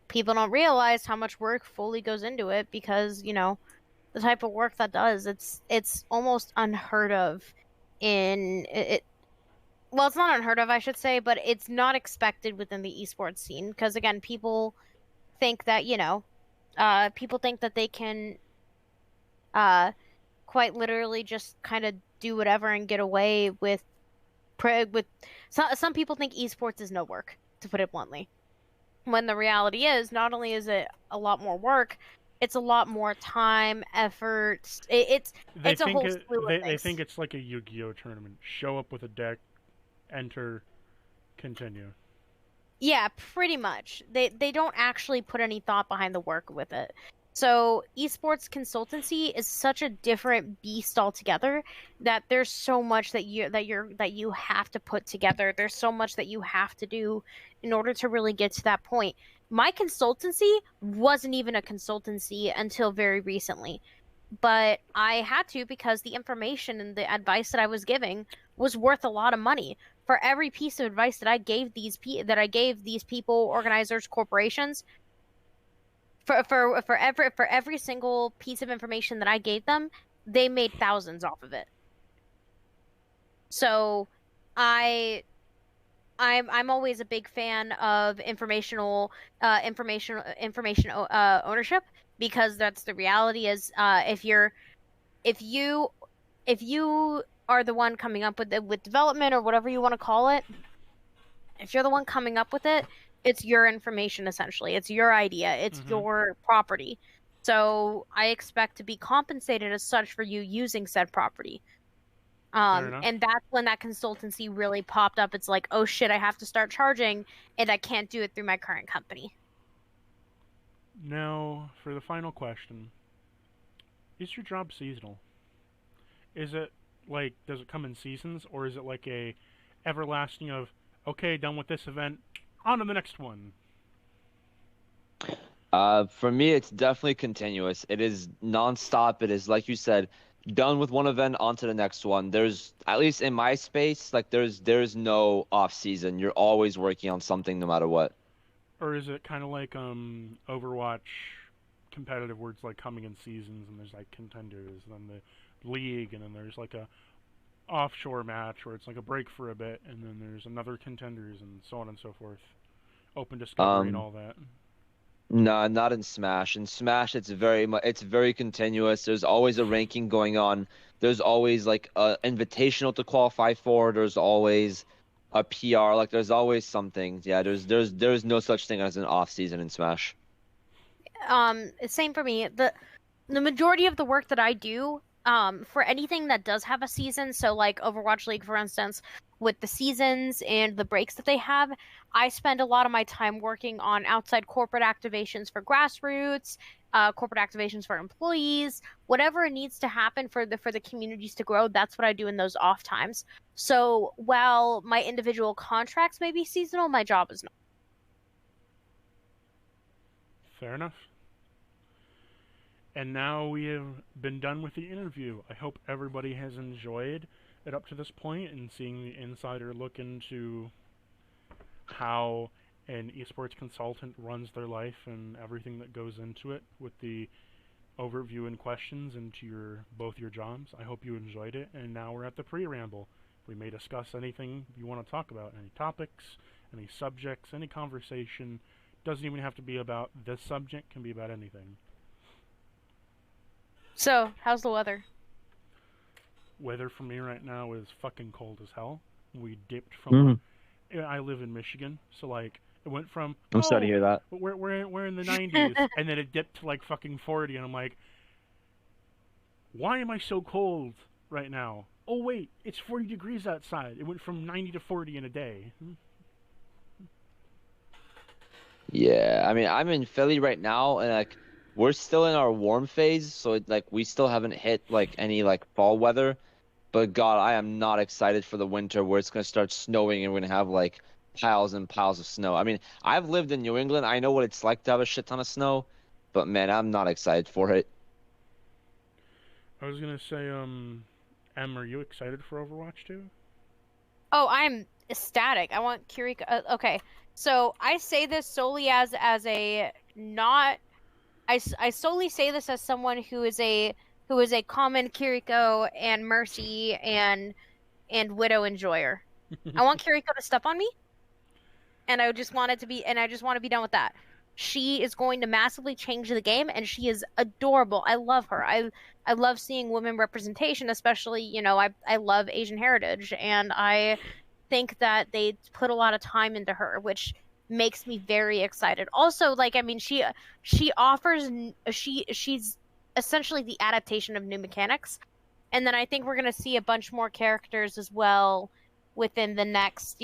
people don't realize how much work fully goes into it because, the type of work that does, it's almost unheard of in it. Well, it's not unheard of, I should say, but it's not expected within the esports scene because again, people think that, people think that they can uh, quite literally just kind of do whatever and get away with some people think esports is no work, to put it bluntly. When the reality is, not only is it a lot more work, it's a lot more time, effort. They It's a think whole slew of they think things. it's like a Yu-Gi-Oh tournament. Show up with a deck, enter, continue. Yeah, pretty much. They don't actually put any thought behind the work with it. So, esports consultancy is such a different beast altogether that there's so much that you have to put together. There's so much that you have to do in order to really get to that point. My consultancy wasn't even a consultancy until very recently, but I had to because the information and the advice that I was giving was worth a lot of money. For every piece of advice that I gave these people, organizers, corporations, for every single piece of information that I gave them, they made thousands off of it. So, I I'm always a big fan of information ownership, because that's the reality. Is if you if you are the one coming up with development or whatever you want to call it, if you're the one coming up with it, it's your information essentially. It's your idea. It's Mm-hmm. your property. So I expect to be compensated as such for you using said property. Fair enough. And that's when that consultancy really popped up. It's like, oh shit, I have to start charging, and I can't do it through my current company. Now, for the final question, is your job seasonal? Is it like, does it come in seasons, or is it like a everlasting of, okay, done with this event, on to the next one? For me, it's definitely continuous. It is nonstop. It is, like you said, done with one event, on to the next one. There's, at least in my space, like there's no off season. You're always working on something no matter what. Or is it kind of like Overwatch competitive, where it's like coming in seasons, and there's like contenders, and then the league, and then there's like a offshore match where it's like a break for a bit, and then there's another contenders, and so on and so forth. Open discovery and Um, all that. no, not in Smash. In Smash, it's very continuous. There's always a ranking going on. There's always like a invitational to qualify for. There's always a PR. Like there's always something. Yeah, there's no such thing as an off season in Smash. Same for me. The majority of the work that I do, for anything that does have a season, so like Overwatch League, for instance, with the seasons and the breaks that they have, I spend a lot of my time working on outside corporate activations for grassroots, corporate activations for employees, whatever it needs to happen for the communities to grow. That's what I do in those off times. So while my individual contracts may be seasonal, my job is not. Fair enough. And now we have been done with the interview. I hope everybody has enjoyed it up to this point, and seeing the insider look into how an esports consultant runs their life and everything that goes into it, with the overview and questions into both your jobs. I hope you enjoyed it, and now we're at the pre-ramble. We may discuss anything you want to talk about, any topics, any subjects, any conversation. Doesn't even have to be about this subject, can be about anything. So, how's the weather? Weather for me right now is fucking cold as hell. We dipped Hmm. from I live in Michigan, so like it went from, I'm sorry to oh, hear that. we're in the 90s, and then it dipped to like fucking 40, and I'm like, why am I so cold right now? Oh wait, it's 40 degrees outside. It went from 90 to 40 in a day. Yeah, I mean, I'm in Philly right now, and like we're still in our warm phase, so like we still haven't hit like any like fall weather. But God, I am not excited for the winter where it's gonna start snowing and we're gonna have like piles and piles of snow. I mean, I've lived in New England. I know what it's like to have a shit ton of snow, but man, I'm not excited for it. I was gonna say, Em, are you excited for Overwatch 2? Oh, I'm ecstatic. I want Kiriko. Okay, so I say this solely as a not. I solely say this as someone who is a common Kiriko and Mercy and Widow enjoyer. I want Kiriko to step on me, and I just want it to be, and I just want to be done with that. she is going to massively change the game, and she is adorable. I love her. I love seeing women representation, especially, I love Asian heritage, and I think that they put a lot of time into her, which makes me very excited. Also, like, I mean, she offers she's essentially the adaptation of new mechanics. And then I think we're going to see a bunch more characters as well within the next,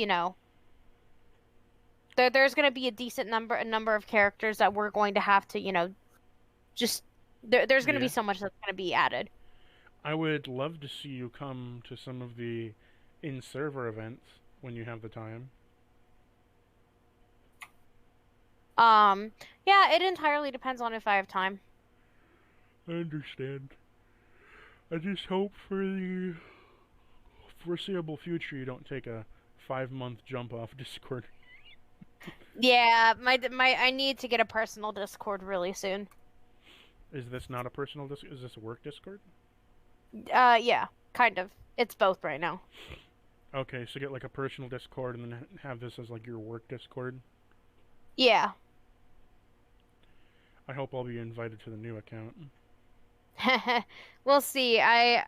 there's going to be a decent number of characters that we're going to have to, just there's going to be Yeah. so much that's going to be added. I would love to see you come to some of the in-server events when you have the time. Yeah, it entirely depends on if I have time. I understand. I just hope for the foreseeable future you don't take a 5-month jump off Discord. Yeah, I need to get a personal Discord really soon. Is this not a personal Discord? Is this a work Discord? Yeah, kind of. It's both right now. Okay, so get like a personal Discord and then have this as like your work Discord. Yeah. I hope I'll be invited to the new account. We'll see. I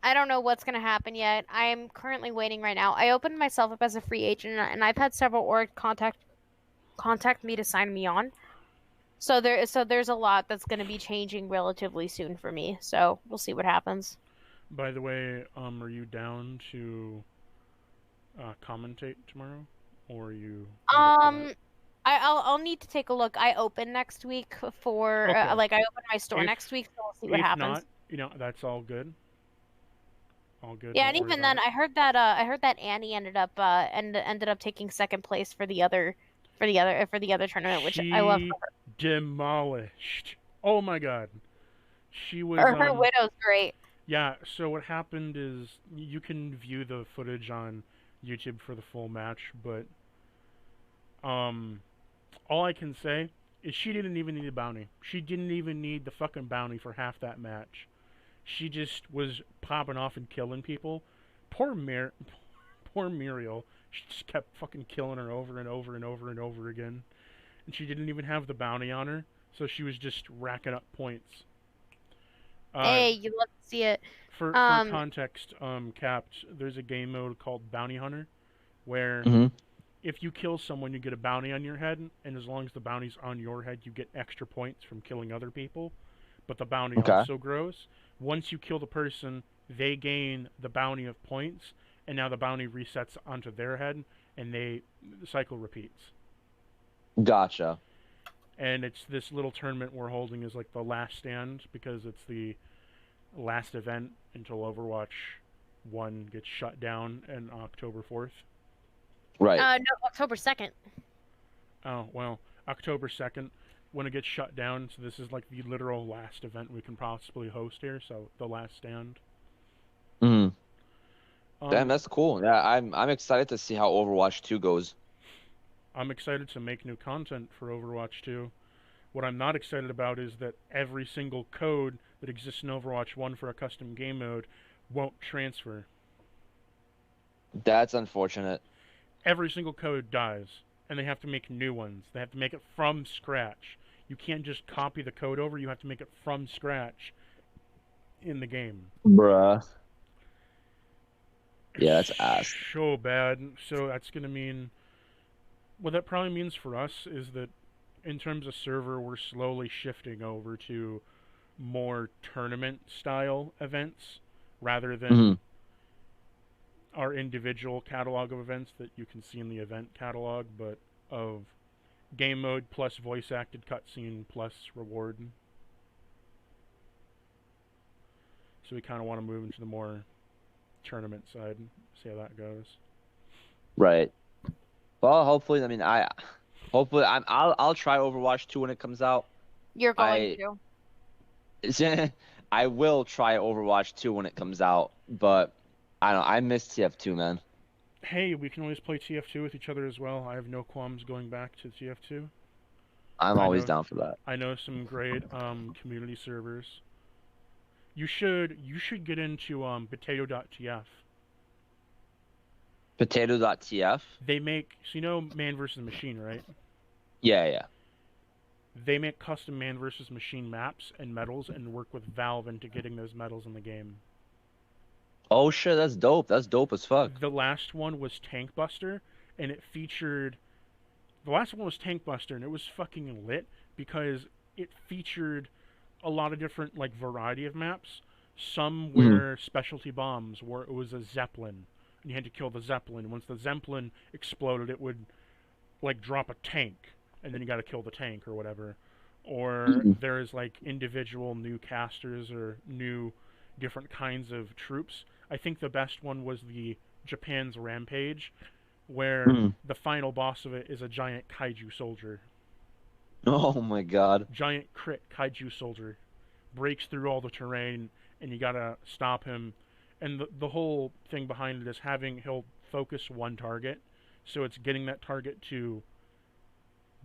don't know what's gonna happen yet. I'm currently waiting right now. I opened myself up as a free agent, and I've had several org contact me to sign me on. So there's a lot that's gonna be changing relatively soon for me. So we'll see what happens. By the way, are you down to commentate tomorrow, or are you? I'll need to take a look. I open next week for Okay. I open my store next week, so we'll see what happens. If not, that's all good. All good. Yeah, and even then, I heard that Annie ended up taking second place for the other tournament, which I love. She demolished. Oh my god, she was. Her widow's great. Yeah. So what happened is you can view the footage on YouTube for the full match, but all I can say is she didn't even need a bounty. She didn't even need the fucking bounty for half that match. She just was popping off and killing people. Poor Muriel. She just kept fucking killing her over and over and over and over again. And she didn't even have the bounty on her, so she was just racking up points. Hey, you love to see it. For context, Capped, there's a game mode called Bounty Hunter, where if you kill someone, you get a bounty on your head, and as long as the bounty's on your head, you get extra points from killing other people. But the bounty also grows. Once you kill the person, they gain the bounty of points, and now the bounty resets onto their head, and the cycle repeats. Gotcha. And it's this little tournament we're holding is like the last stand, because it's the last event until Overwatch 1 gets shut down on October 4th. Right. No, October 2nd. Oh, well, October 2nd. When it gets shut down, so this is like the literal last event we can possibly host here, so the last stand. Damn, that's cool. Yeah, I'm excited to see how Overwatch 2 goes. I'm excited to make new content for Overwatch 2. What I'm not excited about is that every single code that exists in Overwatch 1 for a custom game mode won't transfer. That's unfortunate. Every single code dies, and they have to make new ones. They have to make it from scratch. You can't just copy the code over, you have to make it from scratch in the game. Bruh. Yeah, that's ass. So bad. So that's going to mean... What that probably means for us is that in terms of server, we're slowly shifting over to more tournament-style events rather than our individual catalog of events that you can see in the event catalog, but of game mode plus voice-acted cutscene plus reward. So we kind of want to move into the more tournament side and see how that goes. Right. Well, hopefully, I'll try Overwatch 2 when it comes out. You're going to. I will try Overwatch 2 when it comes out, but I miss TF2, man. Hey, we can always play TF2 with each other as well. I have no qualms going back to TF2. I'm always down for that. I know some great community servers. You should get into potato.tf. Potato.tf? They make, so you know Man vs. Machine, right? Yeah. They make custom man versus machine maps and medals and work with Valve into getting those medals in the game. Oh shit, that's dope. That's dope as fuck. The last one was Tank Buster, and it featured. The last one was Tank Buster, and it was fucking lit because it featured a lot of different like variety of maps. Some were specialty bombs, where it was a zeppelin, and you had to kill the zeppelin. Once the zeppelin exploded, it would like drop a tank, and then you got to kill the tank or whatever. Or there's like individual new casters or new different kinds of troops. I think the best one was the Japan's Rampage, where the final boss of it is a giant kaiju soldier. Oh my god. Giant crit kaiju soldier breaks through all the terrain, and you gotta stop him. And the whole thing behind it is he'll focus one target, so it's getting that target to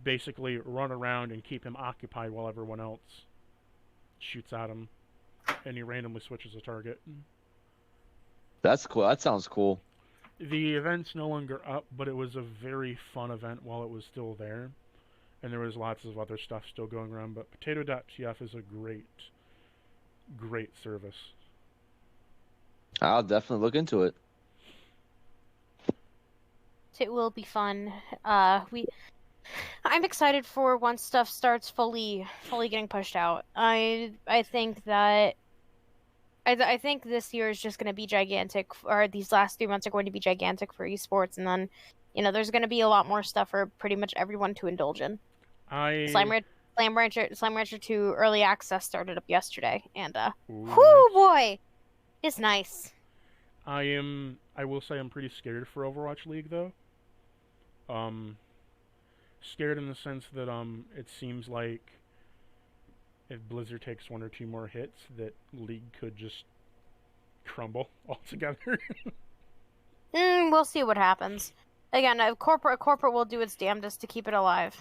basically run around and keep him occupied while everyone else shoots at him, and he randomly switches a target. That's cool. That sounds cool. The event's no longer up, but it was a very fun event while it was still there. And there was lots of other stuff still going around, but Potato.tf is a great, great service. I'll definitely look into it. It will be fun. I'm excited for once stuff starts fully getting pushed out. I think that I think this year is just going to be gigantic, or these last 3 months are going to be gigantic for esports, and then, there's going to be a lot more stuff for pretty much everyone to indulge in. Slime Rancher 2 early access started up yesterday, and whoo boy, it's nice. I will say I'm pretty scared for Overwatch League though. Scared in the sense that it seems like if Blizzard takes 1 or 2 more hits, that League could just crumble altogether. We'll see what happens. Again, corporate will do its damnedest to keep it alive.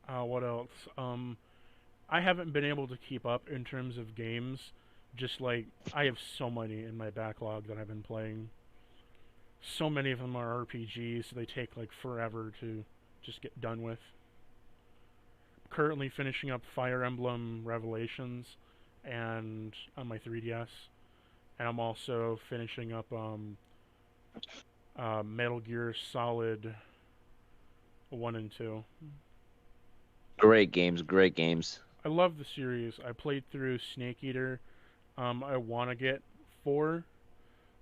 What else? I haven't been able to keep up in terms of games. Just like, I have so many in my backlog that I've been playing. So many of them are RPGs, so they take like forever to just get done with. Currently finishing up Fire Emblem Revelations and on my 3DS, and I'm also finishing up Metal Gear Solid 1 and 2. Great games, great games. I love the series. I played through Snake Eater. I want to get 4,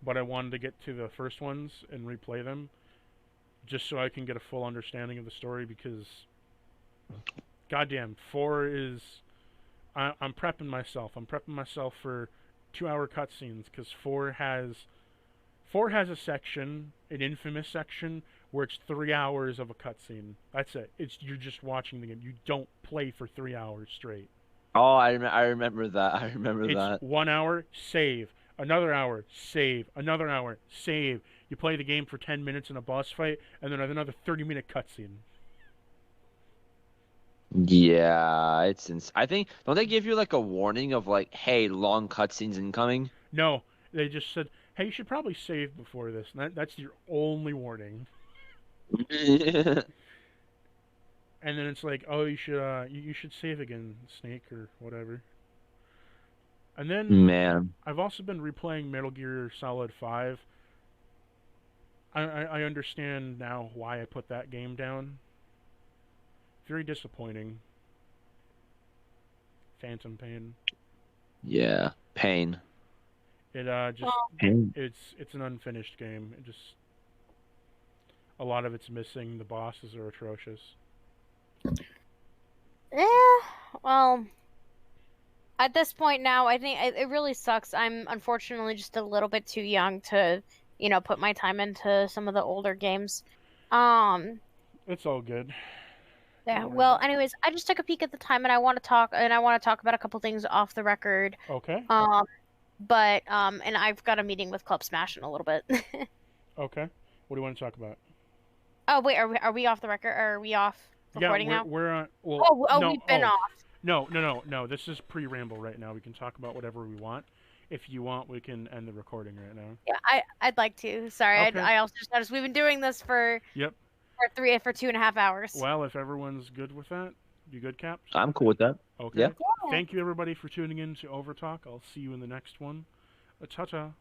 but I wanted to get to the first ones and replay them just so I can get a full understanding of the story, because goddamn, 4 is... I'm prepping myself. I'm prepping myself for 2-hour cutscenes, because 4 has a section, an infamous section, where it's 3 hours of a cutscene. That's it. You're just watching the game. You don't play for 3 hours straight. Oh, I remember that. I remember that. It's 1 hour, save. Another hour, save. Another hour, save. You play the game for 10 minutes in a boss fight, and then another 30-minute cutscene. Yeah, I think, don't they give you like a warning of like, hey, long cutscenes incoming? No, they just said, hey, you should probably save before this. And that's your only warning. And then it's like, oh, you should save again, Snake, or whatever. And then, man, I've also been replaying Metal Gear Solid 5. I understand now why I put that game down. Very disappointing. Phantom pain. Yeah, pain. It it's an unfinished game. It just, a lot of it's missing. The bosses are atrocious. Yeah, well, at this point now, I think it really sucks. I'm unfortunately just a little bit too young to, put my time into some of the older games. It's all good. Yeah, well, anyways, I just took a peek at the time, and I want to talk about a couple things off the record. Okay. And I've got a meeting with Club Smash in a little bit. Okay. What do you want to talk about? Oh, wait, are we off the record? Or are we off recording now? We're on. Well, no, we've been off. No. This is pre-ramble right now. We can talk about whatever we want. If you want, we can end the recording right now. Yeah, I'd like to. Sorry, Okay. I also just noticed we've been doing this for 2.5 hours. Well, if everyone's good with that. You good, Caps? I'm cool with that. Okay. Yeah. Yeah. Thank you, everybody, for tuning in to Overtalk. I'll see you in the next one. Ta-ta.